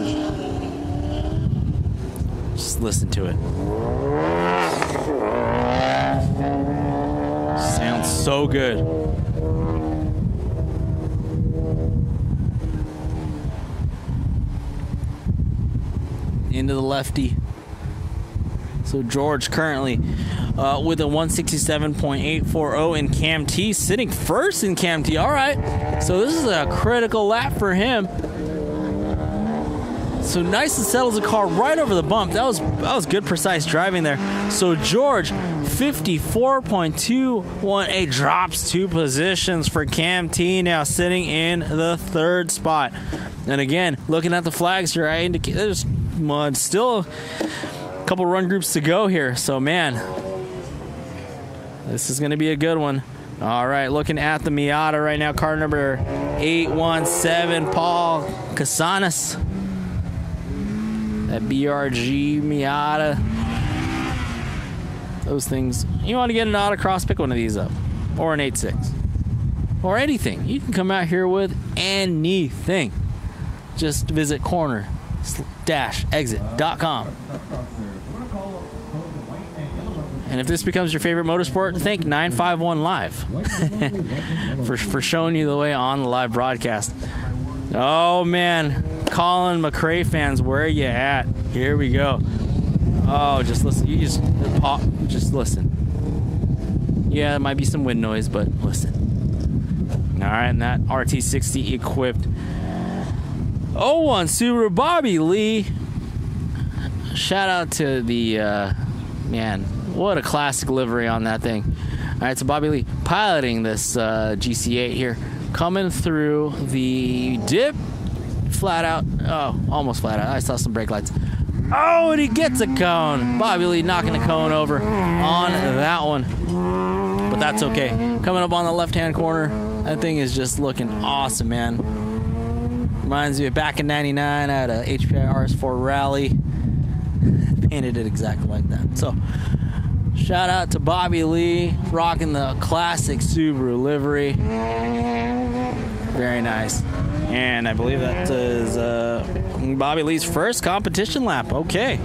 [SPEAKER 1] Just listen to it. Sounds so good. Into the lefty. So George currently with a 167.840 in Cam T, sitting first in Cam T. All right, so this is a critical lap for him. So nice and settles the car right over the bump. That was good, precise driving there. So George, 54.218, drops 2 positions for Cam T, now sitting in the 3rd spot. And again, looking at the flags here, I indicate there's still a couple run groups to go here. So man, this is going to be a good one. All right, looking at the Miata right now, car number 817, Paul Casanas. That BRG Miata. Those things. You want to get an autocross, pick one of these up. Or an 8.6. Or anything. You can come out here with anything. Just visit corner-exit.com. And if this becomes your favorite motorsport, thank 951 Live for showing you the way on the live broadcast. Oh man, Colin McRae fans, where you at? Here we go. Oh, just listen. You just listen. Yeah, it might be some wind noise, but listen. All right, and that RT60 equipped 01 Subaru Bobby Lee. Shout out to the man. What a classic livery on that thing. All right, so Bobby Lee piloting this GC8 here. Coming through the dip, flat out. Oh, almost flat out. I saw some brake lights. Oh, and he gets a cone. Bobby Lee knocking a cone over on that one. But that's okay. Coming up on the left-hand corner, that thing is just looking awesome, man. Reminds me of back in '99 at a HPI RS4 rally. Painted it exactly like that. So, shout out to Bobby Lee, rocking the classic Subaru livery. Very nice. And I believe that is Bobby Lee's first competition lap. Okay.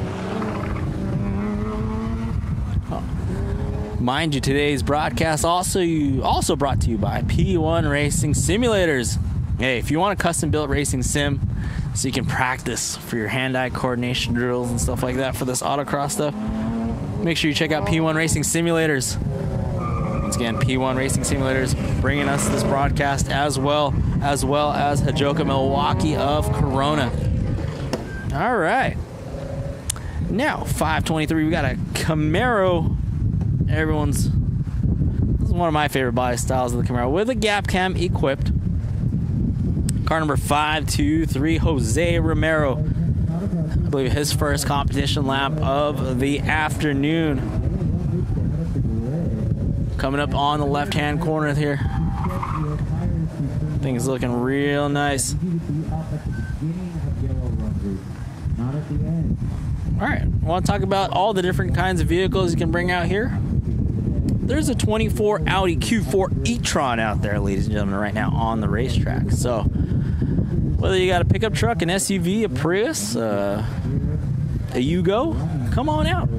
[SPEAKER 1] Mind you, today's broadcast also brought to you by P1 Racing Simulators. Hey, if you want a custom-built racing sim so you can practice for your hand-eye coordination drills and stuff like that for this autocross stuff, make sure you check out P1 Racing Simulators. Once again, P1 Racing Simulators bringing us this broadcast as well as Hajoka Milwaukee of Corona. All right. Now, 523, we got a Camaro. This is one One of my favorite body styles of the Camaro with a gap cam equipped. Car number 523, Jose Romero. I believe his first competition lap of the afternoon. Coming up on the left-hand corner here. Things looking real nice. All right, I want to talk about all the different kinds of vehicles you can bring out here. There's a 24 Audi Q4 e-tron out there, ladies and gentlemen, right now on the racetrack. So whether you got a pickup truck, an SUV, a Prius, a Yugo, come on out.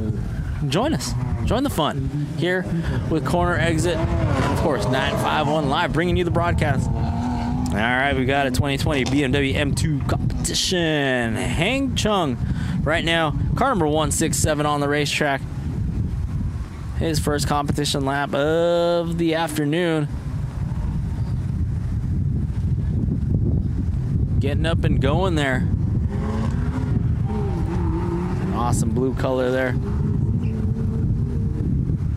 [SPEAKER 1] Join us. Join the fun here with Corner Exit. And of course, 951 Live, bringing you the broadcast. All right, we got a 2020 BMW M2 competition. Hang Chung right now. Car number 167 on the racetrack. His first competition lap of the afternoon. Getting up and going there. Awesome blue color there.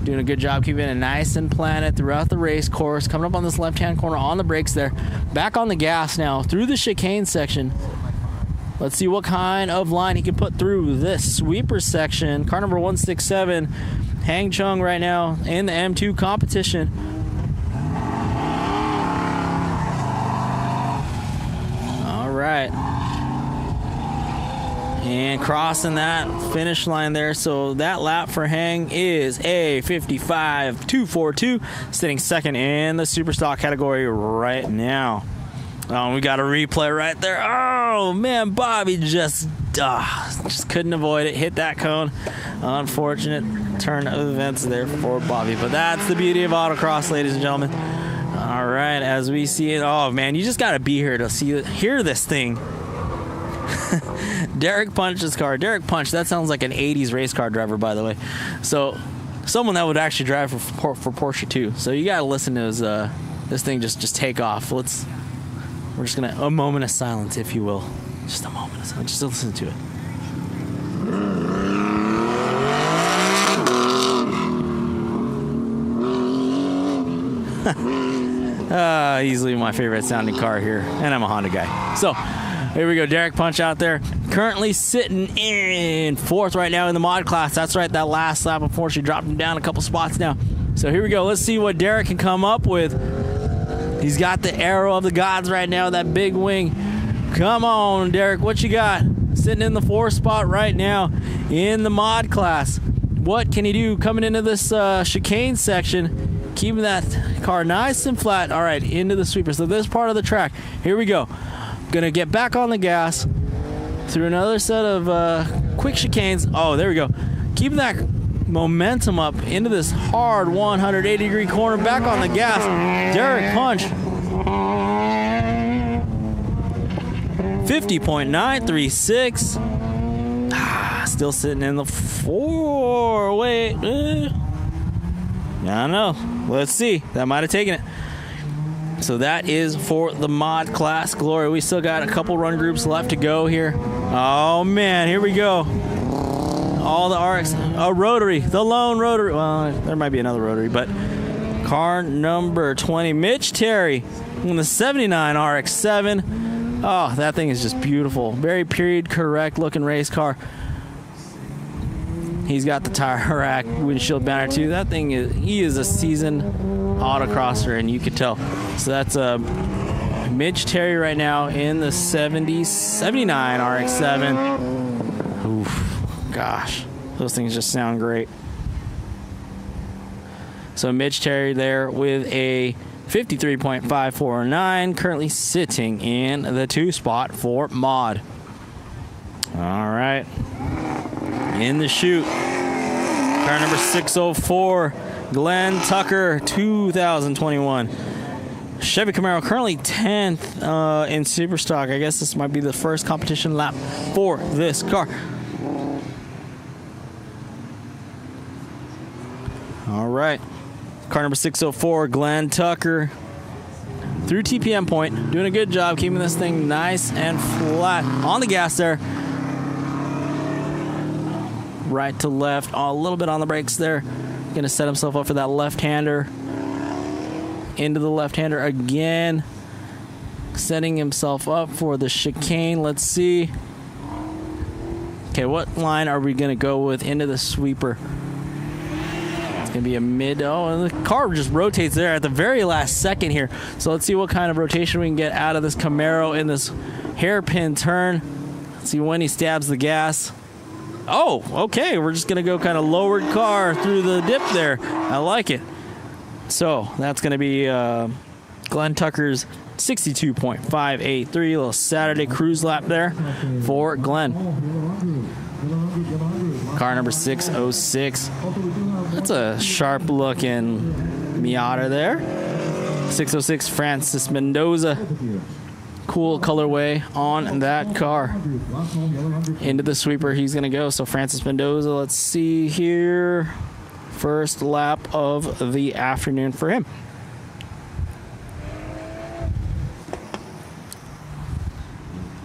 [SPEAKER 1] Doing a good job keeping it nice and planted throughout the race course. Coming up on this left-hand corner on the brakes there. Back on the gas now through the chicane section. Let's see what kind of line he can put through this sweeper section. Car number 167, Hang Chung right now in the M2 competition. All right. And crossing that finish line there. So that lap for Hang is a 55.242, sitting second in the Superstock category right now. We got a replay right there. Oh, man, Bobby just couldn't avoid it. Hit that cone. Unfortunate turn of events there for Bobby. But that's the beauty of autocross, ladies and gentlemen. All right, as we see it. Oh, man, you just got to be here to hear this thing. Derek Punch's car. Derek Punch, that sounds like an 80s race car driver, by the way. So someone that would actually drive for Porsche, too. So you got to listen to this thing just take off. We're just going to, a moment of silence, if you will. Just a moment of silence. Just listen to it. Easily my favorite sounding car here. And I'm a Honda guy. So here we go. Derek Punch out there. Currently sitting in fourth right now in the mod class. That's right. That last lap, unfortunately, dropped him down a couple spots now. So here we go. Let's see what Derek can come up with. He's got the arrow of the gods right now, that big wing. Come on, Derek, what you got? Sitting in the fourth spot right now in the mod class. What can he do coming into this chicane section? Keeping that car nice and flat. All right, into the sweeper. So this part of the track. Here we go. Gonna get back on the gas through another set of quick chicanes. Oh, there we go. Keeping that momentum up into this hard 180-degree corner. Back on the gas. Derek Punch. 50.936. Still sitting in the four. Wait. I don't know. Let's see. That might have taken it. So that is for the mod class glory. We still got a couple run groups left to go here. Oh, man. Here we go. All the RX, a rotary, the lone rotary. Well, there might be another rotary, but car number 20, Mitch Terry in the 79 RX-7. Oh, that thing is just beautiful. Very period correct looking race car. He's got the tire rack, windshield banner too. That thing he is a seasoned autocrosser, and you could tell. So that's Mitch Terry right now in the 79 RX-7. Oof. Gosh, those things just sound great. So Mitch Terry there with a 53.549, currently sitting in the 2 spot for mod. All right, in the chute, car number 604, Glenn Tucker, 2021 Chevy Camaro, currently 10th in Superstock. I guess this might be the first competition lap for this car. All right, car number 604, Glenn Tucker, through TPM point, doing a good job keeping this thing nice and flat. On the gas there, right to left, a little bit on the brakes there. Gonna set himself up for that left-hander. into the left-hander again, setting himself up for the chicane. Let's see. Okay, what line are we going to go with into the sweeper? It's going to be a mid. Oh, and the car just rotates there at the very last second here. So let's see what kind of rotation we can get out of this Camaro in this hairpin turn. Let's see when he stabs the gas. Oh, okay. We're just going to go kind of lowered car through the dip there. I like it. So that's going to be Glenn Tucker's 62.583, little Saturday cruise lap there for Glenn. Car number 606. That's a sharp looking Miata there. 606 Francis Mendoza. Cool colorway on that car. Into the sweeper he's going to go. So Francis Mendoza, let's see here. First lap of the afternoon for him.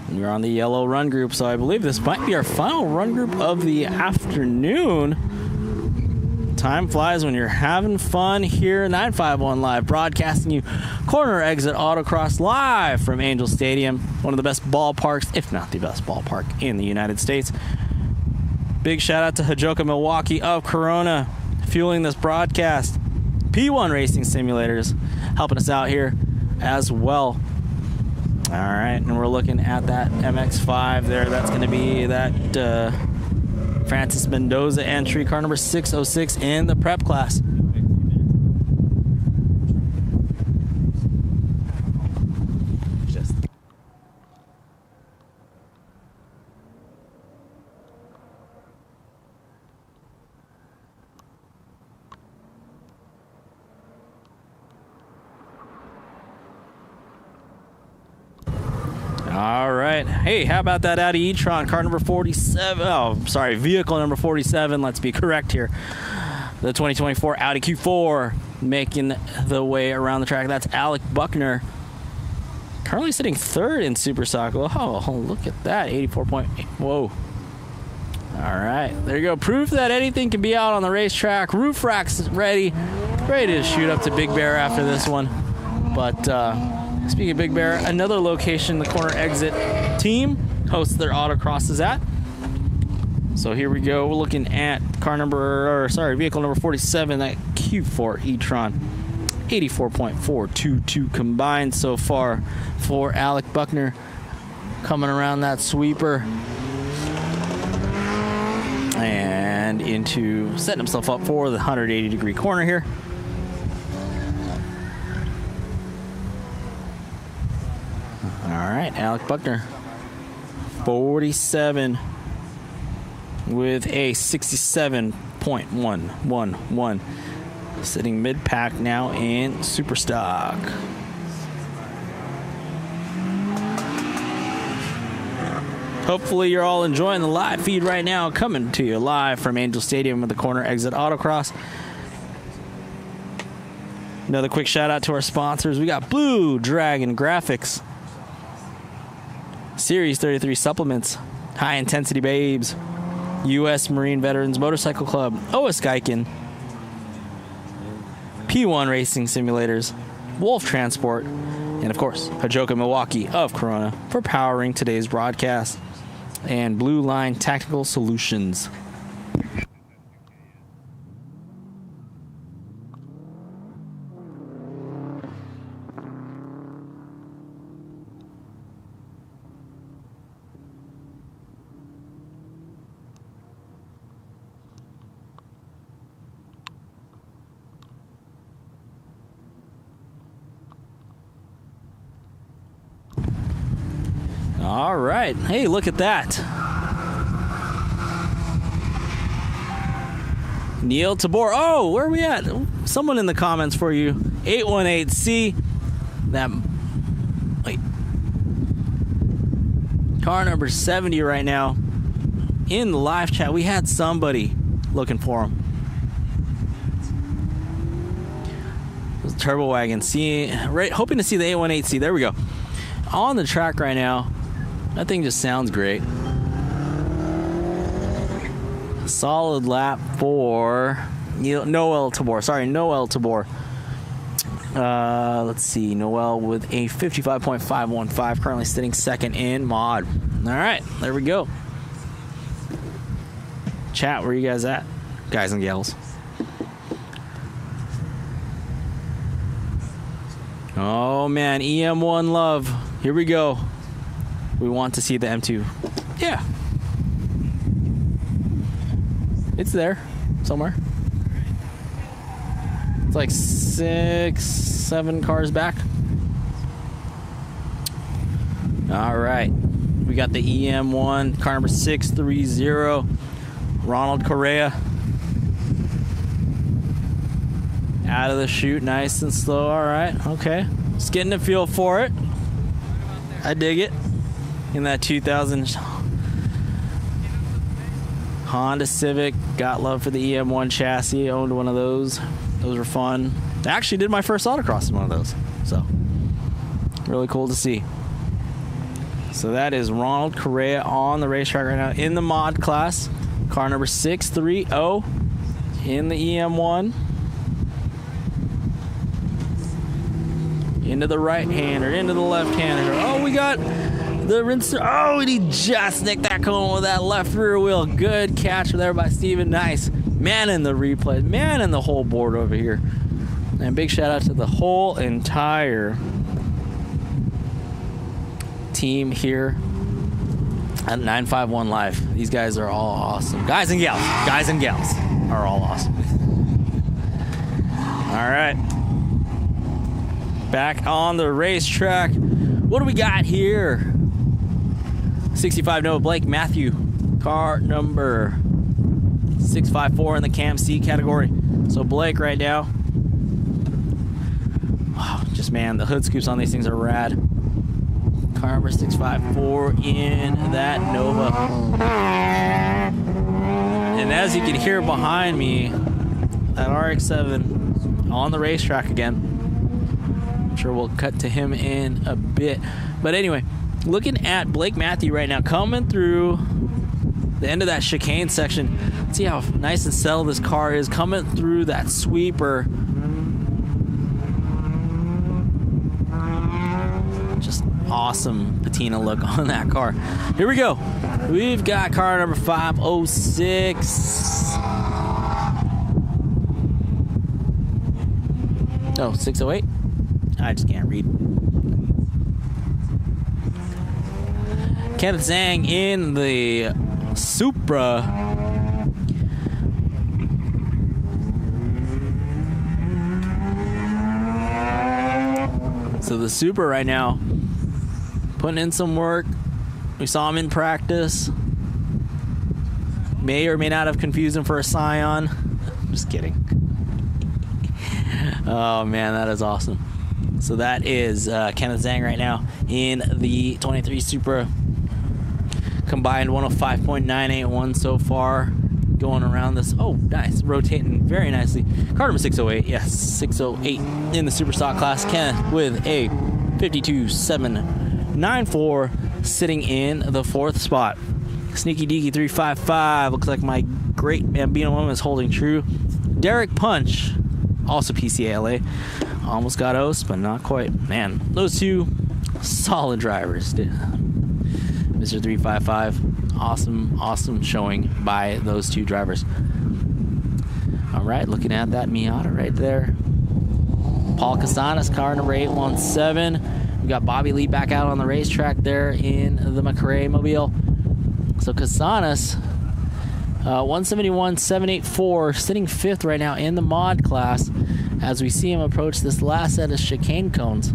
[SPEAKER 1] We're on the yellow run group, so I believe this might be our final run group of the afternoon. Time flies when you're having fun here. 951 Live, broadcasting you corner exit autocross live from Angel Stadium, one of the best ballparks, if not the best ballpark in the United States. Big shout out to Hajoka Milwaukee of Corona, fueling this broadcast. P1 Racing Simulators helping us out here as well. All right, and we're looking at that MX-5 there. That's going to be that Francis Mendoza entry, car number 606 in the prep class. All right. Hey, how about that Audi e-tron, car number 47? Oh, sorry, vehicle number 47. Let's be correct here. The 2024 Audi Q4 making the way around the track. That's Alec Buckner. Currently sitting third in Super Stock. Oh, look at that. 84 point. Whoa. All right. There you go. Proof that anything can be out on the racetrack. Roof racks ready. Ready to shoot up to Big Bear after this one. But, speaking of Big Bear, another location the corner exit team hosts their autocrosses at. So here we go. We're looking at vehicle number 47, that Q4 e-tron. 84.422 combined so far for Alec Buckner. Coming around that sweeper. And into setting himself up for the 180-degree corner here. All right, Alec Buckner, 47 with a 67.111, sitting mid-pack now in Super Stock. Hopefully you're all enjoying the live feed right now, coming to you live from Angel Stadium of the Corner Exit Autocross. Another quick shout out to our sponsors. We got Blue Dragon Graphics, Series 33 Supplements, High Intensity Babes, U.S. Marine Veterans Motorcycle Club, OS Geiken, P1 Racing Simulators, Wolf Transport, and of course, Hajoka Milwaukee of Corona for powering today's broadcast, and Blue Line Tactical Solutions. All right. Hey, look at that. Neil Tabor. Oh, where are we at? Someone in the comments for you. 818C. That. Wait. Car number 70 right now. In the live chat, we had somebody looking for him. Turbo Wagon. Hoping to see the 818C. There we go. On the track right now. That thing just sounds great. Solid lap for Noel Tabor. Sorry, Noel Tabor. Let's see, Noel with a 55.515, currently sitting second in mod. All right, there we go. Chat, where you guys at, guys and gals? Oh man, EM1 love. Here we go. We want to see the M2. Yeah. It's there somewhere. It's like 6, 7 cars back. All right. We got the EM1, car number 630, Ronald Correa. Out of the chute, nice and slow. All right, okay. Just getting a feel for it. I dig it. In that 2000 Honda Civic. Got love for the EM1 chassis. Owned one of those. Those were fun. I actually did my first autocross in one of those. So, really cool to see. So that is Ronald Correa on the racetrack right now in the mod class. Car number 630 in the EM1. Into the right-hander, into the left-hander. Oh, we got the rinser. Oh, and he just nicked that cone with that left rear wheel. Good catch there by Steven. Nice. Man in the replay. Man in the whole board over here. And big shout out to the whole entire team here at 951 Live. These guys are all awesome. Guys and gals are all awesome. All right. Back on the racetrack. What do we got here? 65 Noah Blake Matthew. Car number 654 in the Cam C category. So Blake right now. Oh, just man, the hood scoops on these things are rad. Car number 654 in that Nova. And as you can hear behind me, that RX-7 on the racetrack again. Sure, we'll cut to him in a bit. But anyway, looking at Blake Matthew right now, coming through the end of that chicane section. See how nice and settled this car is, coming through that sweeper. Just awesome patina look on that car. Here we go. We've got car number 506. Oh, 608. I just can't read. Kenneth Zhang in the Supra. So the Supra right now, putting in some work. We saw him in practice. May or may not have confused him for a Scion. Just kidding. Oh man, that is awesome. So that is Kenneth Zhang right now in the 23 Supra. Combined 105.981 so far. Going around this. Oh, nice. Rotating very nicely. Car number 608. Yes, 608 in the Super Stock class. Kenneth with a 52.794 sitting in the 4th spot. Sneaky Deaky 355. Looks like my great Bambino woman is holding true. Derek Punch, also PCA LA. Almost got O's, but not quite. Man, those two solid drivers. Mr. 355. Awesome showing by those two drivers. All right, looking at that Miata right there. Paul Casanas, car number 817. We got Bobby Lee back out on the racetrack there in the McRae Mobile. So Casanas, 171.784, sitting 5th right now in the mod class as we see him approach this last set of chicane cones.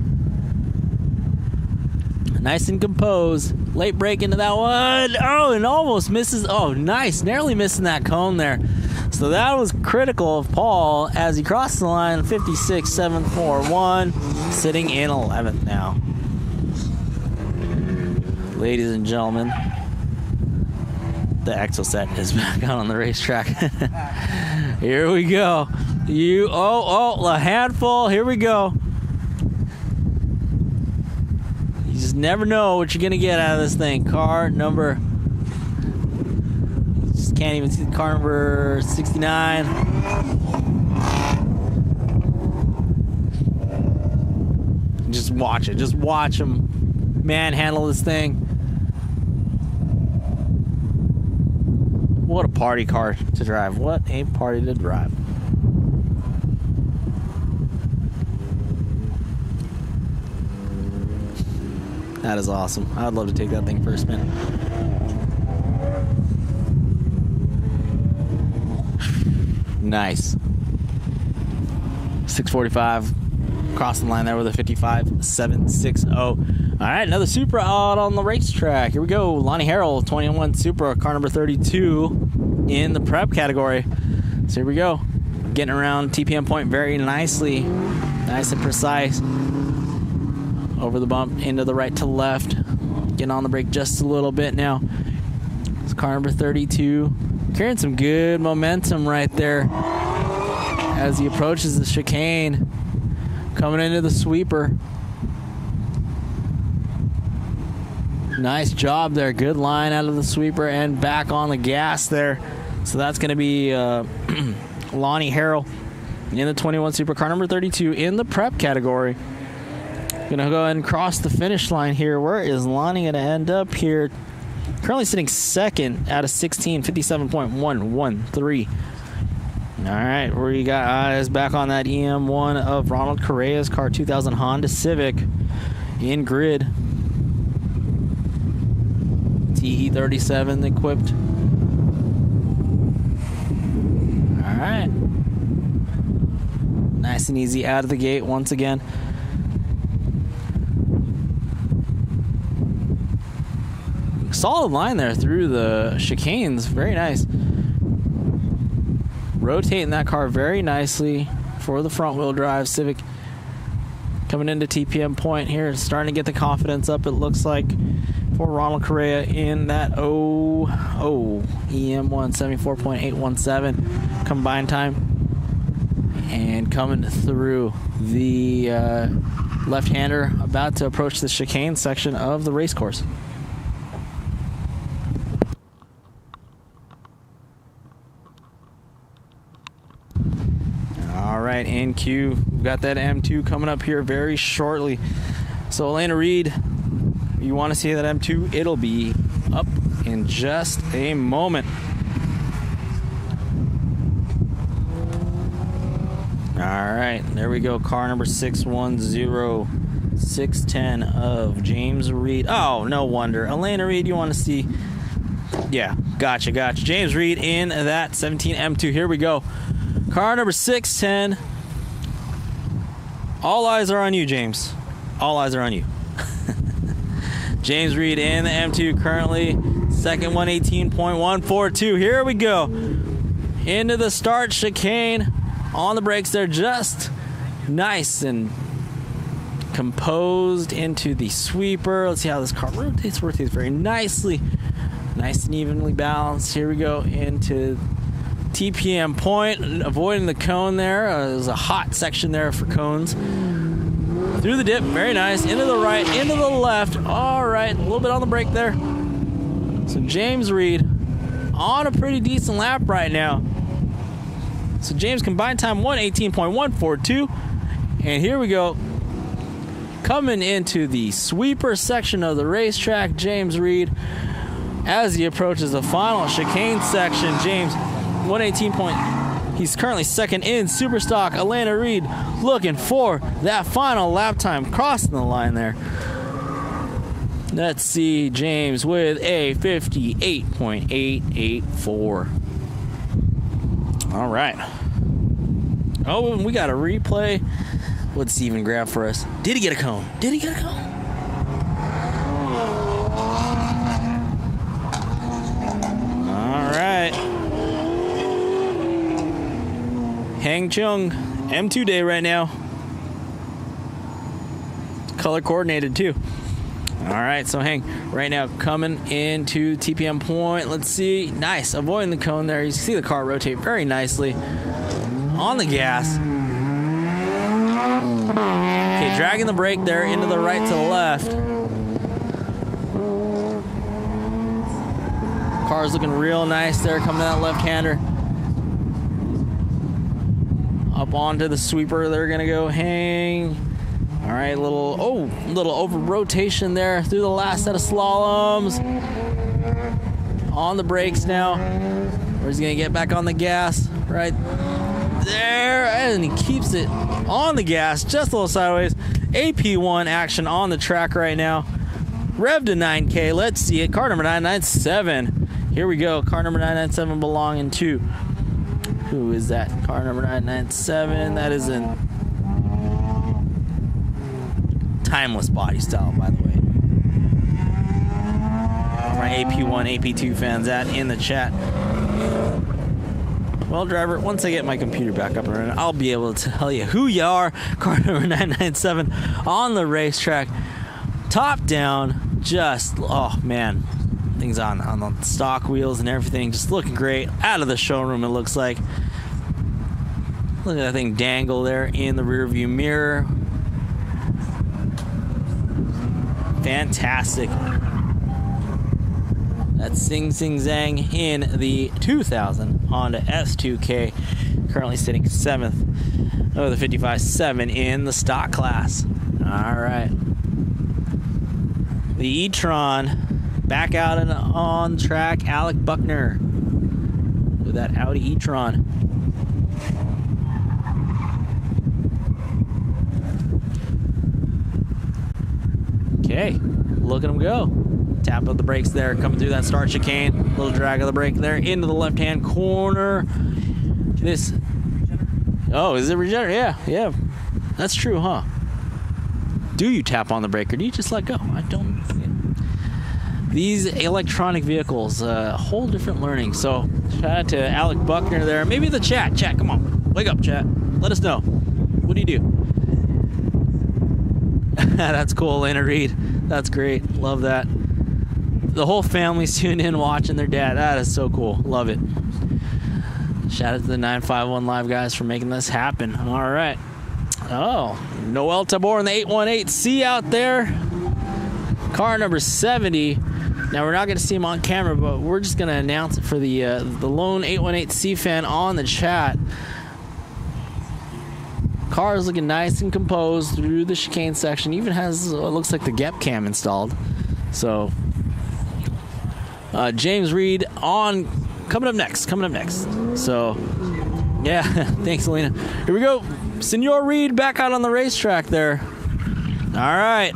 [SPEAKER 1] Nice and composed. Late break into that one. Oh, and almost misses. Oh, nice. Narrowly missing that cone there. So that was critical of Paul as he crossed the line. 56.741. Sitting in 11th now. Ladies and gentlemen, the Exoset is back out on the racetrack. Here we go. A handful. Here we go. You just never know what you're going to get out of this thing. Car number... Just can't even see the car number 69. Just watch it. Just watch him manhandle this thing. What a party car to drive. What a party to drive. That is awesome. I would love to take that thing for a spin. Nice. 645. Crossing the line there with a 55.760. All right, another Supra out on the racetrack. Here we go. Lonnie Harrell, 21 Supra, car number 32 in the prep category. So here we go. Getting around TPM point very nicely. Nice and precise. Over the bump, into the right to left. Getting on the brake just a little bit now. It's car number 32. Carrying some good momentum right there as he approaches the chicane. Coming into the sweeper. Nice job there. Good line out of the sweeper and back on the gas there. So that's going to be Lonnie Harrell in the 21 Supra, car number 32 in the prep category. Gonna go ahead and cross the finish line here. Where is Lonnie gonna end up here? Currently sitting second out of 16, 57.113. All right, we got eyes back on that EM1 of Ronald Correa's car, 2000 Honda Civic in grid. TE37 equipped. All right. Nice and easy out of the gate once again. Solid line there through the chicanes. Very nice. Rotating that car very nicely for the front wheel drive Civic. Coming into TPM point here. Starting to get the confidence up, it looks like, for Ronald Correa in that EM1 74.817 combined time. And coming through the left-hander, about to approach the chicane section of the race course. All right, in queue, we've got that M2 coming up here very shortly. So Elena Reed, you want to see that M2, it'll be up in just a moment. All right, there we go. Car number 610610 of James Reed. Oh, no wonder. Elena Reed, you want to see? Yeah, gotcha. James Reed in that 17 M2. Here we go. Car number 610. All eyes are on you, James. All eyes are on you. James Reed in the M2 currently. Second 118.142. Here we go. Into the start chicane. On the brakes, they're just nice and composed into the sweeper. Let's see how this car rotates very nicely. Nice and evenly balanced. Here we go into TPM point, avoiding the cone there. There's a hot section there for cones. Through the dip, very nice. Into the right, into the left. All right, a little bit on the brake there. So James Reed on a pretty decent lap right now. So James combined time 118.142. And here we go. Coming into the sweeper section of the racetrack, James Reed, as he approaches the final chicane section, James 118. He's currently second in super stock. Elena Reed looking for that final lap time, crossing the line there. Let's see, James with a 58.884. All right. Oh, and we got a replay. What'd Steven grab for us? Did he get a cone? All right. Hang Chung, M2 day right now. Color coordinated too. All right, so Hang right now coming into TPM point. Let's see. Nice. Avoiding the cone there. You see the car rotate very nicely. On the gas. Okay, dragging the brake there into the right to the left. Car's looking real nice there, coming to that left-hander. Up onto the sweeper, they're gonna go Hang. All right, little over rotation there through the last set of slaloms. On the brakes now. He's gonna get back on the gas right there, and he keeps it on the gas, just a little sideways. AP1 action on the track right now. Rev to 9K. Let's see it. Car number 997. Here we go. Car number 997 belonging to, who is that? Car number 997. That is in timeless body style, by the way. My AP1, AP2 fans at in the chat. Well, driver, once I get my computer back up and running, I'll be able to tell you who you are. Car number 997 on the racetrack. Top down, just, oh man. Things on the stock wheels and everything, just looking great. Out of the showroom, it looks like. Look at that thing dangle there in the rear view mirror. Fantastic. That's Sing Sing Zang in the 2000 Honda S2K, currently sitting 7th of the 55.7 in the stock class. All right. The e-tron back out and on track. Alec Buckner with that Audi e-tron. Okay, look at him go. Tap of the brakes there, coming through that start chicane. Little drag of the brake there into the left-hand corner. This, oh, is it regenerator? Yeah, that's true, huh? Do you tap on the brake or do you just let go? I don't. These electronic vehicles, a whole different learning. So, shout out to Alec Buckner there. Maybe the chat, come on, wake up, chat. Let us know. What do you do? That's cool, Lena Reed. That's great. Love that. The whole family's tuned in watching their dad. That is so cool. Love it. Shout out to the 951 Live guys for making this happen. All right. Oh, Noel Tabor in the 818C out there. Car number 70. Now, we're not going to see him on camera, but we're just going to announce it for the lone 818C fan on the chat. Car is looking nice and composed through the chicane section. Even has what looks like the Gep cam installed. So, James Reed coming up next. So, yeah, thanks, Alina. Here we go. Senor Reed back out on the racetrack there. All right.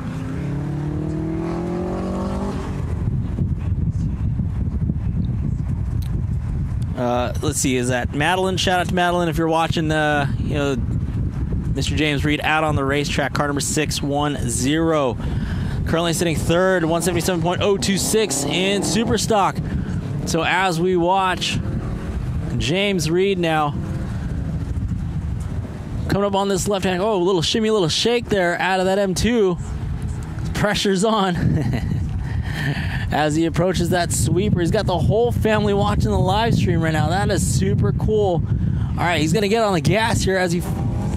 [SPEAKER 1] Let's see, is that Madeline? Shout out to Madeline if you're watching Mr. James Reed out on the racetrack, car number 610. Currently sitting third, 177.026 in super stock. So as we watch James Reed now coming up on this left hand, oh, a little shimmy, little shake there out of that M2. Pressure's on. As he approaches that sweeper. He's got the whole family watching the live stream right now. That is super cool. All right, he's going to get on the gas here as he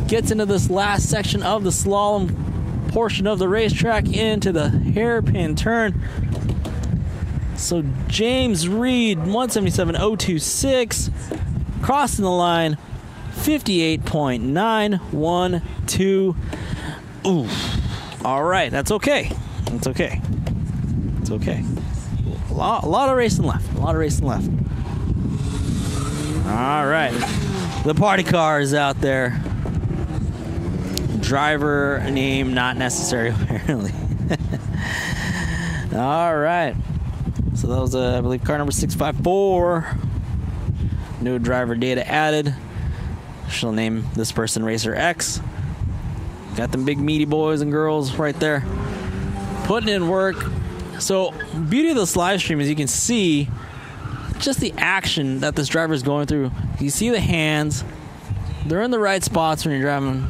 [SPEAKER 1] gets into this last section of the slalom portion of the racetrack into the hairpin turn. So James Reed, 177.026, crossing the line, 58.912. Ooh. All right, that's okay. That's okay. It's okay. A lot of racing left. All right. The party car is out there. Driver name not necessary, apparently. All right. So that was, I believe, car number 654. No driver data added. She'll name this person Racer X. Got them big meaty boys and girls right there putting in work. So, beauty of this live stream is you can see just the action that this driver is going through. You see the hands. They're in the right spots when you're driving,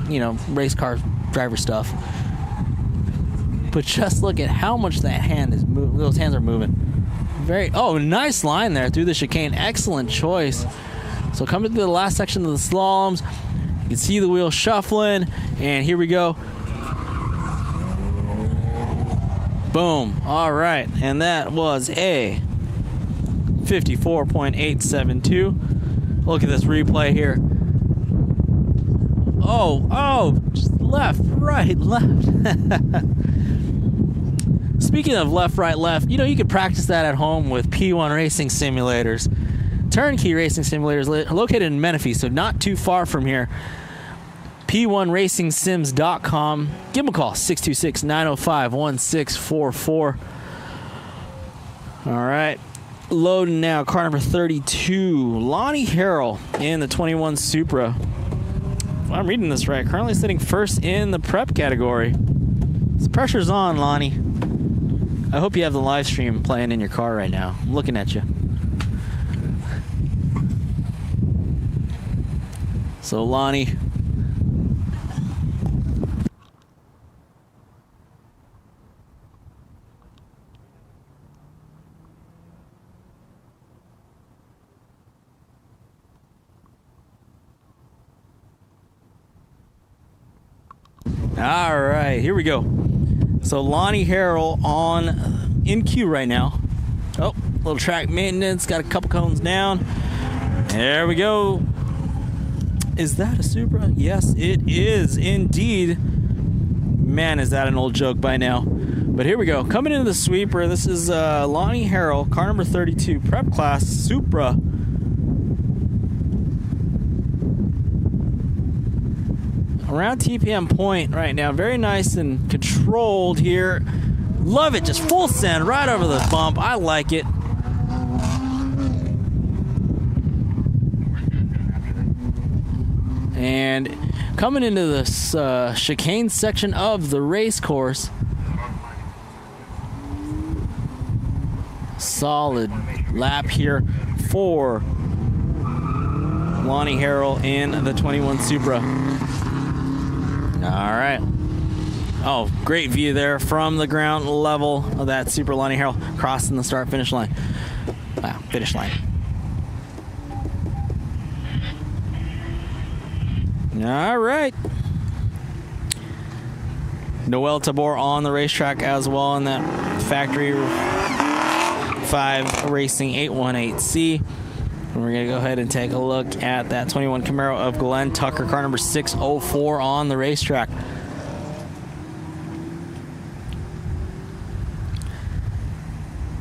[SPEAKER 1] race car driver stuff. But just look at how much that hand is moving. Those hands are moving. Nice line there through the chicane. Excellent choice. So coming to the last section of the slaloms, you can see the wheel shuffling, and here we go. Boom. All right, and that was a 54.872. Look at this replay here. just left, right, left. Speaking of left, right, left, you can practice that at home with P1 racing simulators. Turnkey racing simulators located in Menifee, so not too far from here. P1RacingSims.com. Give them a call, 626-905-1644. All right. Loading now, car number 32, Lonnie Harrell in the 21 Supra. If I'm reading this right, currently sitting first in the prep category. The pressure's on, Lonnie. I hope you have the live stream playing in your car right now. I'm looking at you. So, Lonnie. All right, here we go. So Lonnie Harrell in queue right now. Oh, little track maintenance. Got a couple cones down. There we go. Is that a Supra? Yes, it is indeed. Man, is that an old joke by now. But here we go. Coming into the sweeper, this is Lonnie Harrell, car number 32, prep class Supra. Around TPM point right now. Very nice and controlled here. Love it. Just full send right over the bump. I like it. And coming into this chicane section of the race course. Solid lap here for Lonnie Harrell in the 21 Supra. All right. Oh, great view there from the ground level of that Supra. Lonnie Harrell crossing the start-finish line. Wow, finish line. All right. Noel Tabor on the racetrack as well in that Factory 5 Racing 818C. And we're going to go ahead and take a look at that 21 Camaro of Glenn Tucker, car number 604 on the racetrack.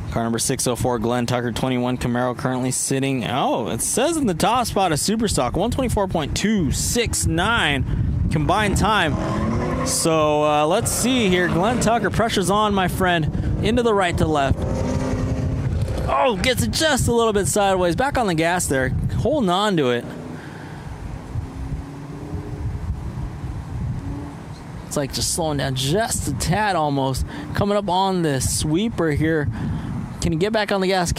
[SPEAKER 1] Car number 604, Glenn Tucker, 21 Camaro, currently sitting, it says in the top spot of Superstock, 124.269 combined time. So let's see here. Glenn Tucker, pressure's on, my friend, into the right to left. Oh, gets it just a little bit sideways. Back on the gas there, holding on to it. It's like just slowing down just a tad almost. Coming up on the sweeper here. Can he get back on the gas?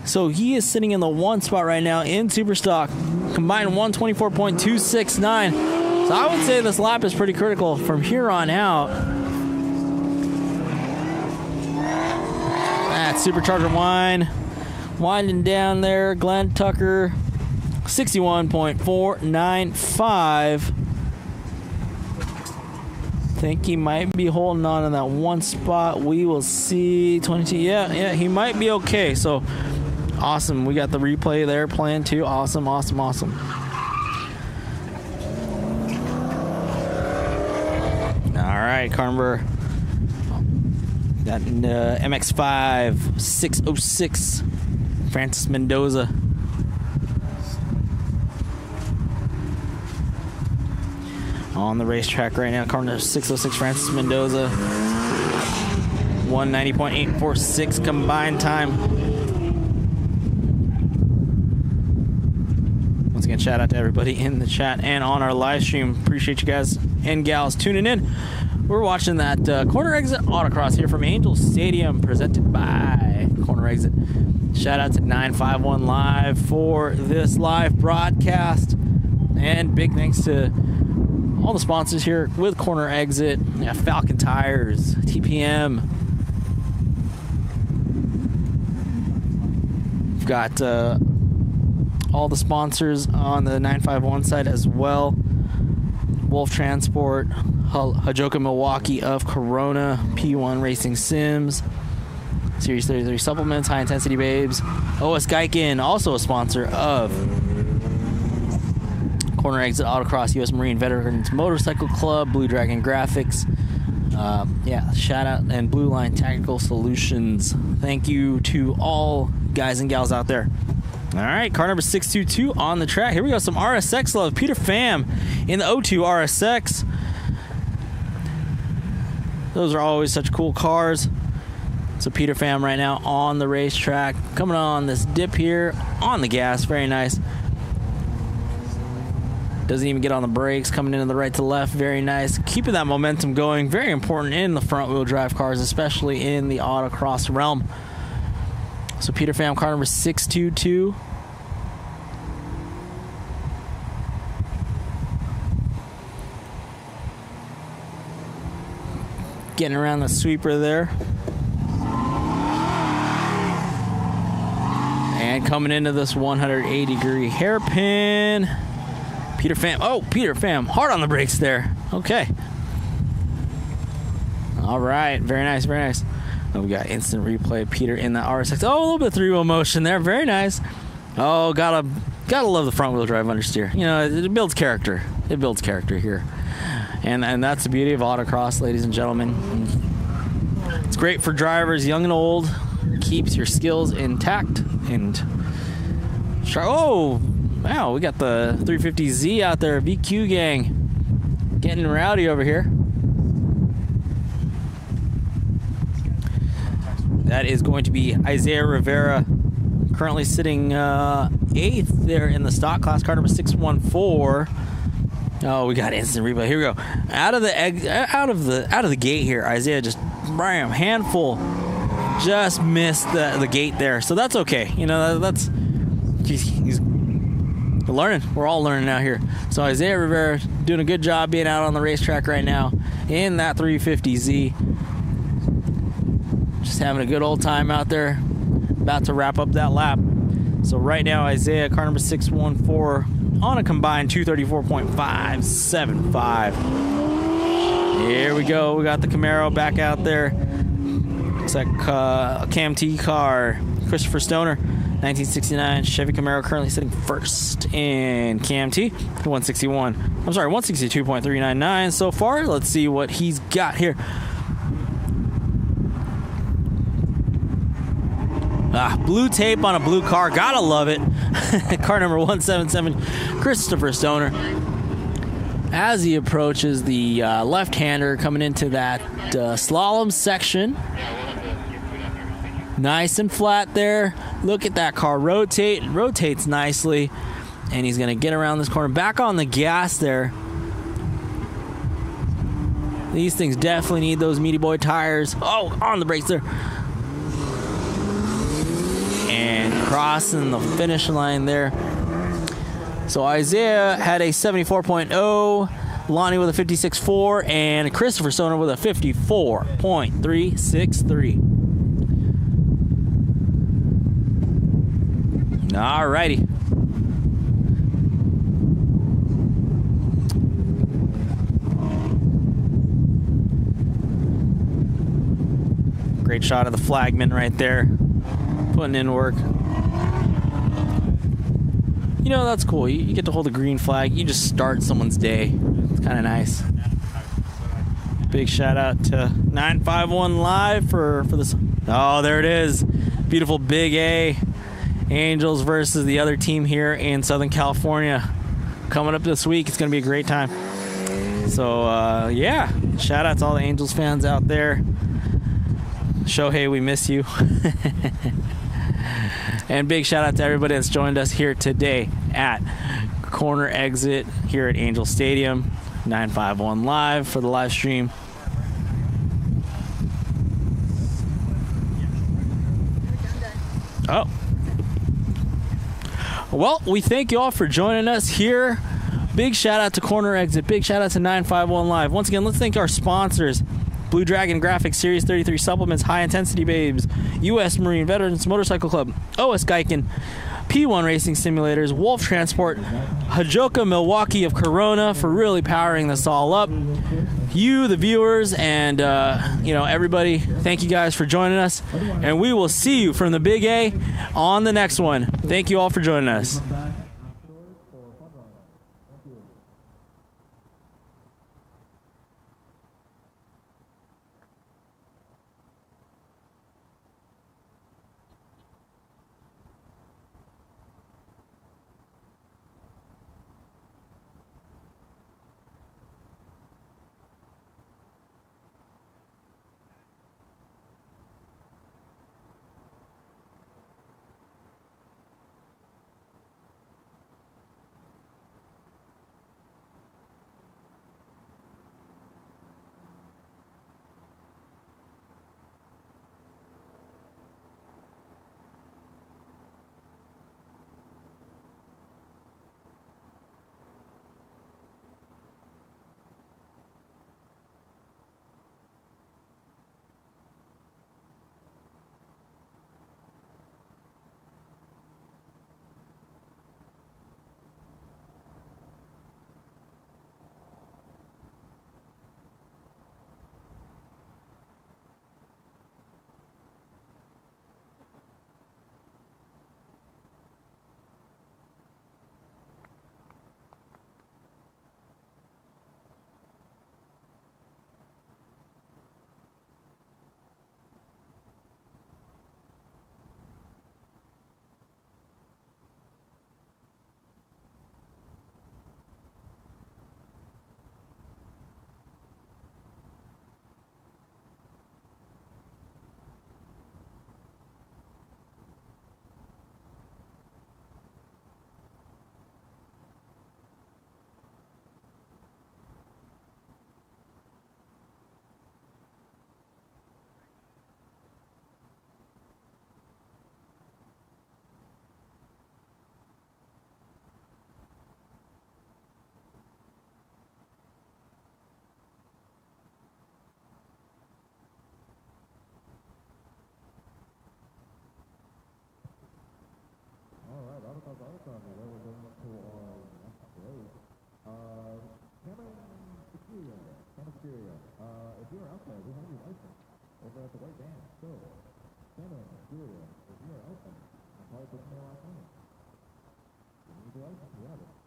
[SPEAKER 1] So he is sitting in the one spot right now in Superstock. Combined 124.269. So I would say this lap is pretty critical from here on out. That supercharger winding down there. Glenn Tucker, 61.495. Think he might be holding on in that one spot. We will see. 22. Yeah, he might be okay. So awesome. We got the replay there playing too. Awesome. All right, Carver. That MX-5 606 Francis Mendoza. On the racetrack right now, car number 606 Francis Mendoza. 190.846 combined time. Once again, shout out to everybody in the chat and on our live stream. Appreciate you guys and gals tuning in. We're watching that Corner Exit Autocross here from Angel Stadium, presented by Corner Exit. Shout out to 951 Live for this live broadcast. And big thanks to all the sponsors here with Corner Exit. Yeah, Falcon Tires, TPM. We've got all the sponsors on the 951 side as well. Wolf Transport, Hajoka Milwaukee of Corona, P1 Racing Sims, Series 33 Supplements, High Intensity Babes, OS Geiken, also a sponsor of Corner Exit Autocross, U.S. Marine Veterans Motorcycle Club, Blue Dragon Graphics. Yeah, shout out, and Blue Line Tactical Solutions. Thank you to all guys and gals out there. All right, car number 622 on the track. Here we go, some RSX love. Peter Pham in the O2 RSX. Those are always such cool cars. So Peter Pham right now on the racetrack, coming on this dip here on the gas. Very nice. Doesn't even get on the brakes, coming in the right to left. Very nice. Keeping that momentum going. Very important in the front wheel drive cars, especially in the autocross realm. So Peter Pham, car number 622. Getting around the sweeper there. And coming into this 180-degree hairpin. Peter Pham. Oh, Peter Pham. Hard on the brakes there. Okay. All right. Very nice. Very nice. Oh, we got instant replay. Peter in the RSX. Oh, a little bit of three-wheel motion there. Very nice. Oh, gotta love the front-wheel drive understeer. You know, it builds character. It builds character here. And that's the beauty of autocross, ladies and gentlemen. It's great for drivers, young and old. Keeps your skills intact. And oh, wow, we got the 350Z out there, VQ gang, getting rowdy over here. That is going to be Isaiah Rivera, currently sitting 8th there in the stock class, car number 614. Oh, we got instant replay. Here we go. Out of the gate here, Isaiah just bam, handful, just missed the gate there. So that's okay. You know, that's he's learning. We're all learning out here. So Isaiah Rivera doing a good job being out on the racetrack right now in that 350Z. Just having a good old time out there. About to wrap up that lap. So right now, Isaiah, car number 614, on a combined 234.575. Here we go. We got the Camaro back out there. It's that Cam T car. Christopher Stoner, 1969 Chevy Camaro, currently sitting first in Cam T. 162.399 so far. Let's see what he's got here. Blue tape on a blue car. Gotta love it. Car number 177, Christopher Stoner. As he approaches the left-hander coming into that slalom section. Nice and flat there. Look at that car rotate. It rotates nicely. And he's going to get around this corner. Back on the gas there. These things definitely need those meaty boy tires. Oh, on the brakes there. And crossing the finish line there. So Isaiah had a 74.0, Lonnie with a 56.4, and Christopher Stoner with a 54.363. All righty. Great shot of the flagman right there. Putting in work. You know, that's cool. You get to hold the green flag. You just start someone's day. It's kind of nice. Big shout out to 951 Live for this. Oh, there it is. Beautiful Big A. Angels versus the other team here in Southern California. Coming up this week. It's going to be a great time. So, yeah. Shout out to all the Angels fans out there. Shohei, we miss you. And big shout out to everybody that's joined us here today at Corner Exit here at Angel Stadium. 951 Live for the live stream. Oh. Well, we thank you all for joining us here. Big shout out to Corner Exit. Big shout out to 951 Live. Once again, let's thank our sponsors. Blue Dragon Graphics, Series 33 Supplements, High Intensity Babes, U.S. Marine Veterans Motorcycle Club, OS Geiken, P1 Racing Simulators, Wolf Transport, Hajoka Milwaukee of Corona for really powering this all up. You, the viewers, and everybody, thank you guys for joining us. And we will see you from the Big A on the next one. Thank you all for joining us.
[SPEAKER 5] license, you have it.